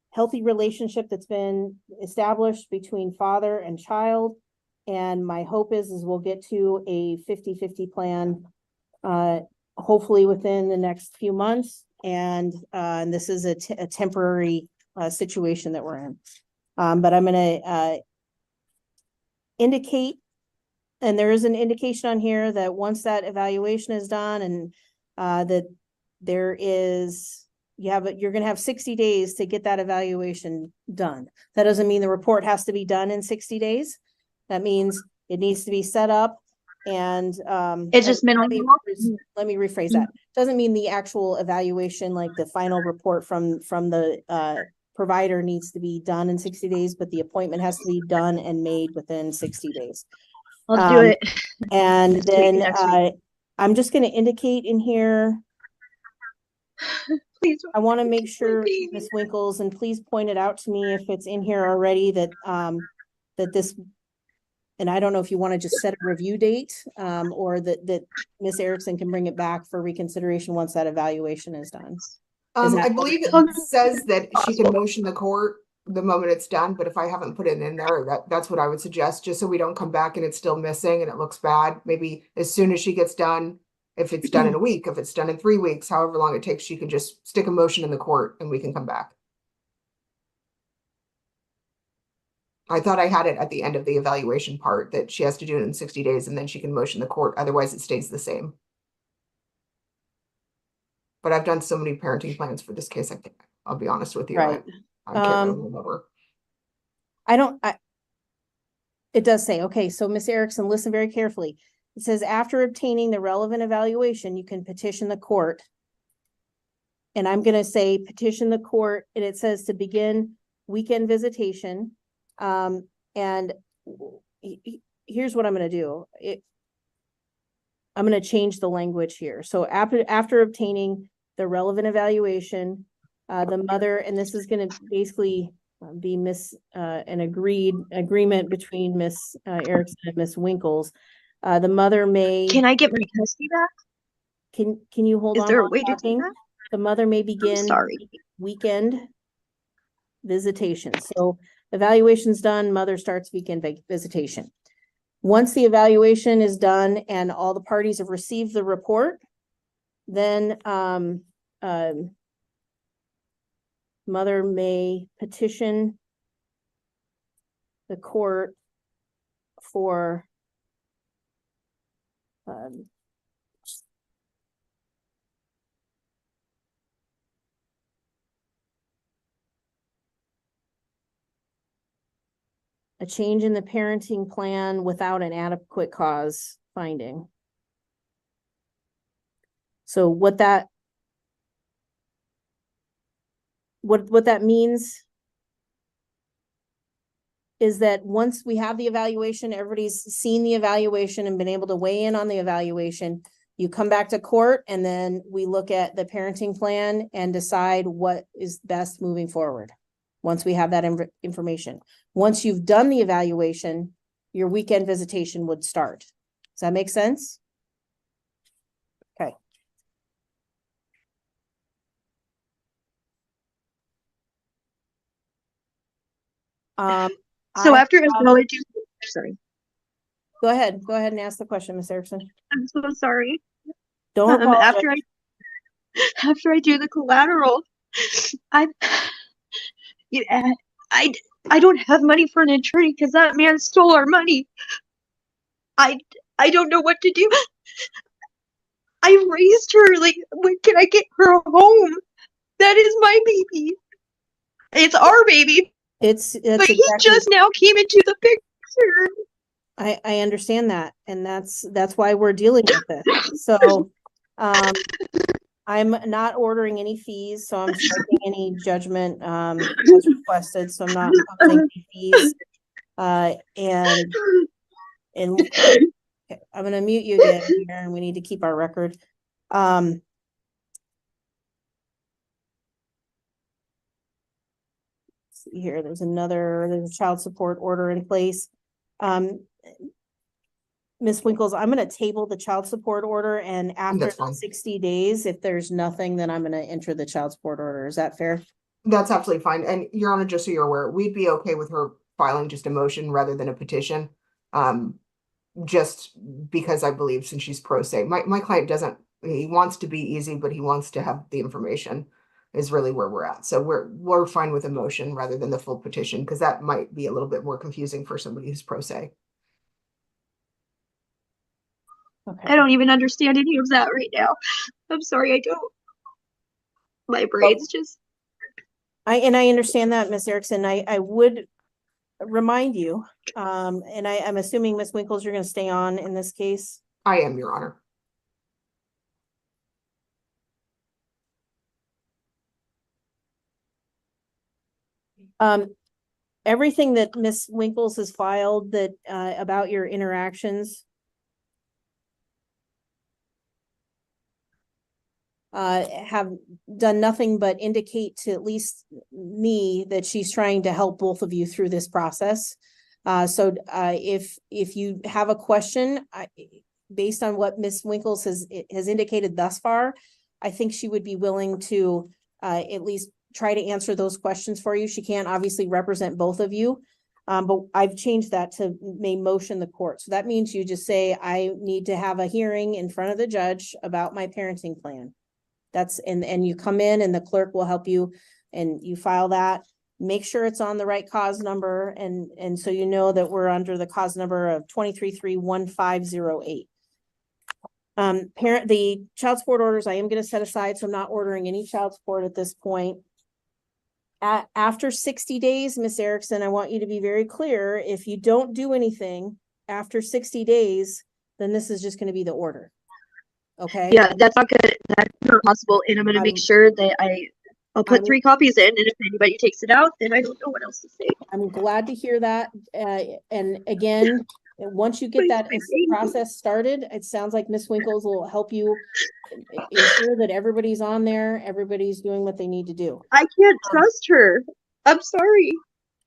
healthy relationship that's been established between father and child. And my hope is we'll get to a 50-50 plan, hopefully within the next few months. And this is a temporary situation that we're in. But I'm going to indicate, and there is an indication on here that once that evaluation is done and that there is, you're going to have 60 days to get that evaluation done. That doesn't mean the report has to be done in 60 days. That means it needs to be set up and it's just minimum. Let me rephrase that. Doesn't mean the actual evaluation, like the final report from the provider needs to be done in 60 days, but the appointment has to be done and made within 60 days. I'll do it. And then I'm just going to indicate in here. Please, I want to make sure, Ms. Winkles, and please point it out to me if it's in here already that that this, and I don't know if you want to just set a review date or that Ms. Erickson can bring it back for reconsideration once that evaluation is done. I believe it says that she can motion the court the moment it's done, but if I haven't put it in there, that's what I would suggest, just so we don't come back and it's still missing and it looks bad. Maybe as soon as she gets done, if it's done in a week, if it's done in 3 weeks, however long it takes, she can just stick a motion in the court and we can come back. I thought I had it at the end of the evaluation part that she has to do it in 60 days and then she can motion the court. Otherwise it stays the same. But I've done so many parenting plans for this case. I'll be honest with you. Right. I can't really remember. It does say, okay, so Ms. Erickson, listen very carefully. It says, after obtaining the relevant evaluation, you can petition the court. And I'm going to say petition the court, and it says to begin weekend visitation. And here's what I'm going to do. I'm going to change the language here. So after obtaining the relevant evaluation, the mother, and this is going to basically be an agreement between Miss Erickson and Miss Winkles. The mother may. Can I get my custody back? Can you hold on? Is there a while way to do talking? that? The mother may begin sorry. weekend visitation. So evaluation's done, mother starts weekend visitation. Once the evaluation is done and all the parties have received the report, then mother may petition the court for a change in the parenting plan without an adequate cause finding. So what that means is that once we have the evaluation, everybody's seen the evaluation and been able to weigh in on the evaluation, you come back to court and then we look at the parenting plan and decide what is best moving forward. Once we have that information. Once you've done the evaluation, your weekend visitation would start. Does that make sense? Okay. So after acknowledging, sorry. Go ahead and ask the question, Ms. Erickson. I'm so sorry. Don't apologize. After I do the collateral, I don't have money for an attorney because that man stole our money. I don't know what to do. I raised her. Like, when can I get her home? That is my baby. It's our baby. But exactly. He just now came into the picture. I understand that, and that's why we're dealing with it. So I'm not ordering any fees, so I'm striking any judgment as requested, so I'm not imposing any fees. And okay, I'm gonna mute you again here, and we need to keep our record. See here, there's a child support order in place. Ms. Winkles, I'm going to table the child support order, and after 60 days, if there's nothing, then I'm going to enter the child support order. Is that fair? That's absolutely fine. And Your Honor, just so you're aware, we'd be okay with her filing just a motion rather than a petition. Just because I believe since she's pro se, my client he wants to be easy, but he wants to have the information is really where we're at. So we're fine with a motion rather than the full petition, because that might be a little bit more confusing for somebody who's pro se. Okay. I don't even understand any of that right now. I'm sorry, I don't. My brain's just. I understand that, Ms. Erickson. I would remind you, and I'm assuming Ms. Winkles, you're going to stay on in this case. I am, Your Honor. Everything that Ms. Winkles has filed that about your interactions have done nothing but indicate to at least me that she's trying to help both of you through this process. So if you have a question, based on what Ms. Winkles has indicated thus far, I think she would be willing to at least try to answer those questions for you. She can't obviously represent both of you. But I've changed that to may motion the court. So that means you just say, I need to have a hearing in front of the judge about my parenting plan. That's, and you come in and the clerk will help you and you file that. Make sure it's on the right cause number. And so you know that we're under the cause number of 2331508. The child support orders, I am going to set aside. So I'm not ordering any child support at this point. After 60 days, Miss Erickson, I want you to be very clear. If you don't do anything after 60 days, then this is just going to be the order. Okay. Yeah, that's not good. That's not possible. And I'm going to make sure that I'll put 3 copies in. And if anybody takes it out, then I don't know what else to say. I'm glad to hear that. And again, once you get that process started, it sounds like Miss Winkles will help you ensure that everybody's on there, everybody's doing what they need to do. I can't trust her. I'm sorry.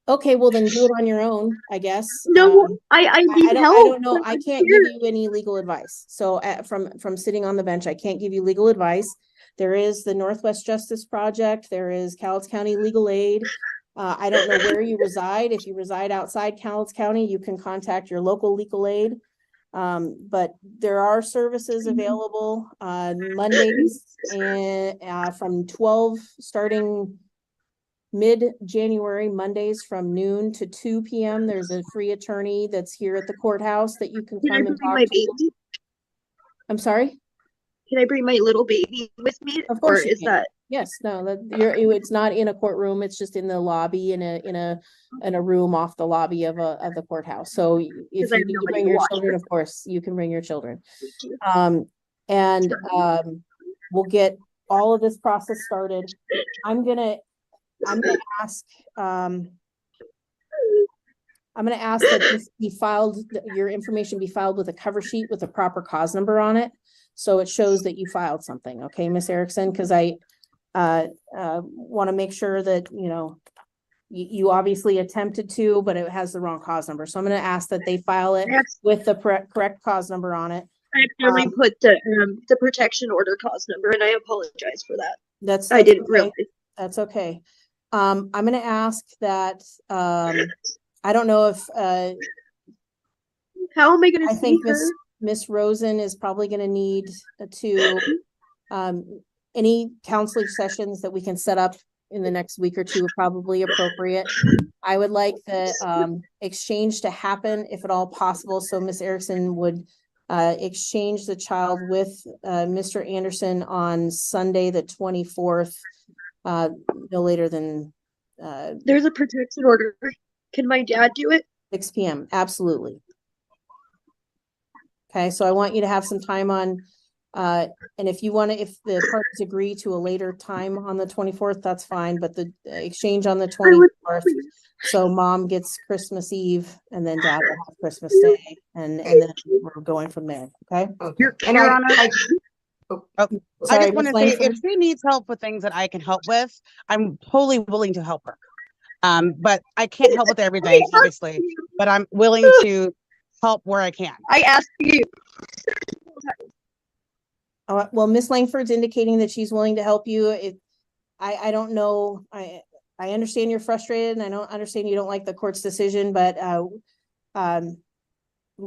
Okay, well then do it on your own, I guess. No, I need help. I don't know. I can't give you any legal advice. So from sitting on the bench, I can't give you legal advice. There is the Northwest Justice Project. There is Cowlitz County Legal Aid. I don't know where you reside. If you reside outside Cowlitz County, you can contact your local legal aid. But there are services available Mondays and from 12 starting mid-January, Mondays from noon to 2 p.m. There's a free attorney that's here at the courthouse that you can come and talk to. I'm sorry? Can I bring my little baby with me? Of course. Or is that? Yes, no, it's not in a courtroom. It's just in the lobby in a room off the lobby of the courthouse. So if you need to bring your children, of course, you can bring your children. We'll get all of this process started. I'm gonna ask that this be filed, your information be filed with a cover sheet with a proper cause number on it. So it shows that you filed something. Okay, Miss Erickson, because I want to make sure that, you know, you obviously attempted to, but it has the wrong cause number. So I'm going to ask that they file it with the correct cause number on it. I accidentally put the protection order cause number, and I apologize for that. That's I didn't okay. realize. That's okay. I'm going to ask that, I don't know if, how am I going to see think her? Miss Rosen is probably going to need to, any counseling sessions that we can set up in the next week or two are probably appropriate. I would like the exchange to happen if at all possible. So Miss Erickson would exchange the child with Mr. Anderson on Sunday, the 24th, no later than there's a protection order. Can my dad do it? 6 p.m. Absolutely. Okay, so I want you to have some time on, and if you want to, if the parties agree to a later time on the 24th, that's fine, but the exchange on the 24th, so mom gets Christmas Eve and then dad will have Christmas Day, and then we're going from there, okay? Your Honor, I just want to say, if she needs help with things that I can help with, I'm totally willing to help her. But I can't help with everything, obviously, but I'm willing to help where I can. I asked you. Well, Miss Langford's indicating that she's willing to help you. I don't know. I understand you're frustrated, and I don't understand you don't like the court's decision, but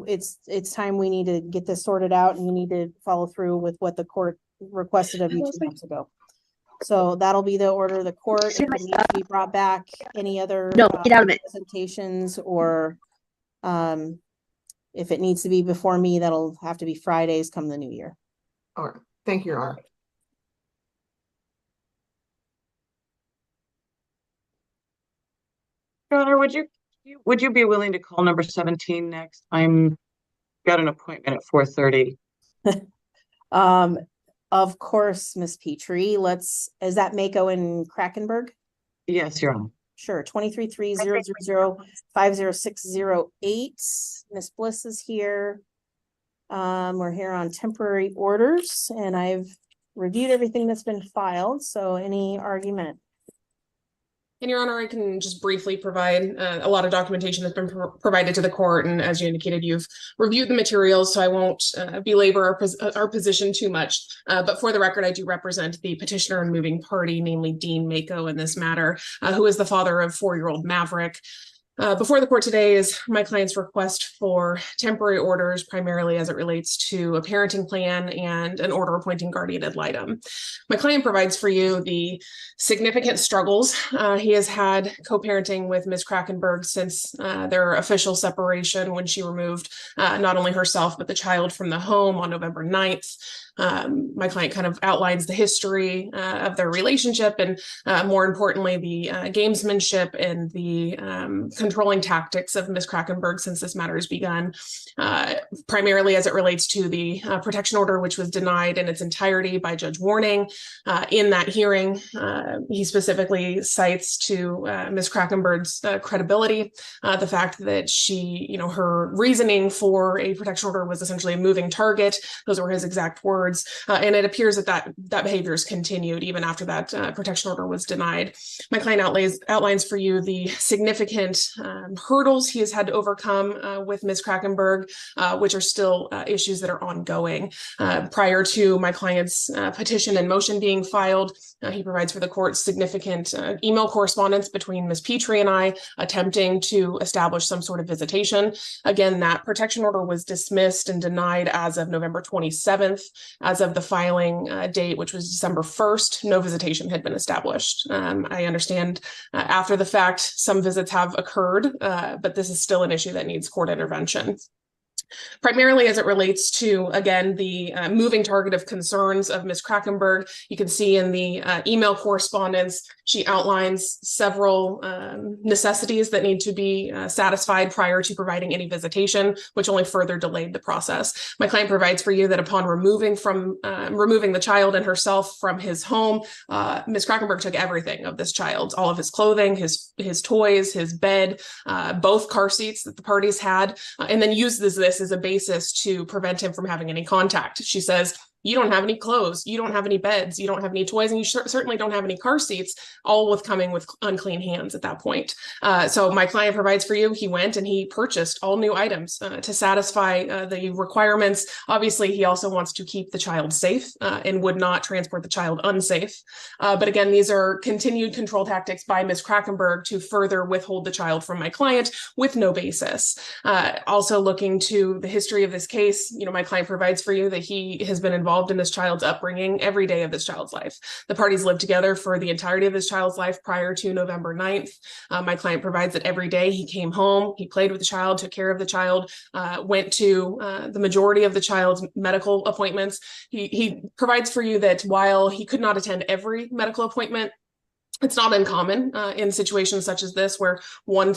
it's time we need to get this sorted out, and you need to follow through with what the court requested of you 2 months ago. So that'll be the order of the court. If it needs to be brought back, any other get out of it. presentations, or if it needs to be before me, that'll have to be Fridays come the new year. All right. Thank you, Your Honor. Your Honor, would you be willing to call number 17 next? I'm got an appointment at 4:30. Of course, Miss Petrie. Is that Mako in Krakenberg? Yes, Your Honor. Sure. 233-000-50608. Miss Bliss is here. We're here on temporary orders, and I've reviewed everything that's been filed. So any argument? And Your Honor, I can just briefly provide a lot of documentation that's been provided to the court. And as you indicated, you've reviewed the materials, so I won't belabor our position too much. But for the record, I do represent the petitioner and moving party, namely Dean Mako in this matter, who is the father of 4-year-old Maverick. Before the court today is my client's request for temporary orders, primarily as it relates to a parenting plan and an order appointing guardian ad litem. My client provides for you the significant struggles he has had co-parenting with Ms. Krakenberg since their official separation, when she removed not only herself, but the child from the home on November 9th. My client kind of outlines the history of their relationship and more importantly, the gamesmanship and the controlling tactics of Ms. Krakenberg since this matter has begun, primarily as it relates to the protection order, which was denied in its entirety by Judge Warning. In that hearing, he specifically cites to Ms. Krakenberg's credibility, the fact that she, her reasoning for a protection order was essentially a moving target. Those were his exact words. And it appears that behavior has continued even after that protection order was denied. My client outlines for you the significant hurdles he has had to overcome with Ms. Krakenberg, which are still issues that are ongoing. Prior to my client's petition and motion being filed, he provides for the court significant email correspondence between Ms. Petrie and I attempting to establish some sort of visitation. Again, that protection order was dismissed and denied as of November 27th. As of the filing date, which was December 1st, no visitation had been established. I understand after the fact, some visits have occurred, but this is still an issue that needs court intervention. Primarily as it relates to, again, the moving target of concerns of Ms. Krakenberg. You can see in the email correspondence, she outlines several necessities that need to be satisfied prior to providing any visitation, which only further delayed the process. My client provides for you that upon removing the child and herself from his home, Ms. Krakenberg took everything of this child, all of his clothing, his toys, his bed, both car seats that the parties had, and then uses this as a basis to prevent him from having any contact. She says, you don't have any clothes, you don't have any beds, you don't have any toys, and you certainly don't have any car seats, all with coming with unclean hands at that point. So my client provides for you, he went and he purchased all new items to satisfy the requirements. Obviously, he also wants to keep the child safe and would not transport the child unsafe. But again, these are continued control tactics by Ms. Krakenberg to further withhold the child from my client with no basis. Also looking to the history of this case, my client provides for you that he has been involved in this child's upbringing every day of this child's life. The parties lived together for the entirety of this child's life prior to November 9th. My client provides that every day he came home, he played with the child, took care of the child, went to the majority of the child's medical appointments. He provides for you that while he could not attend every medical appointment, it's not uncommon in situations such as this where one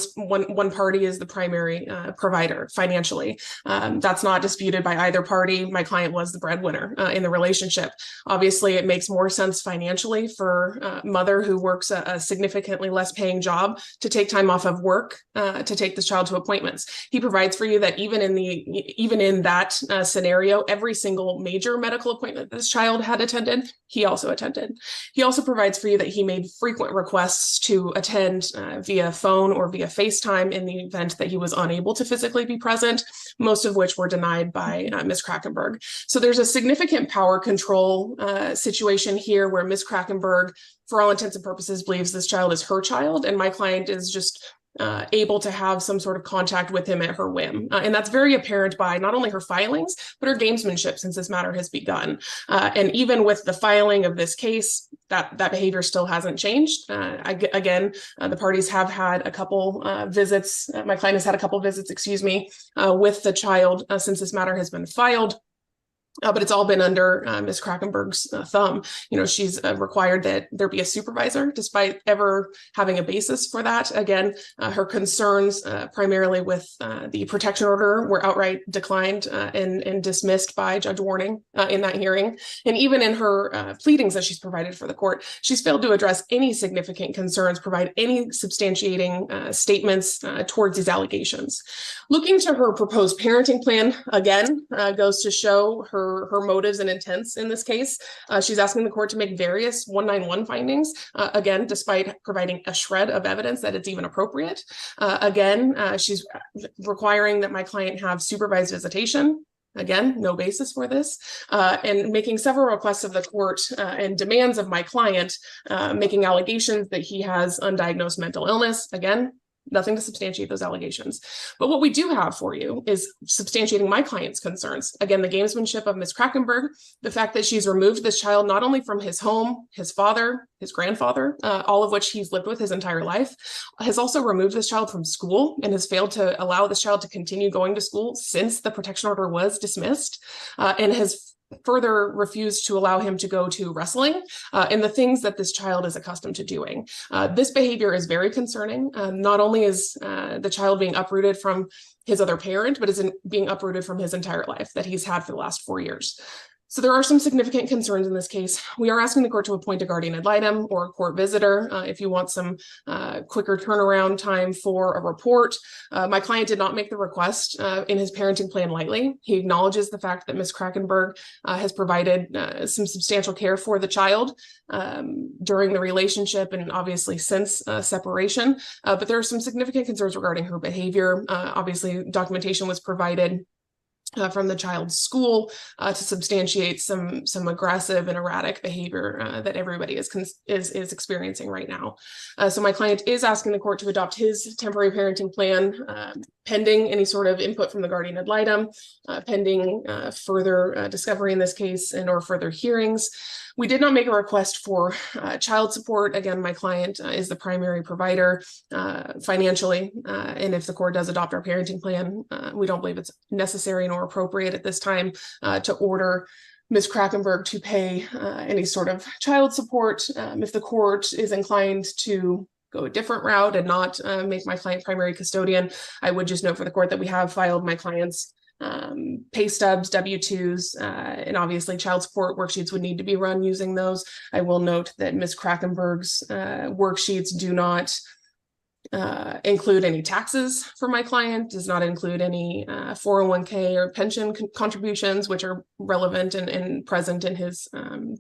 party is the primary provider financially. That's not disputed by either party. My client was the breadwinner in the relationship. Obviously, it makes more sense financially for a mother who works a significantly less paying job to take time off of work to take this child to appointments. He provides for you that even in that scenario, every single major medical appointment this child had attended, he also attended. He also provides for you that he made frequent requests to attend via phone or via FaceTime in the event that he was unable to physically be present, most of which were denied by Ms. Krakenberg. So there's a significant power control situation here where Ms. Krakenberg, for all intents and purposes, believes this child is her child, and my client is just able to have some sort of contact with him at her whim. And that's very apparent by not only her filings, but her gamesmanship since this matter has begun. And even with the filing of this case, that behavior still hasn't changed. Again, the parties have had a couple visits. My client has had a couple visits, with the child since this matter has been filed. But it's all been under Ms. Krakenberg's thumb. She's required that there be a supervisor, despite ever having a basis for that. Again, her concerns primarily with the protection order were outright declined and dismissed by Judge Warning in that hearing. And even in her pleadings that she's provided for the court, she's failed to address any significant concerns, provide any substantiating statements towards these allegations. Looking to her proposed parenting plan, again, goes to show her her motives and intents in this case. She's asking the court to make various 191 findings, again, despite providing a shred of evidence that it's even appropriate. She's requiring that my client have supervised visitation. Again, no basis for this, and making several requests of the court and demands of my client, making allegations that he has undiagnosed mental illness. Again, nothing to substantiate those allegations. But what we do have for you is substantiating my client's concerns. Again, the gamesmanship of Ms. Krakenberg, the fact that she's removed this child not only from his home, his father, his grandfather, all of which he's lived with his entire life, has also removed this child from school and has failed to allow this child to continue going to school since the protection order was dismissed, and has further refused to allow him to go to wrestling and the things that this child is accustomed to doing. This behavior is very concerning. Not only is the child being uprooted from his other parent, but is being uprooted from his entire life that he's had for the last 4 years. So there are some significant concerns in this case. We are asking the court to appoint a guardian ad litem or a court visitor if you want some quicker turnaround time for a report. My client did not make the request in his parenting plan lightly. He acknowledges the fact that Ms. Krakenberg has provided some substantial care for the child during the relationship and obviously since separation. But there are some significant concerns regarding her behavior. Obviously, documentation was provided from the child's school to substantiate some aggressive and erratic behavior that everybody is experiencing right now. So my client is asking the court to adopt his temporary parenting plan, pending any sort of input from the guardian ad litem, pending further discovery in this case and or further hearings. We did not make a request for child support. Again, my client is the primary provider financially. And if the court does adopt our parenting plan, we don't believe it's necessary nor appropriate at this time to order Ms. Krakenberg to pay any sort of child support. If the court is inclined to go a different route and not make my client primary custodian, I would just note for the court that we have filed my client's pay stubs, W-2s, and obviously child support worksheets would need to be run using those. I will note that Ms. Krakenberg's worksheets do not include any taxes for my client, does not include any 401k or pension contributions, which are relevant and present in his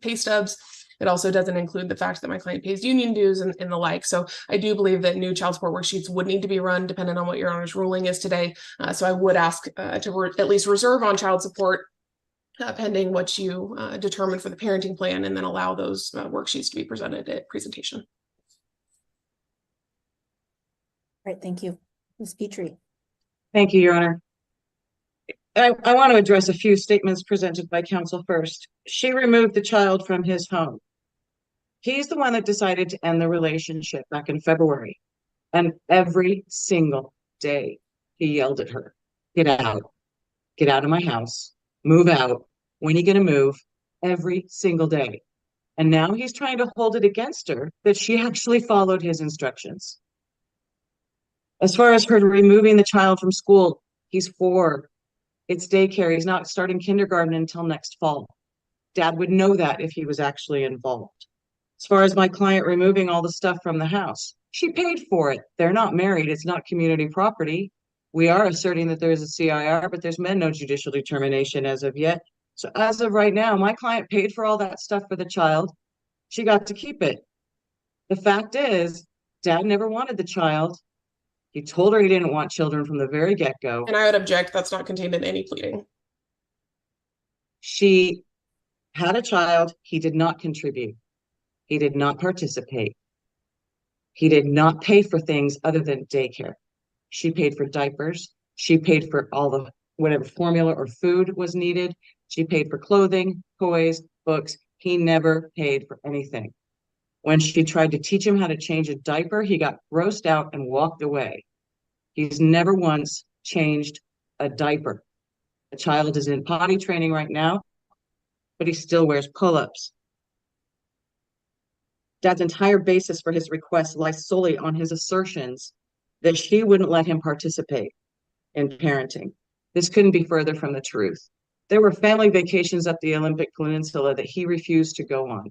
pay stubs. It also doesn't include the fact that my client pays union dues and the like. So I do believe that new child support worksheets would need to be run depending on what your Honor's ruling is today. So I would ask to at least reserve on child support pending what you determine for the parenting plan, and then allow those worksheets to be presented at presentation. All right, thank you. Ms. Petrie. Thank you, Your Honor. I want to address a few statements presented by counsel first. She removed the child from his home. He's the one that decided to end the relationship back in February. And every single day he yelled at her, get out of my house, move out. When are you going to move? Every single day. And now he's trying to hold it against her that she actually followed his instructions. As far as her removing the child from school, he's 4. It's daycare. He's not starting kindergarten until next fall. Dad would know that if he was actually involved. As far as my client removing all the stuff from the house, she paid for it. They're not married. It's not community property. We are asserting that there's a CIR, but there's been no judicial determination as of yet. So as of right now, my client paid for all that stuff for the child. She got to keep it. The fact is, Dad never wanted the child. He told her he didn't want children from the very get-go. And I would object, that's not contained in any pleading. She had a child. He did not contribute. He did not participate. He did not pay for things other than daycare. She paid for diapers. She paid for all the whatever formula or food was needed. She paid for clothing, toys, books. He never paid for anything. When she tried to teach him how to change a diaper, he got grossed out and walked away. He's never once changed a diaper. The child is in potty training right now, but he still wears pull-ups. Dad's entire basis for his request lies solely on his assertions that she wouldn't let him participate in parenting. This couldn't be further from the truth. There were family vacations up the Olympic Peninsula that he refused to go on.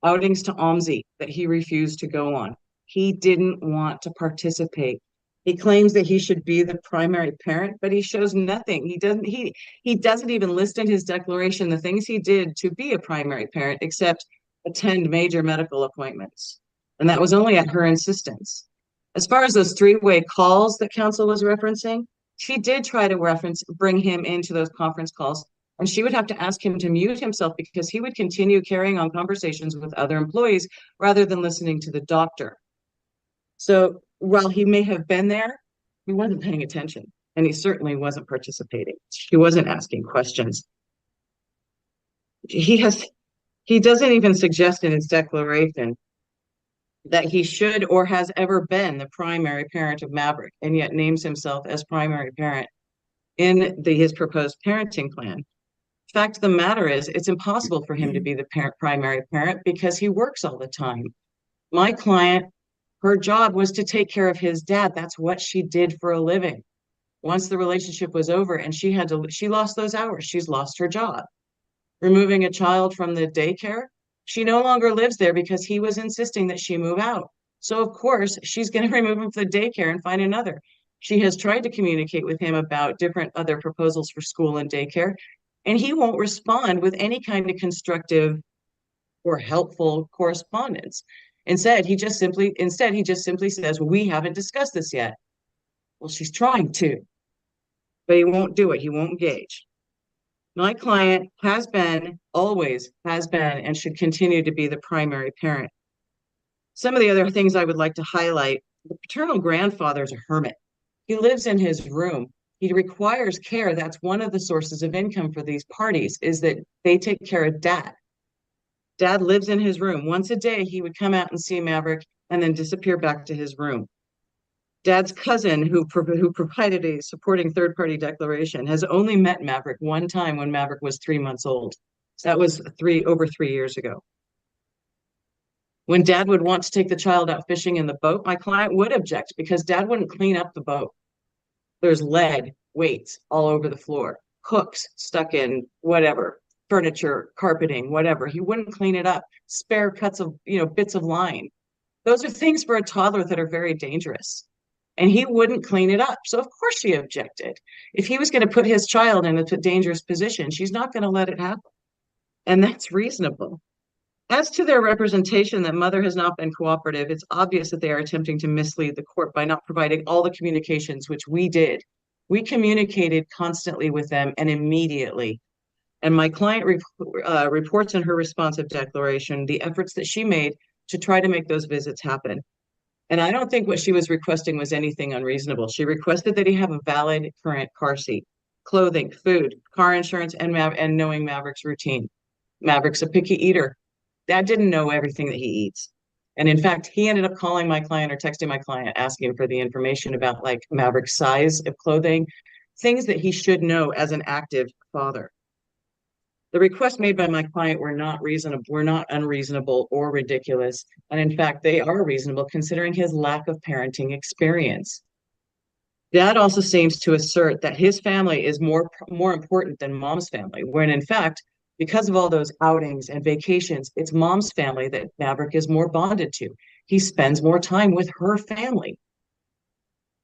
Outings to OMSI that he refused to go on. He didn't want to participate. He claims that he should be the primary parent, but he shows nothing. He doesn't even list in his declaration the things he did to be a primary parent, except attend major medical appointments. And that was only at her insistence. As far as those three-way calls that counsel was referencing, she did try to bring him into those conference calls, and she would have to ask him to mute himself because he would continue carrying on conversations with other employees rather than listening to the doctor. So while he may have been there, he wasn't paying attention, and he certainly wasn't participating. He wasn't asking questions. He doesn't even suggest in his declaration that he should or has ever been the primary parent of Maverick, and yet names himself as primary parent in his proposed parenting plan. Fact of the matter is, it's impossible for him to be the primary parent because he works all the time. My client, her job was to take care of his dad. That's what she did for a living. Once the relationship was over and she lost those hours, she's lost her job. Removing a child from the daycare, she no longer lives there because he was insisting that she move out. So of course, she's going to remove him from the daycare and find another. She has tried to communicate with him about different other proposals for school and daycare, and he won't respond with any kind of constructive or helpful correspondence. Instead, he just simply says, well, we haven't discussed this yet. Well, she's trying to, but he won't do it. He won't engage. My client always has been, and should continue to be the primary parent. Some of the other things I would like to highlight: the paternal grandfather is a hermit. He lives in his room. He requires care. That's one of the sources of income for these parties, is that they take care of dad. Dad lives in his room. Once a day, he would come out and see Maverick and then disappear back to his room. Dad's cousin, who provided a supporting third-party declaration, has only met Maverick one time when Maverick was 3 months old. That was over 3 years ago. When Dad would want to take the child out fishing in the boat, my client would object because Dad wouldn't clean up the boat. There's lead, weights all over the floor, hooks stuck in whatever, furniture, carpeting, whatever. He wouldn't clean it up. Spare cuts of, bits of line. Those are things for a toddler that are very dangerous. And he wouldn't clean it up. So of course she objected. If he was going to put his child in a dangerous position, she's not going to let it happen. And that's reasonable. As to their representation that mother has not been cooperative, it's obvious that they are attempting to mislead the court by not providing all the communications, which we did. We communicated constantly with them and immediately. And my client reports in her responsive declaration the efforts that she made to try to make those visits happen. And I don't think what she was requesting was anything unreasonable. She requested that he have a valid current car seat, clothing, food, car insurance, and knowing Maverick's routine. Maverick's a picky eater. Dad didn't know everything that he eats. And in fact, he ended up calling my client or texting my client asking for the information about like Maverick's size of clothing, things that he should know as an active father. The requests made by my client were not unreasonable or ridiculous. And in fact, they are reasonable considering his lack of parenting experience. Dad also seems to assert that his family is more important than mom's family, when in fact, because of all those outings and vacations, it's mom's family that Maverick is more bonded to. He spends more time with her family.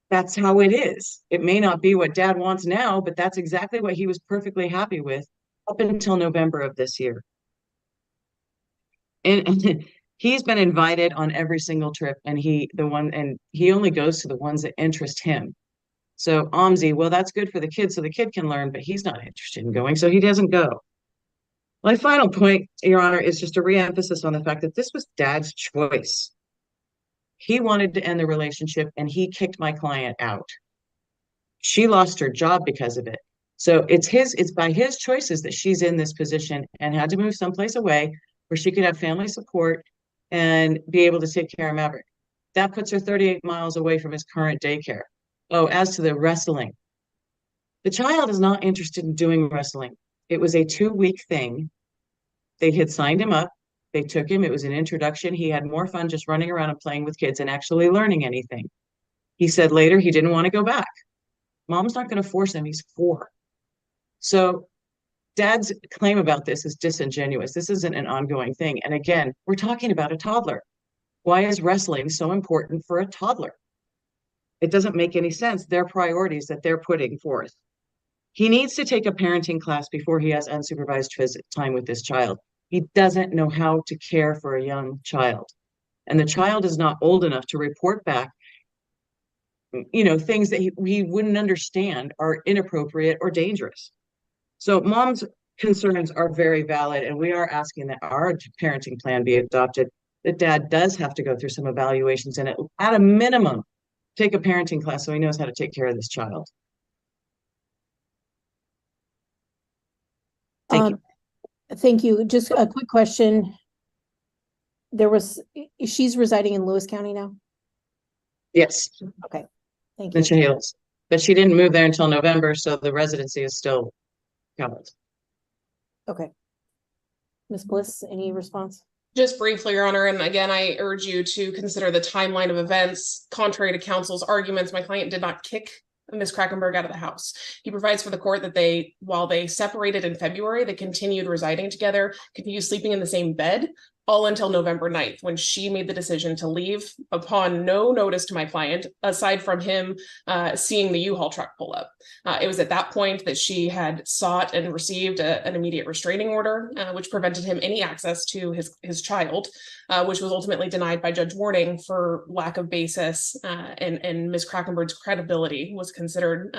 That's how it is. It may not be what Dad wants now, but that's exactly what he was perfectly happy with up until November of this year. And he's been invited on every single trip, and he only goes to the ones that interest him. So Omzi, well, that's good for the kid, so the kid can learn, but he's not interested in going, so he doesn't go. My final point, Your Honor, is just a re-emphasis on the fact that this was Dad's choice. He wanted to end the relationship, and he kicked my client out. She lost her job because of it. So it's by his choices that she's in this position and had to move someplace away where she could have family support and be able to take care of Maverick. That puts her 38 miles away from his current daycare. Oh, as to the wrestling, the child is not interested in doing wrestling. It was a 2-week thing. They had signed him up. They took him. It was an introduction. He had more fun just running around and playing with kids and actually learning anything. He said later he didn't want to go back. Mom's not going to force him. He's 4. So Dad's claim about this is disingenuous. This isn't an ongoing thing. And again, we're talking about a toddler. Why is wrestling so important for a toddler? It doesn't make any sense. Their priorities that they're putting forth. He needs to take a parenting class before he has unsupervised visit time with this child. He doesn't know how to care for a young child. And the child is not old enough to report back, things that he wouldn't understand are inappropriate or dangerous. So mom's concerns are very valid, and we are asking that our parenting plan be adopted. That dad does have to go through some evaluations and at a minimum, take a parenting class so he knows how to take care of this child. Thank you. Just a quick question. She's residing in Lewis County now? Yes. Okay. Thank you. Chehalis. But she didn't move there until November, so the residency is still valid. Okay. Ms. Bliss, any response? Just briefly, Your Honor, and again, I urge you to consider the timeline of events. Contrary to counsel's arguments, my client did not kick Ms. Krakenberg out of the house. He provides for the court that while they separated in February, they continued residing together, continued sleeping in the same bed, all until November 9th, when she made the decision to leave upon no notice to my client, aside from him seeing the U-Haul truck pull up. It was at that point that she had sought and received an immediate restraining order, which prevented him any access to his child, which was ultimately denied by Judge Warning for lack of basis, and Ms. Krakenberg's credibility was considered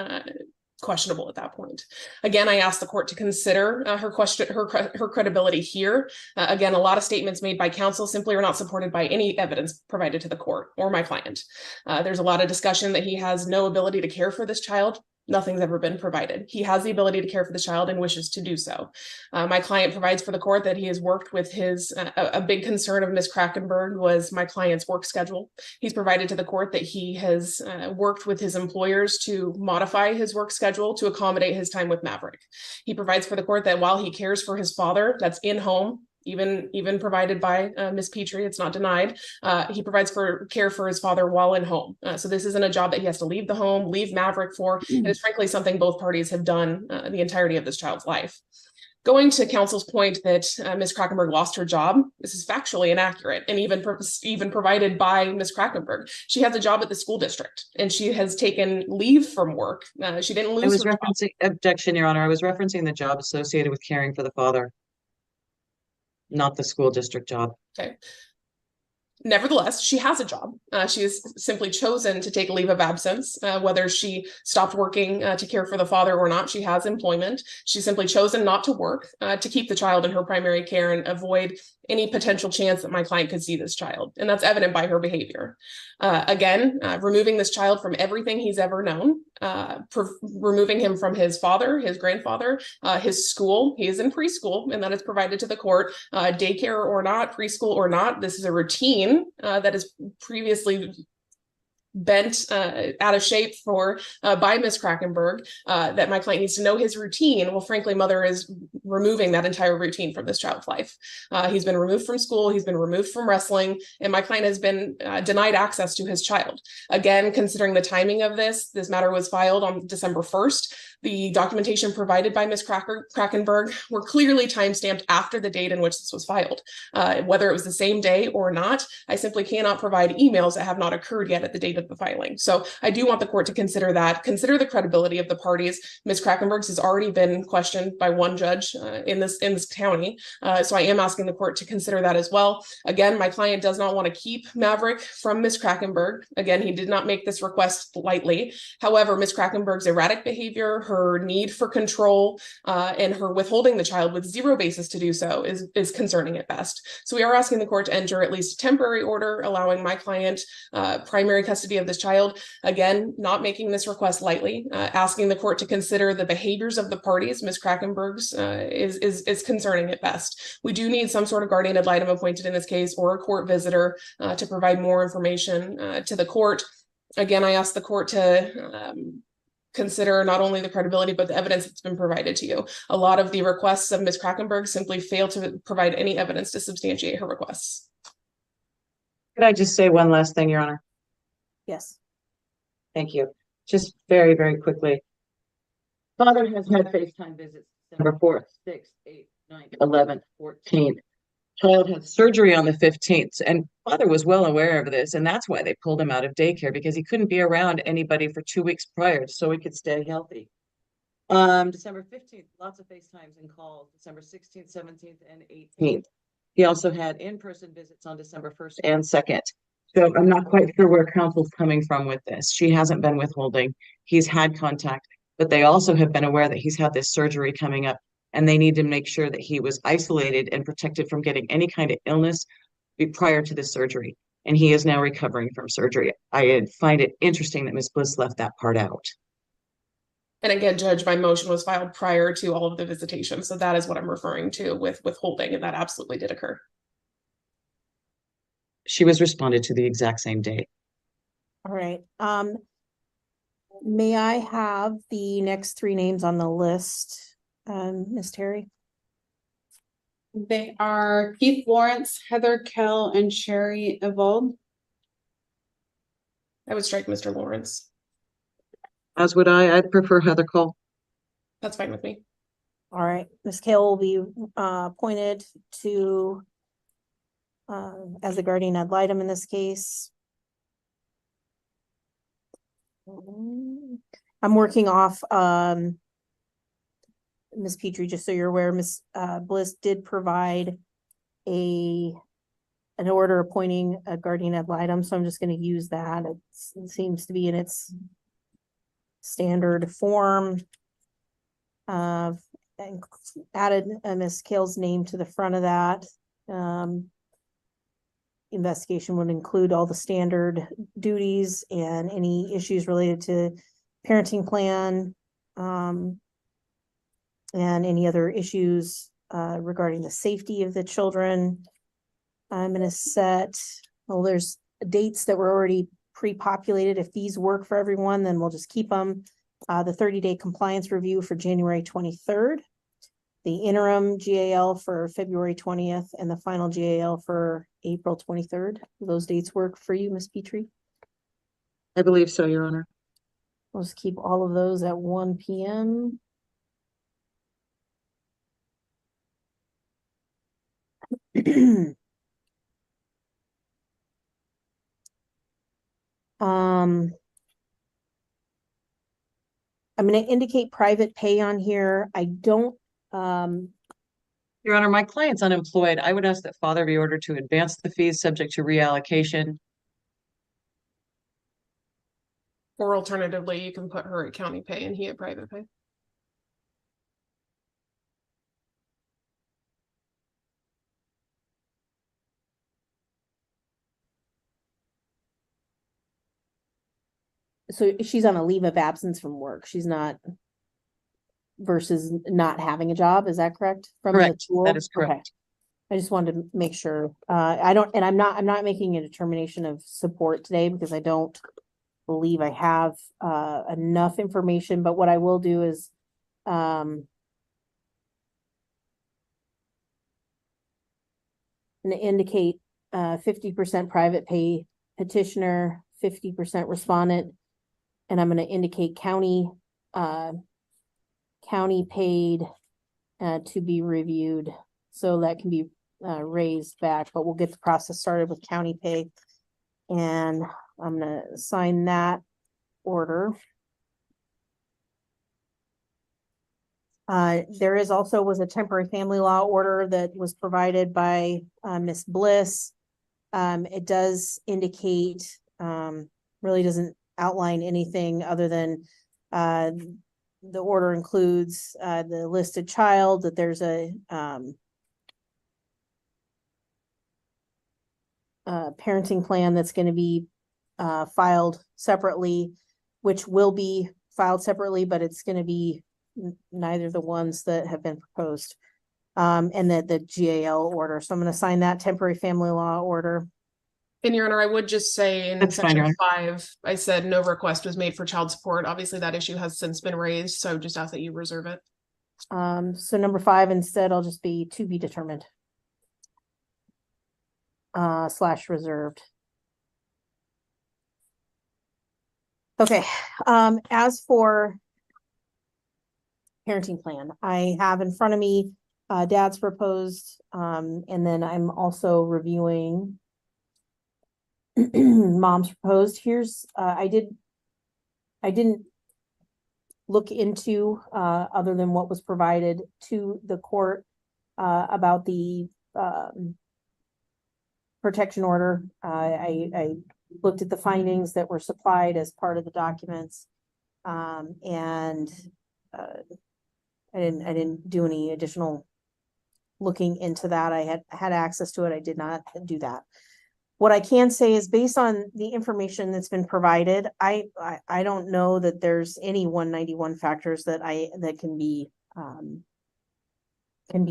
questionable at that point. Again, I asked the court to consider her credibility here. Again, a lot of statements made by counsel simply are not supported by any evidence provided to the court or my client. There's a lot of discussion that he has no ability to care for this child. Nothing's ever been provided. He has the ability to care for the child and wishes to do so. My client provides for the court that he has worked with a big concern of Ms. Krakenberg was my client's work schedule. He's provided to the court that he has worked with his employers to modify his work schedule to accommodate his time with Maverick. He provides for the court that while he cares for his father, that's in home, even provided by Ms. Petrie, it's not denied. He provides for care for his father while in home. So this isn't a job that he has to leave the home, leave Maverick for. And it's frankly something both parties have done the entirety of this child's life. Going to counsel's point that Ms. Krakenberg lost her job, this is factually inaccurate and even provided by Ms. Krakenberg. She has a job at the school district and she has taken leave from work. She didn't lose her job. Objection, Your Honor. I was referencing the job associated with caring for the father, not the school district job. Okay. Nevertheless, she has a job. She has simply chosen to take a leave of absence, whether she stopped working to care for the father or not. She has employment. She's simply chosen not to work to keep the child in her primary care and avoid any potential chance that my client could see this child. And that's evident by her behavior. Again, removing this child from everything he's ever known, removing him from his father, his grandfather, his school. He is in preschool, and that is provided to the court. Daycare or not, preschool or not, this is a routine that is previously bent out of shape by Ms. Krakenberg, that my client needs to know his routine. Well, frankly, mother is removing that entire routine from this child's life. He's been removed from school, he's been removed from wrestling, and my client has been denied access to his child. Again, considering the timing of this matter was filed on December 1st. The documentation provided by Ms. Krakenberg were clearly timestamped after the date in which this was filed. Whether it was the same day or not, I simply cannot provide emails that have not occurred yet at the date of the filing. So I do want the court to consider that, consider the credibility of the parties. Ms. Krakenberg's has already been questioned by one judge in this county. So I am asking the court to consider that as well. Again, my client does not want to keep Maverick from Ms. Krakenberg. Again, he did not make this request lightly. However, Ms. Krakenberg's erratic behavior, her need for control, and her withholding the child with zero basis to do so is concerning at best. So we are asking the court to enter at least a temporary order allowing my client primary custody of this child. Again, not making this request lightly, asking the court to consider the behaviors of the parties. Ms. Krakenberg's is concerning at best. We do need some sort of guardian ad litem appointed in this case or a court visitor to provide more information to the court. Again, I ask the court to consider not only the credibility, but the evidence that's been provided to you. A lot of the requests of Ms. Krakenberg simply fail to provide any evidence to substantiate her requests. Could I just say one last thing, Your Honor? Yes. Thank you. Just very, very quickly. Father has had FaceTime visits December 4th, 6th, 8th, 9th, 11th, 14th. Child had surgery on the 15th. And Father was well aware of this, and that's why they pulled him out of daycare, because he couldn't be around anybody for 2 weeks prior, so he could stay healthy. December 15th, lots of FaceTimes and calls, December 16th, 17th, and 18th. He also had in-person visits on December 1st and 2nd. So I'm not quite sure where counsel's coming from with this. She hasn't been withholding. He's had contact, but they also have been aware that he's had this surgery coming up, and they need to make sure that he was isolated and protected from getting any kind of illness prior to the surgery. And he is now recovering from surgery. I find it interesting that Ms. Bliss left that part out. And again, Judge, my motion was filed prior to all of the visitation. So that is what I'm referring to with withholding, and that absolutely did occur. She was responded to the exact same day. All right. May I have the next three names on the list, Ms. Terry? They are Keith Lawrence, Heather Kell, and Sherry Evold. I would strike Mr. Lawrence. As would I. I'd prefer Heather Cole. That's fine with me. All right. Ms. Kell will be appointed to as a guardian ad litem in this case. I'm working off Ms. Petrie, just so you're aware, Ms. Bliss did provide an order appointing a guardian ad litem, so I'm just going to use that. It seems to be in its standard form. And added Ms. Kale's name to the front of that. Investigation would include all the standard duties and any issues related to parenting plan, and any other issues regarding the safety of the children. I'm going to set, well, there's dates that were already pre-populated. If these work for everyone, then we'll just keep them. The 30-day compliance review for January 23rd, the interim GAL for February 20th, and the final GAL for April 23rd. Do those dates work for you, Ms. Petrie? I believe so, Your Honor. We'll just keep all of those at 1 p.m. I'm going to indicate private pay on here. I don't, Your Honor, my client's unemployed. I would ask that father be ordered to advance the fees subject to reallocation. Or alternatively, you can put her at county pay and he at private pay. so she's on a leave of absence from work. She's not versus not having a job. Is that correct? From Correct. the tool? That is correct. Okay. I just wanted to make sure. I'm not making a determination of support today because I don't believe I have enough information, but what I will do is and indicate 50% private pay petitioner, 50% respondent, and I'm going to indicate county paid to be reviewed, so that can be raised back, but we'll get the process started with county pay, and I'm going to sign that order. There is also was a temporary family law order that was provided by Ms. Bliss. It does indicate, really doesn't outline anything other than the order includes the listed child, that there's a parenting plan that's going to be filed separately, which will be filed separately, but it's going to be neither the ones that have been proposed, and that the GAL order. So I'm going to sign that temporary family law order. And Your Honor, I would just say in That's fine, section Your 5, I said no request was made for child support. Obviously, that issue has since been raised, so just ask that you reserve it. So number 5 instead, I'll just be to be determined. / reserved. Okay. As for parenting plan, I have in front of me dad's proposed, and then I'm also reviewing mom's proposed. Here's, I didn't look into, other than what was provided to the court, about the, protection order. I looked at the findings that were supplied as part of the documents. And, I didn't do any additional looking into that. I had access to it. I did not do that. What I can say is based on the information that's been provided, I don't know that there's any 191 factors that can be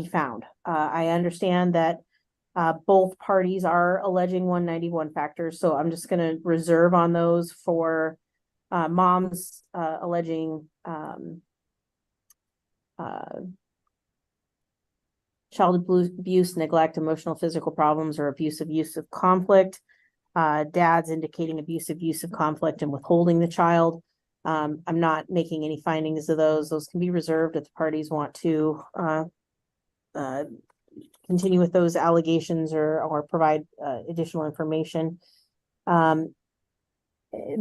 found. I understand that both parties are alleging 191 factors, so I'm just going to reserve on those for mom's alleging child abuse, neglect, emotional, physical problems, or abusive use of conflict. Dad's indicating abusive use of conflict and withholding the child. I'm not making any findings of those. Those can be reserved if the parties want to continue with those allegations or provide additional information.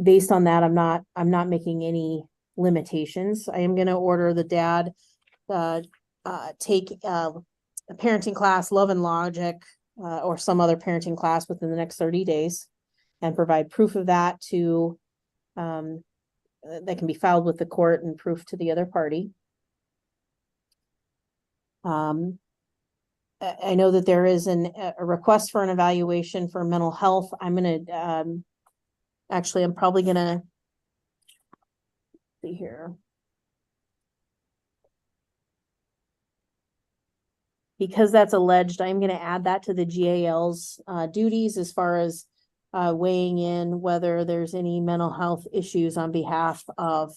Based on that, I'm not making any limitations. I am going to order the dad take a parenting class, Love and Logic, or some other parenting class within the next 30 days and provide proof of that to that can be filed with the court and proof to the other party. I know that there is a request for an evaluation for mental health. I'm going to actually, I'm probably going to see here. Because that's alleged, I'm going to add that to the GAL's duties as far as weighing in whether there's any mental health issues on behalf of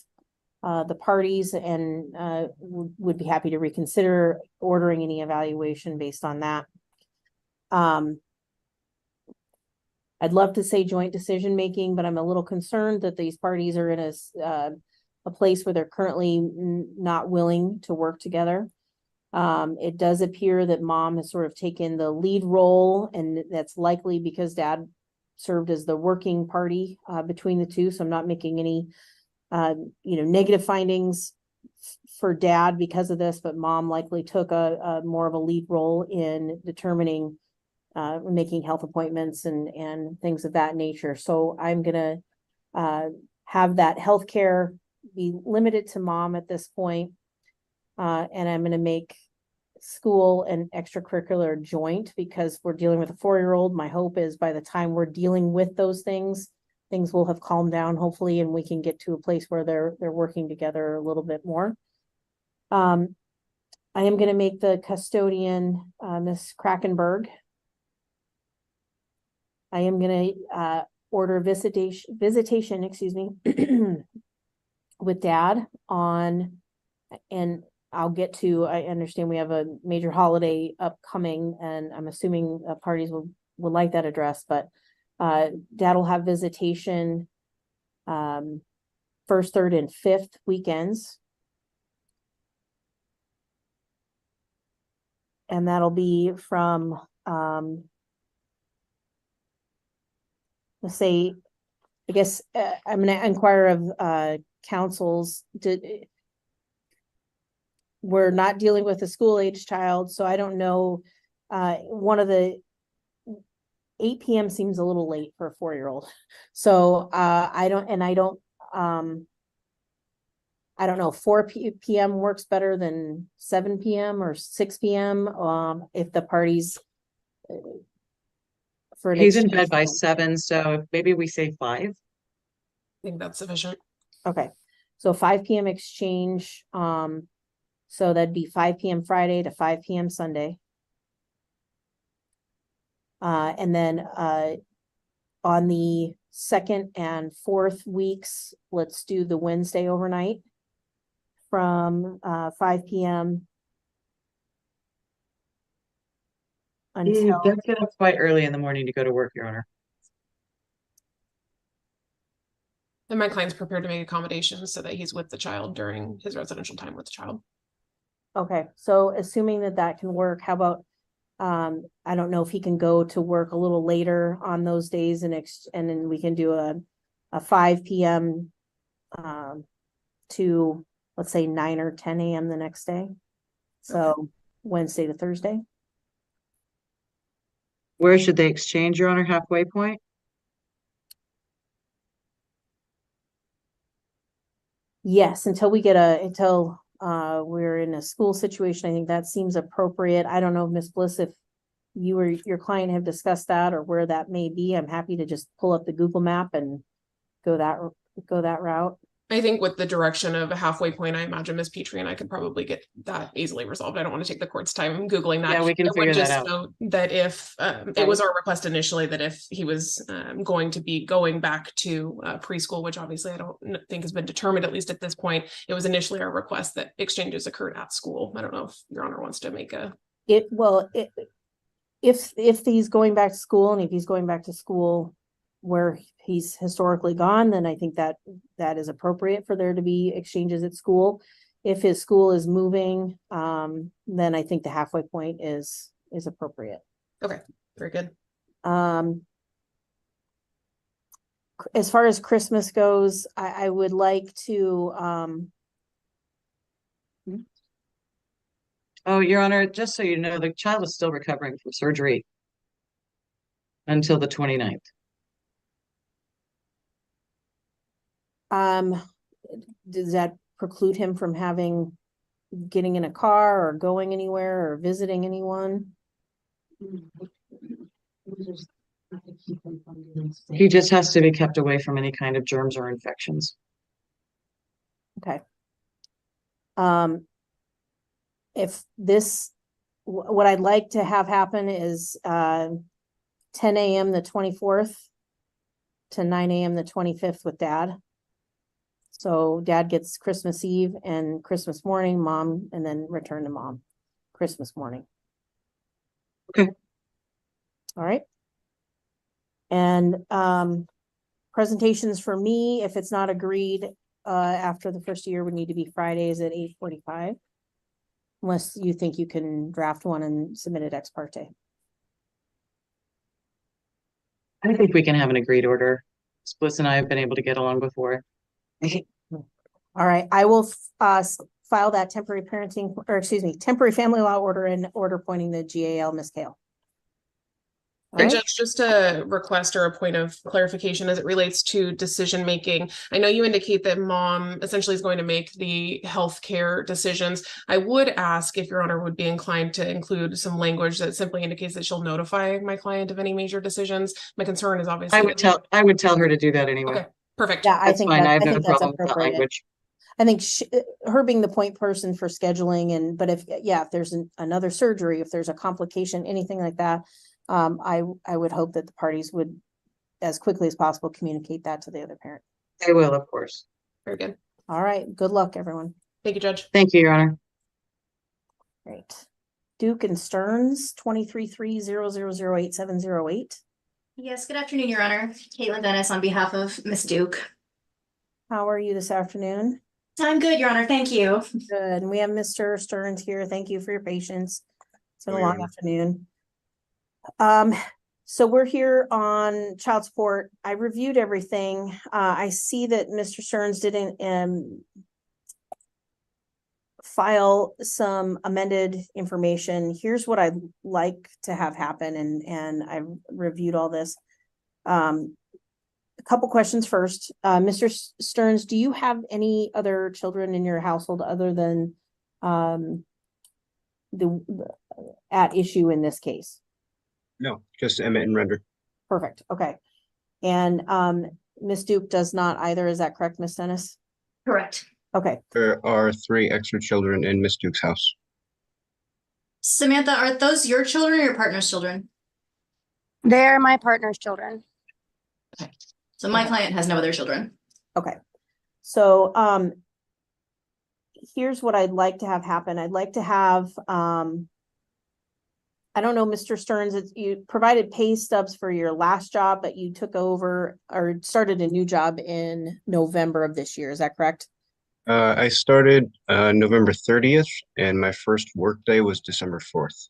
the parties, and would be happy to reconsider ordering any evaluation based on that. I'd love to say joint decision making, but I'm a little concerned that these parties are in a place where they're currently not willing to work together. It does appear that mom has sort of taken the lead role, and that's likely because dad served as the working party between the two. So I'm not making any negative findings for dad because of this, but mom likely took a more of a lead role in determining making health appointments and things of that nature. So I'm gonna have that healthcare be limited to mom at this point. And I'm going to make school and extracurricular joint because we're dealing with a 4-year-old. My hope is by the time we're dealing with those things will have calmed down, hopefully, and we can get to a place where they're working together a little bit more. I am going to make the custodian Miss Krakenberg. I am going to order visitation, excuse me, with dad on, and I'll get to, I understand we have a major holiday upcoming, and I'm assuming parties would like that addressed, but dad will have visitation first, third, and fifth weekends. And that'll be from, let's say, I guess I'm going to inquire of councils. We're not dealing with a school age child, so I don't know. One of the 8 p.m. seems a little late for a 4-year-old. So I don't know, 4 p.m. works better than 7 p.m. or 6 p.m. If the parties for He's in bed by 7, so maybe we say 5. I think that's sufficient. Okay, so 5 p.m. exchange. So that'd be 5 p.m. Friday to 5 p.m. Sunday. And then on the 2nd and 4th weeks, let's do the Wednesday overnight from 5 p.m. until Let's get up quite early in the morning to go to work, Your Honor. And my client's prepared to make accommodations so that he's with the child during his residential time with the child. Okay, so assuming that can work, how about I don't know if he can go to work a little later on those days and then we can do a 5 p.m. To let's say 9 or 10 a.m. the next day. So Wednesday to Thursday. Where should they exchange, Your Honor? Halfway point? Yes, until we're in a school situation, I think that seems appropriate. I don't know, Ms. Bliss, if you or your client have discussed that or where that may be. I'm happy to just pull up the Google map and go that route. I think with the direction of a halfway point, I imagine Ms. Petrie and I could probably get that easily resolved. I don't want to take the court's time Googling that. Yeah, we can I would figure that just out. note that if it was our request initially that if he was going to be going back to preschool, which obviously I don't think has been determined, at least at this point, it was initially our request that exchanges occurred at school. I don't know if Your Honor wants to make if he's going back to school and if he's going back to school where he's historically gone, then I think that is appropriate for there to be exchanges at school. If his school is moving, then I think the halfway point is appropriate. Okay, very good. As far as Christmas goes, I would like to Oh, Your Honor, just so you know, the child is still recovering from surgery until the 29th. Does that preclude him from getting in a car or going anywhere or visiting anyone? He just has to be kept away from any kind of germs or infections. Okay. What I'd like to have happen is 10 a.m. the 24th to 9 a.m. the 25th with Dad. So Dad gets Christmas Eve and Christmas morning, Mom, and then return to Mom Christmas morning. Okay. All right. And presentations for me, if it's not agreed after the first year, would need to be Fridays at 8:45. Unless you think you can draft one and submit it ex parte. I think we can have an agreed order. Spliss and I have been able to get along before. All right, I will file that temporary family law order and order appointing the GAL, Ms. Kale. And Judge, just a request or a point of clarification as it relates to decision making. I know you indicate that Mom essentially is going to make the healthcare decisions. I would ask if Your Honor would be inclined to include some language that simply indicates that she'll notify my client of any major decisions. My concern is obviously I would tell her to do that anyway. Okay, perfect. Yeah, That's fine. I have no problem with that language. I think her being the point person for scheduling but if there's another surgery, if there's a complication, anything like that, I would hope that the parties would, as quickly as possible, communicate that to the other parent. I will, of course. Very good. All right. Good luck, everyone. Thank you, Judge. Thank you, Your Honor. Great. Duke and Stearns, 23300087008. Yes, good afternoon, Your Honor. Caitlin Dennis on behalf of Miss Duke. How are you this afternoon? I'm good, Your Honor. Thank you. Good. And we have Mr. Stearns here. Thank you for your patience. It's been a long afternoon. So we're here on child support. I reviewed everything. I see that Mr. Stearns didn't file some amended information. Here's what I'd like to have happen, and I've reviewed all this. A couple questions first. Mr. Stearns, do you have any other children in your household other than the at issue in this case? No, just Emmett and Render. Perfect. Okay. And Miss Duke does not either. Is that correct, Miss Dennis? Correct. Okay. There are 3 extra children in Miss Duke's house. Samantha, are those your children or your partner's children? They're my partner's children. Okay. So my client has no other children. Okay. So here's what I'd like to have happen. I'd like to have I don't know, Mr. Stearns, you provided pay stubs for your last job, but you took over or started a new job in November of this year. Is that correct? I started November 30th, and my first work day was December 4th.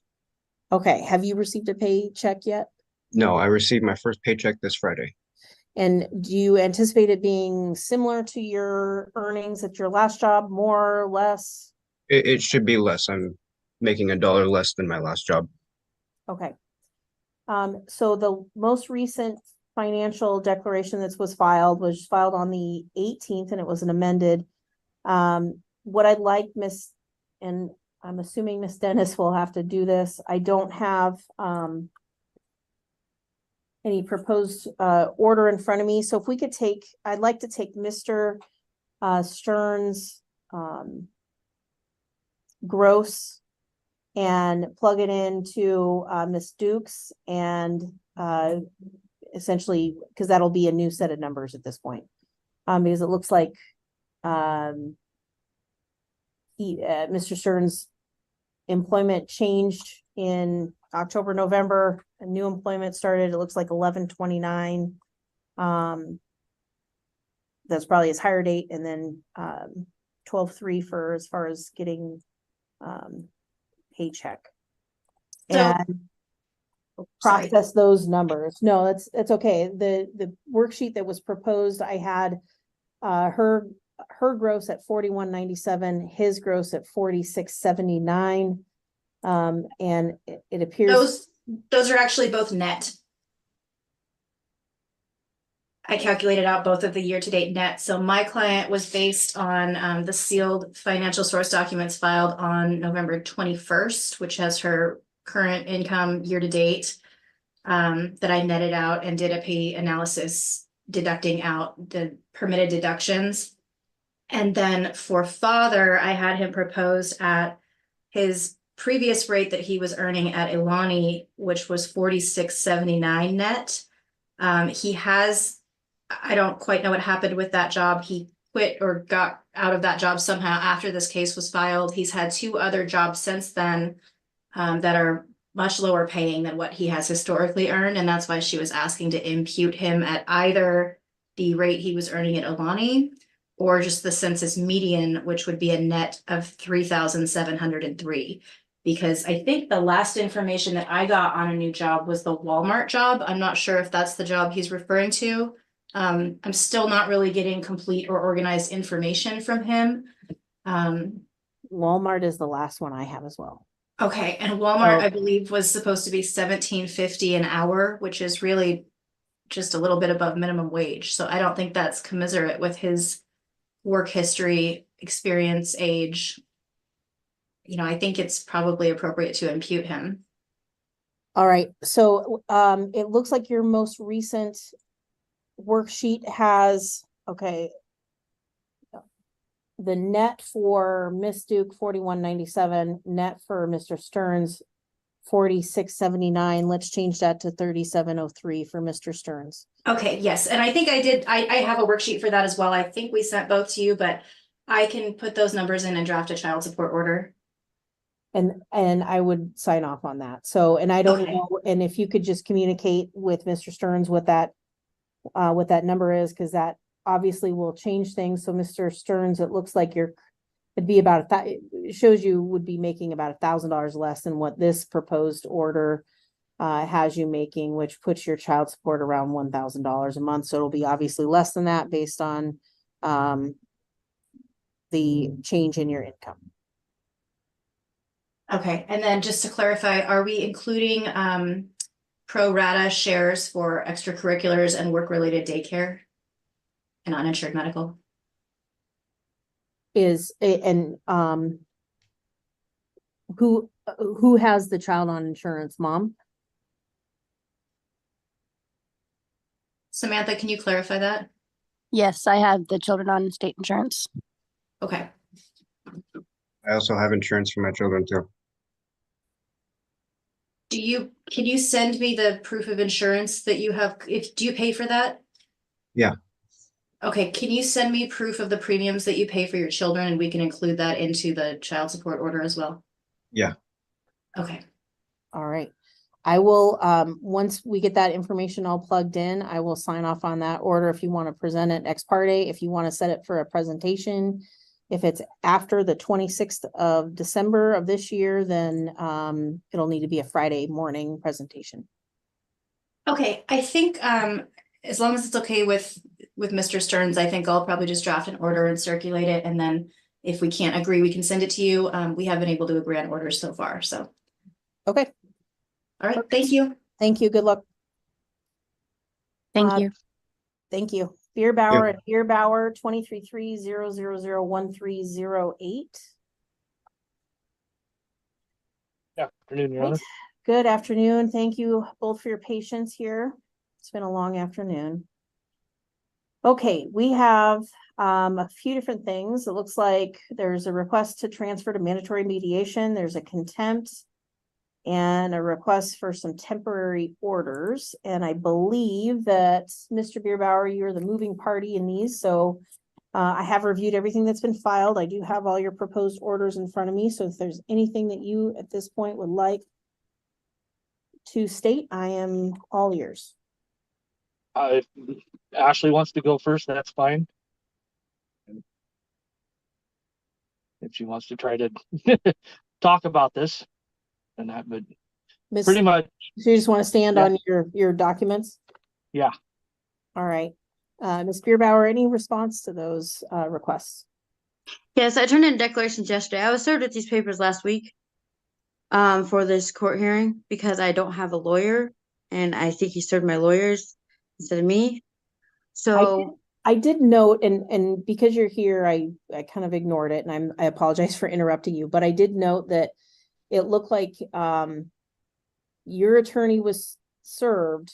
Okay, have you received a paycheck yet? No, I received my first paycheck this Friday. And do you anticipate it being similar to your earnings at your last job, more or less? It should be less. I'm making $1 less than my last job. Okay. So the most recent financial declaration that was filed on the 18th, and it was an amended. What I'd like, and I'm assuming Miss Dennis will have to do this. I don't have any proposed order in front of me. So if we could I'd like to take Mr. Stearns' gross and plug it into Miss Dukes and essentially, because that'll be a new set of numbers at this point. Because it looks like Mr. Stearns' employment changed in October, November. A new employment started, it looks like 11/29. That's probably his hire date, and then 12/3 for as far as getting paycheck. So- And process those numbers. No, it's okay. The worksheet that was proposed, I had her gross at 41.97, his gross at 46.79. And it appears Those are actually both net. I calculated out both of the year-to-date net. So my client was based on the sealed financial source documents filed on November 21st, which has her current income year-to-date that I netted out and did a pay analysis deducting out the permitted deductions. And then for father, I had him proposed at his previous rate that he was earning at Ilani, which was 46.79 net. He has, I don't quite know what happened with that job. He quit or got out of that job somehow after this case was filed. He's had 2 other jobs since then that are much lower paying than what he has historically earned. And that's why she was asking to impute him at either the rate he was earning at Ilani or just the census median, which would be a net of 3,703. Because I think the last information that I got on a new job was the Walmart job. I'm not sure if that's the job he's referring to. I'm still not really getting complete or organized information from him. Walmart is the last one I have as well. Okay, and Walmart, I believe, was supposed to be $17.50 an hour, which is really just a little bit above minimum wage. So I don't think that's commensurate with his work history, experience, age. You know, I think it's probably appropriate to impute him. All right, so it looks like your most recent worksheet has, okay, the net for Miss Duke 41.97, net for Mr. Stearns 46.79. Let's change that to 37.03 for Mr. Stearns. Okay, yes, and I think I have a worksheet for that as well. I think we sent both to you, but I can put those numbers in and draft a child support order. And I would sign off on that. So, and I don't know, and if you could just communicate with Mr. Stearns what that number is, because that obviously will change things. So Mr. Stearns, it looks like it'd be about it shows you would be making about $1,000 less than what this proposed order has you making, which puts your child support around $1,000 a month. So it'll be obviously less than that based on the change in your income. Okay, and then just to clarify, are we including pro rata shares for extracurriculars and work-related daycare and uninsured medical? Who has the child on insurance? Mom? Samantha, can you clarify that? Yes, I have the children on state insurance. Okay. I also have insurance for my children too. Can you send me the proof of insurance that you have? Do you pay for that? Yeah. Okay, can you send me proof of the premiums that you pay for your children and we can include that into the child support order as well? Yeah. Okay. All right. I will, once we get that information all plugged in, I will sign off on that order if you want to present it ex parte, if you want to set it for a presentation. If it's after the 26th of December of this year, then it'll need to be a Friday morning presentation. Okay, I think as long as it's okay with Mr. Stearns, I think I'll probably just draft an order and circulate it, and then if we can't agree, we can send it to you. We have been able to agree on orders so far, so. Okay. All right, thank you. Thank you. Good luck. Thank you. Thank you. Bierbauer at Bierbauer 233-000-1308. Afternoon, Your Honor. Good afternoon. Thank you both for your patience here. It's been a long afternoon. Okay, we have a few different things. It looks like there's a request to transfer to mandatory mediation. There's a contempt and a request for some temporary orders. And I believe that Mr. Bierbauer, you're the moving party in these. So I have reviewed everything that's been filed. I do have all your proposed orders in front of me. So if there's anything that you at this point would like to state, I am all ears. If Ashley wants to go first, that's fine. If she wants to try to talk about this, and that would pretty much. So you just want to stand on your documents? Yeah. All right. Ms. Bierbauer, any response to those requests? Yes, I turned in declarations yesterday. I was served with these papers last week for this court hearing because I don't have a lawyer, and I think he served my lawyers instead of me. So I did note, and because you're here, I kind of ignored it, and I apologize for interrupting you, but I did note that it looked like your attorney was served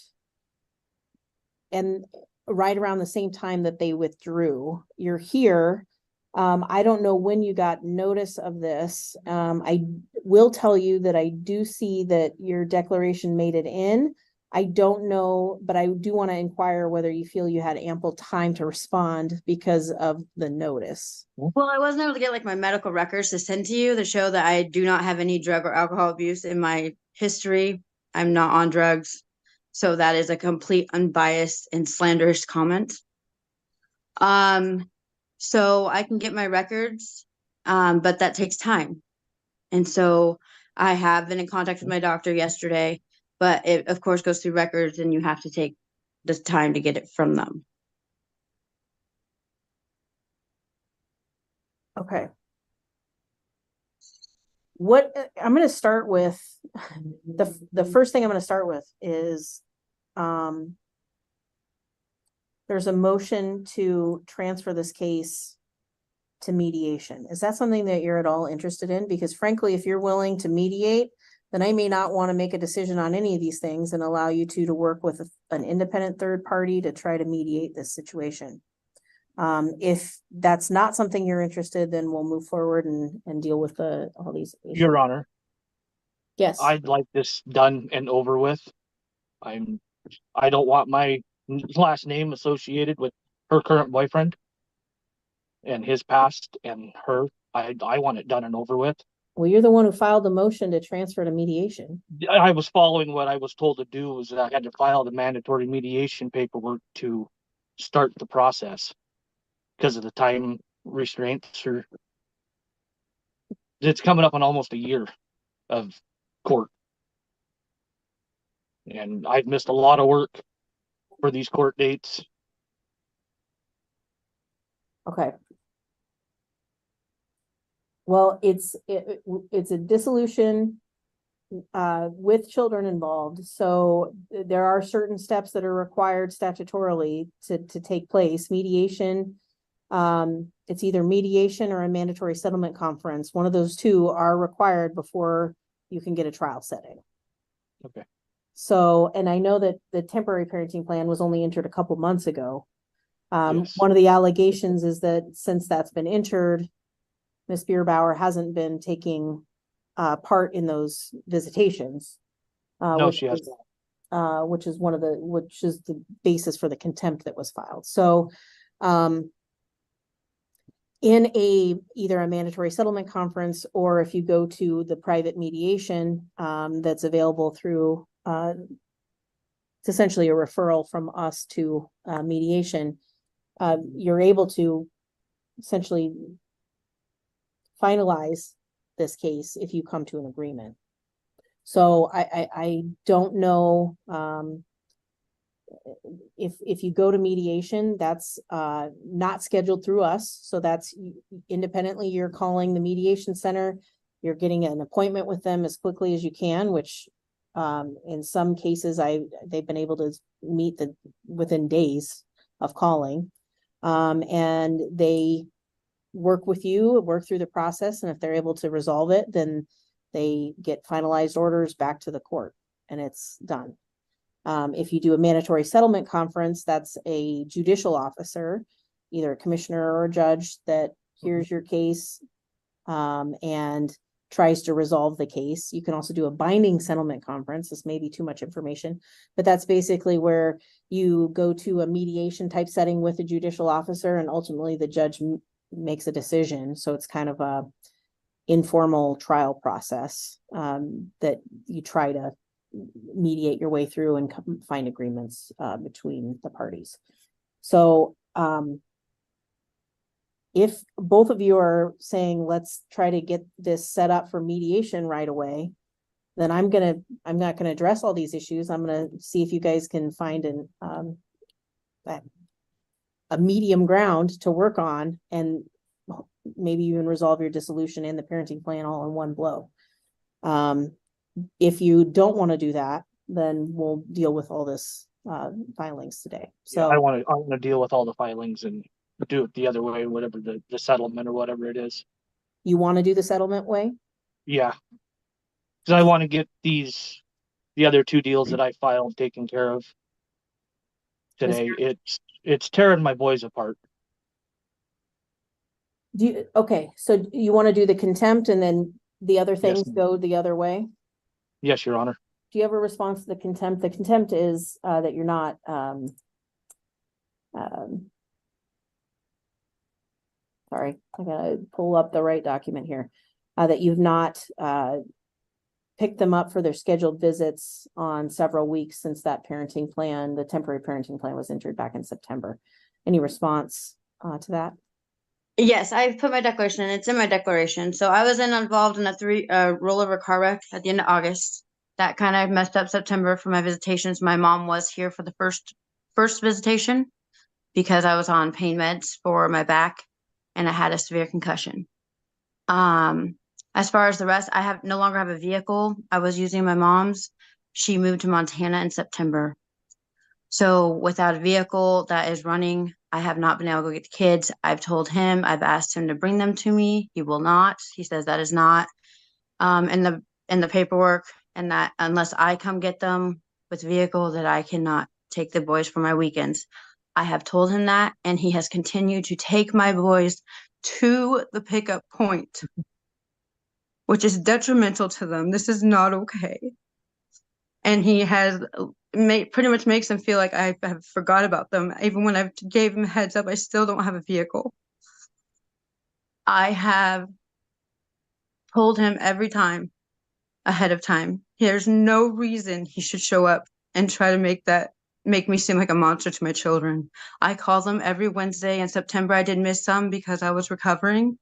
and right around the same time that they withdrew. You're here. I don't know when you got notice of this. I will tell you that I do see that your declaration made it in. I don't know, but I do want to inquire whether you feel you had ample time to respond because of the notice. Well, I wasn't able to get like my medical records to send to you that show that I do not have any drug or alcohol abuse in my history. I'm not on drugs. So that is a complete unbiased and slanderous comment. So I can get my records, but that takes time. And so I have been in contact with my doctor yesterday, but it of course goes through records and you have to take the time to get it from them. Okay. What I'm going to start with, the first thing I'm going to start with is there's a motion to transfer this case to mediation. Is that something that you're at all interested in? Because frankly, if you're willing to mediate, then I may not want to make a decision on any of these things and allow you to work with an independent third party to try to mediate this situation. If that's not something you're interested, then we'll move forward and deal with all these issues. Your Honor. Yes. I'd like this done and over with. I don't want my last name associated with her current boyfriend and his past and her. I want it done and over with. Well, you're the one who filed the motion to transfer to mediation. I was following what I was told to do, was that I had to file the mandatory mediation paperwork to start the process because of the time restraints. Or it's coming up on almost a year of court. And I've missed a lot of work for these court dates. Okay. Well, it's a dissolution with children involved. So there are certain steps that are required statutorily to take place. Mediation, it's either mediation or a mandatory settlement conference. One of those two are required before you can get a trial setting. Okay. So, and I know that the temporary parenting plan was only entered a couple months ago. Yes. One of the allegations is that since that's been entered, Ms. Bierbauer hasn't been taking part in those visitations. No, she hasn't. Which is the basis for the contempt that was filed. So, in either a mandatory settlement conference, or if you go to the private mediation that's available through, it's essentially a referral from us to mediation, you're able to essentially finalize this case if you come to an agreement. So I don't know, if you go to mediation, that's not scheduled through us. So that's independently, you're calling the mediation center, you're getting an appointment with them as quickly as you can, which in some cases they've been able to meet within days of calling. And they work with you, work through the process, and if they're able to resolve it, then they get finalized orders back to the court and it's done. If you do a mandatory settlement conference, that's a judicial officer, either a commissioner or a judge, that hears your case and tries to resolve the case. You can also do a binding settlement conference. This may be too much information, but that's basically where you go to a mediation type setting with a judicial officer and ultimately the judge makes a decision. So it's kind of a informal trial process that you try to mediate your way through and find agreements between the parties. So if both of you are saying, let's try to get this set up for mediation right away, then I'm not gonna address all these issues. I'm gonna see if you guys can find a medium ground to work on, and maybe even resolve your dissolution and the parenting plan all in one blow. If you don't want to do that, then we'll deal with all this filings today. So I want to deal with all the filings and do it the other way, whatever the settlement or whatever it is. You want to do the settlement way? Yeah. Because I want to get the other two deals that I filed taken care of today. It's tearing my boys apart. Okay, so you want to do the contempt and then the other things go the other way? Yes, Your Honor. Do you have a response to the contempt? The contempt is that you're not sorry, I gotta pull up the right document here. That you've not picked them up for their scheduled visits on several weeks since that parenting plan, the temporary parenting plan, was entered back in September. Any response to that? Yes, I've put my declaration in. It's in my declaration. So I was involved in a rollover car wreck at the end of August. That kind of messed up September for my visitations. My mom was here for the first visitation because I was on pain meds for my back and I had a severe concussion. As far as the rest, I no longer have a vehicle. I was using my mom's. She moved to Montana in September. So without a vehicle that is running, I have not been able to go get the kids. I've told him, I've asked him to bring them to me. He will not. He says that is not in the paperwork, and that unless I come get them with a vehicle, that I cannot take the boys for my weekends. I have told him that, and he has continued to take my boys to the pickup point, which is detrimental to them. This is not okay. And he has pretty much makes them feel like I have forgot about them. Even when I gave him a heads up, I still don't have a vehicle. I have told him every time ahead of time, there's no reason he should show up and try to make me seem like a monster to my children. I call them every Wednesday. In September, I did miss some because I was recovering.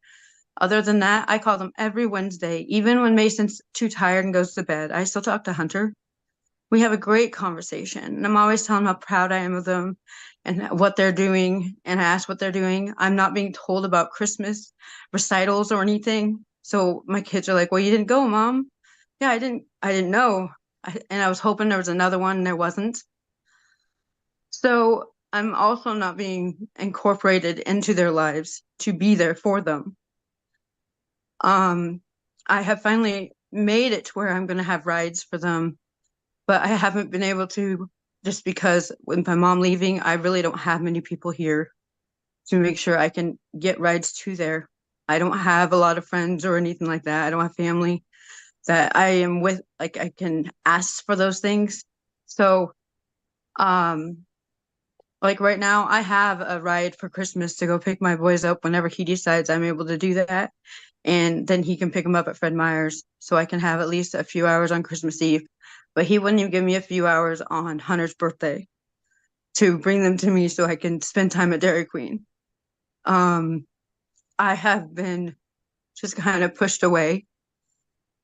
Other than that, I call them every Wednesday. Even when Mason's too tired and goes to bed, I still talk to Hunter. We have a great conversation. And I'm always telling them how proud I am of them and what they're doing. And I ask what they're doing. I'm not being told about Christmas recitals or anything. So my kids are like, well, you didn't go, Mom. Yeah, I didn't know. And I was hoping there was another one and there wasn't. So I'm also not being incorporated into their lives to be there for them. I have finally made it to where I'm going to have rides for them, but I haven't been able to, just because with my mom leaving, I really don't have many people here to make sure I can get rides to there. I don't have a lot of friends or anything like that. I don't have family that I am with, like I can ask for those things. So, like right now, I have a ride for Christmas to go pick my boys up whenever he decides I'm able to do that. And then he can pick them up at Fred Meyer's, so I can have at least a few hours on Christmas Eve. But he wouldn't even give me a few hours on Hunter's birthday to bring them to me so I can spend time at Dairy Queen. I have been just kind of pushed away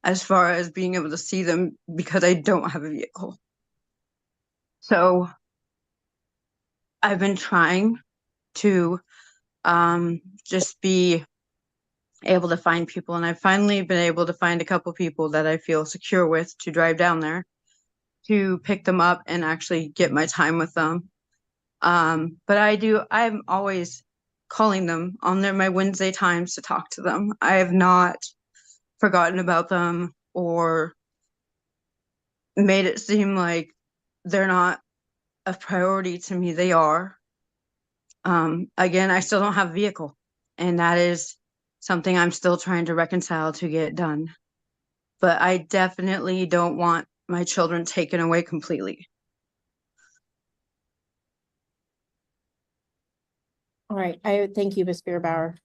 as far as being able to see them because I don't have a vehicle. So I've been trying to just be able to find people, and I've finally been able to find a couple people that I feel secure with to drive down there to pick them up and actually get my time with them. But I'm always calling them on my Wednesday times to talk to them. I have not forgotten about them or made it seem like they're not a priority to me. They are. Again, I still don't have a vehicle, and that is something I'm still trying to reconcile to get done. But I definitely don't want my children taken away completely. All right, I thank you, Ms. Bierbauer.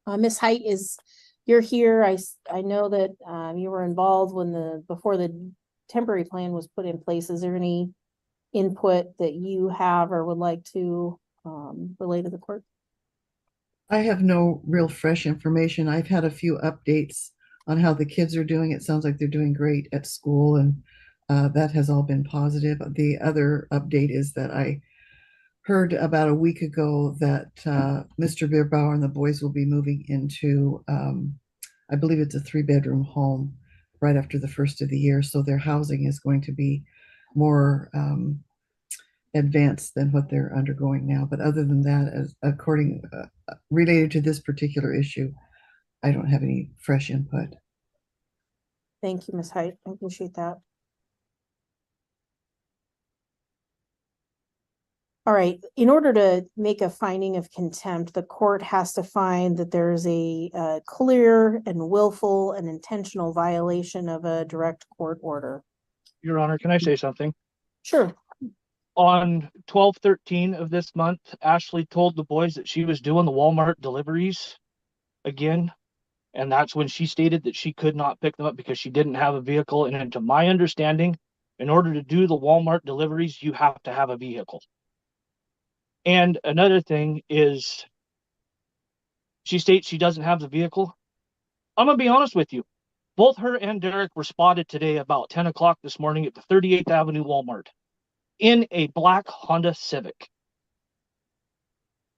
Ms. Height, you're here. I know that you were involved before the temporary plan was put in place. Is there any input that you have or would like to relay to the court? I have no real fresh information. I've had a few updates on how the kids are doing. It sounds like they're doing great at school, and that has all been positive. The other update is that I heard about a week ago that Mr. Bierbauer and the boys will be moving into, I believe it's a 3-bedroom home right after the first of the year. So their housing is going to be more advanced than what they're undergoing now. But other than that, related to this particular issue, I don't have any fresh input. Thank you, Ms. Height. I appreciate that. All right, in order to make a finding of contempt, the court has to find that there's a clear and willful and intentional violation of a direct court order. Your Honor, can I say something? Sure. On 12/13 of this month, Ashley told the boys that she was doing the Walmart deliveries again. And that's when she stated that she could not pick them up because she didn't have a vehicle. And to my understanding, in order to do the Walmart deliveries, you have to have a vehicle. And another thing is, she states she doesn't have the vehicle. I'm going to be honest with you. Both her and Derek were spotted today about 10 o'clock this morning at the 38th Avenue Walmart in a black Honda Civic.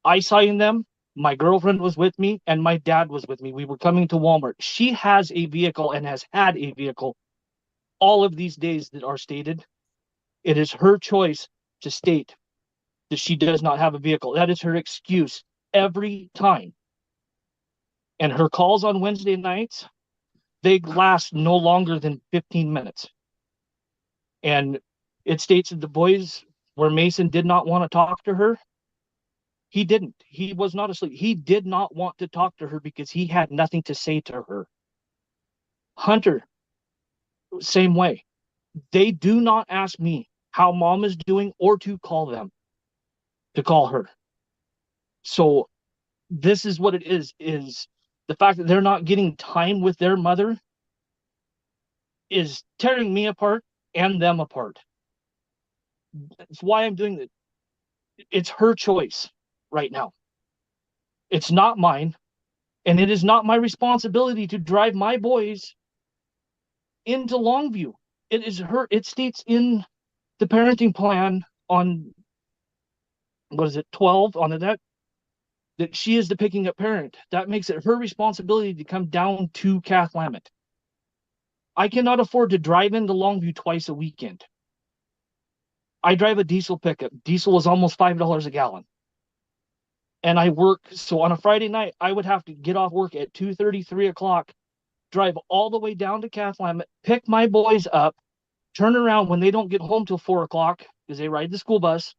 I saw them. My girlfriend was with me and my dad was with me. We were coming to Walmart. She has a vehicle and has had a vehicle all of these days that are stated. It is her choice to state that she does not have a vehicle. That is her excuse every time. And her calls on Wednesday nights, they last no longer than 15 minutes. And it states that the boys, where Mason did not want to talk to her, he didn't. He was not asleep. He did not want to talk to her because he had nothing to say to her. Hunter, same way. They do not ask me how mom is doing or to call them, to call her. So this is what it is the fact that they're not getting time with their mother is tearing me apart and them apart. That's why I'm doing it. It's her choice right now. It's not mine, and it is not my responsibility to drive my boys into Longview. It is her. It states in the parenting plan on, 12 on that she is the picking up parent. That makes it her responsibility to come down to Cathlamet. I cannot afford to drive into Longview twice a weekend. I drive a diesel pickup. Diesel is almost $5 a gallon. And I work, so on a Friday night, I would have to get off work at 2:30, 3 o'clock, drive all the way down to Cathlamet, pick my boys up, turn around when they don't get home till 4 o'clock because they ride the school bus,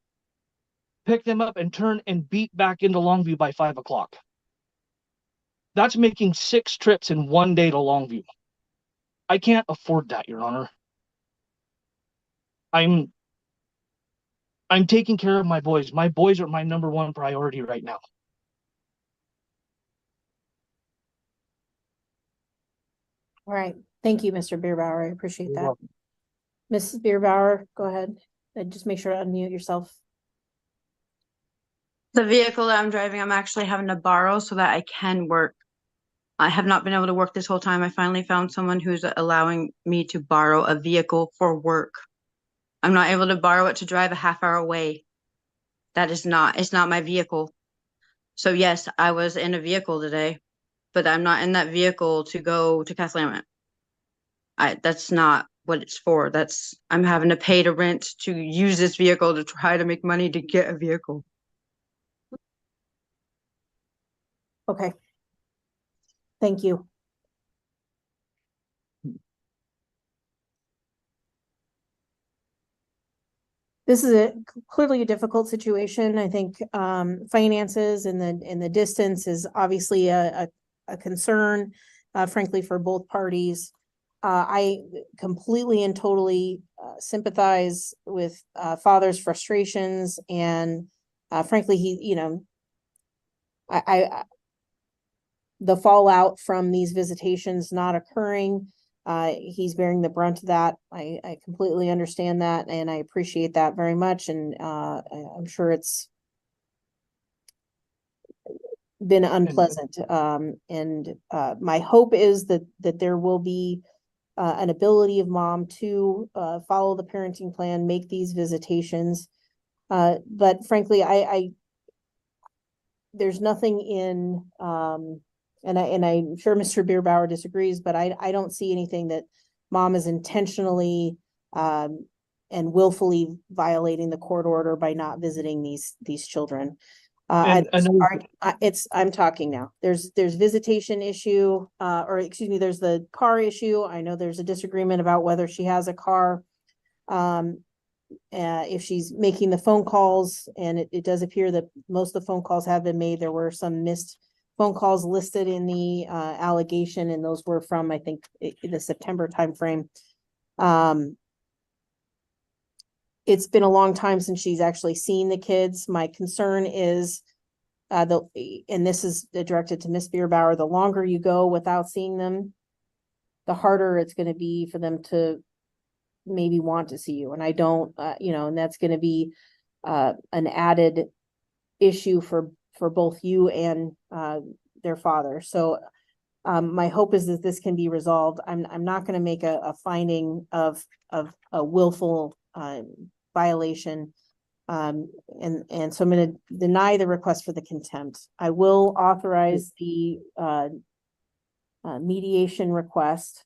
pick them up and turn and beat back into Longview by 5 o'clock. That's making 6 trips in one day to Longview. I can't afford that, Your Honor. I'm taking care of my boys. My boys are my number one priority right now. All right. Thank you, Mr. Bierbauer. I appreciate that. Mrs. Bierbauer, go ahead. Just make sure to unmute yourself. The vehicle that I'm driving, I'm actually having to borrow so that I can work I have not been able to work this whole time. I finally found someone who's allowing me to borrow a vehicle for work. I'm not able to borrow it to drive a half hour away. It's not my vehicle. So yes, I was in a vehicle today, but I'm not in that vehicle to go to Catholic. That's not what it's for. I'm having to pay to rent to use this vehicle to try to make money to get a vehicle. Okay. Thank you. This is clearly a difficult situation. I think finances and the distance is obviously a concern, frankly, for both parties. I completely and totally sympathize with father's frustrations, and frankly, the fallout from these visitations not occurring. He's bearing the brunt of that. I completely understand that, and I appreciate that very much. And I'm sure it's been unpleasant. And my hope is that there will be an ability of mom to follow the parenting plan, make these visitations. But frankly, there's nothing in and I'm sure Mr. Bierbauer disagrees, but I don't see anything that mom is intentionally and willfully violating the court order by not visiting these children. I'm talking now. There's visitation issue, or excuse me, there's the car issue. I know there's a disagreement about whether she has a car. If she's making the phone calls, and it does appear that most of the phone calls have been made. There were some missed phone calls listed in the allegation, and those were from, I think, the September timeframe. It's been a long time since she's actually seen the kids. My concern is, and this is directed to Ms. Bierbauer, the longer you go without seeing them, the harder it's going to be for them to maybe want to see you. And I don't, and that's going to be an added issue for both you and their father. So my hope is that this can be resolved. I'm not going to make a finding of a willful violation. And so I'm going to deny the request for the contempt. I will authorize the mediation request.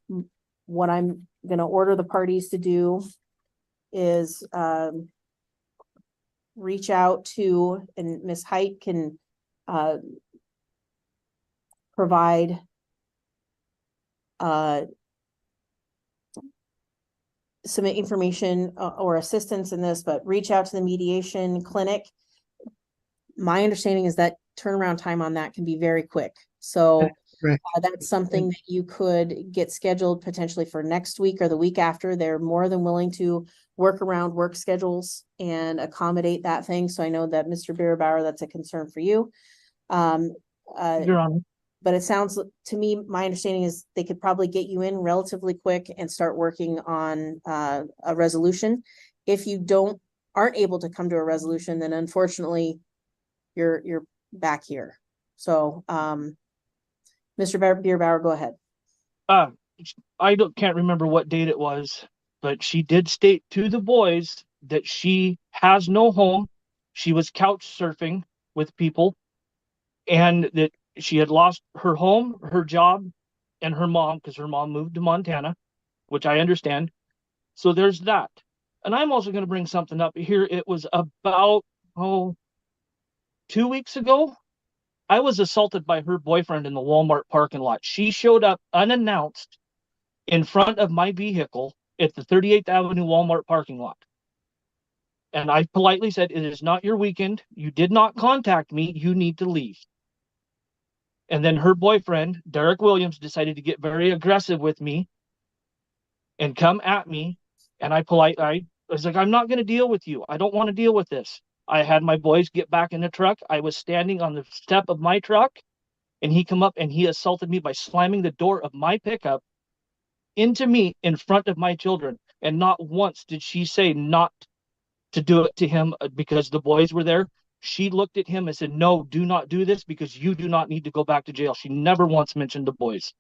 What I'm going to order the parties to do is reach out to, and Ms. Height can provide some information or assistance in this, but reach out to the mediation clinic. My understanding is that turnaround time on that can be very quick. So that's something that you could get scheduled potentially for next week or the week after. They're more than willing to work around work schedules and accommodate that thing. So I know that Mr. Bierbauer, that's a concern for you. Your Honor. But it sounds to me, my understanding is they could probably get you in relatively quick and start working on a resolution. If you aren't able to come to a resolution, then unfortunately you're back here. So Mr. Bierbauer, go ahead. I can't remember what date it was, but she did state to the boys that she has no home. She was couch surfing with people, and that she had lost her home, her job, and her mom, because her mom moved to Montana, which I understand. So there's that. And I'm also going to bring something up here. It was about 2 weeks ago. I was assaulted by her boyfriend in the Walmart parking lot. She showed up unannounced in front of my vehicle at the 38th Avenue Walmart parking lot. And I politely said, "It is not your weekend. You did not contact me. You need to leave." And then her boyfriend, Derek Williams, decided to get very aggressive with me and come at me. And I was like, "I'm not going to deal with you. I don't want to deal with this." I had my boys get back in the truck. I was standing on the step of my truck, and he come up and he assaulted me by slamming the door of my pickup into me in front of my children. And not once did she say not to do it to him because the boys were there. She looked at him and said, no, do not do this because you do not need to go back to jail. She never once mentioned the boys.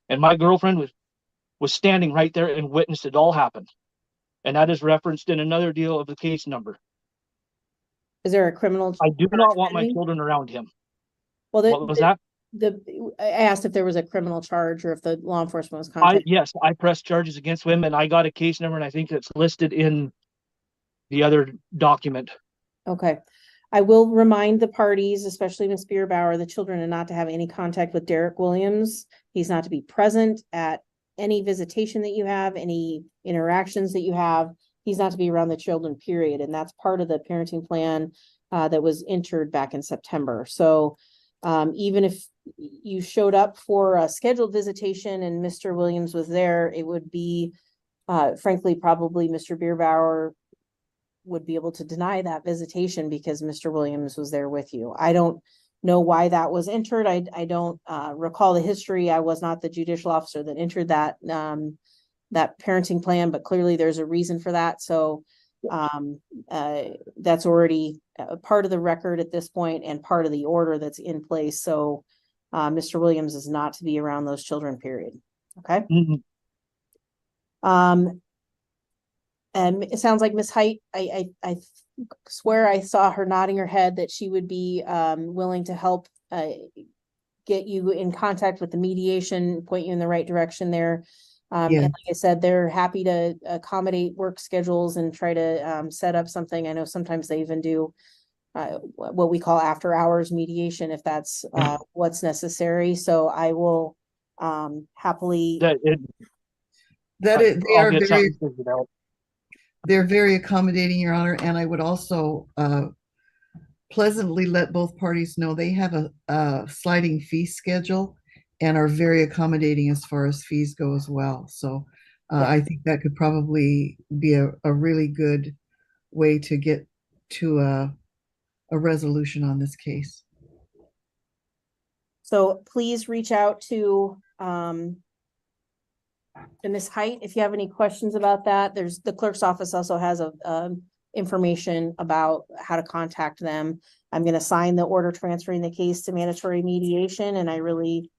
And my girlfriend was standing right there and witnessed it all happen. And that is referenced in another deal of the case number. Is there a criminal? I do not want my pending? children around him. Well, What was that? I asked if there was a criminal charge or if the law enforcement was contacted. Yes, I pressed charges against him and I got a case number and I think it's listed in the other document. Okay. I will remind the parties, especially Ms. Bierbauer, the children, are not to have any contact with Derek Williams. He's not to be present at any visitation that you have, any interactions that you have. He's not to be around the children, period. And that's part of the parenting plan that was entered back in September. So even if you showed up for a scheduled visitation and Mr. Williams was there, it would be, frankly, probably Mr. Bierbauer would be able to deny that visitation because Mr. Williams was there with you. I don't know why that was entered. I don't recall the history. I was not the judicial officer that entered that that parenting plan, but clearly there's a reason for that. So that's already a part of the record at this point and part of the order that's in place. So Mr. Williams is not to be around those children, period. Okay. And it sounds like Ms. Height, I swear I saw her nodding her head that she would be willing to help get you in contact with the mediation, point you in the right direction there. And like I said, they're happy to accommodate work schedules and try to set up something. I know sometimes they even do what we call after hours mediation if that's what's necessary. So I will happily. They're very accommodating, Your Honor, and I would also pleasantly let both parties know they have a sliding fee schedule and are very accommodating as far as fees go as well. So I think that could probably be a really good way to get to a resolution on this case. So please reach out to Ms. Height if you have any questions about that. There's the clerk's office also has information about how to contact them. I'm going to sign the order transferring the case to mandatory mediation, and I really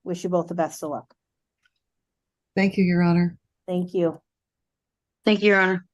wish you both the best of luck. Thank you, Your Honor. Thank you. Thank you, Your Honor.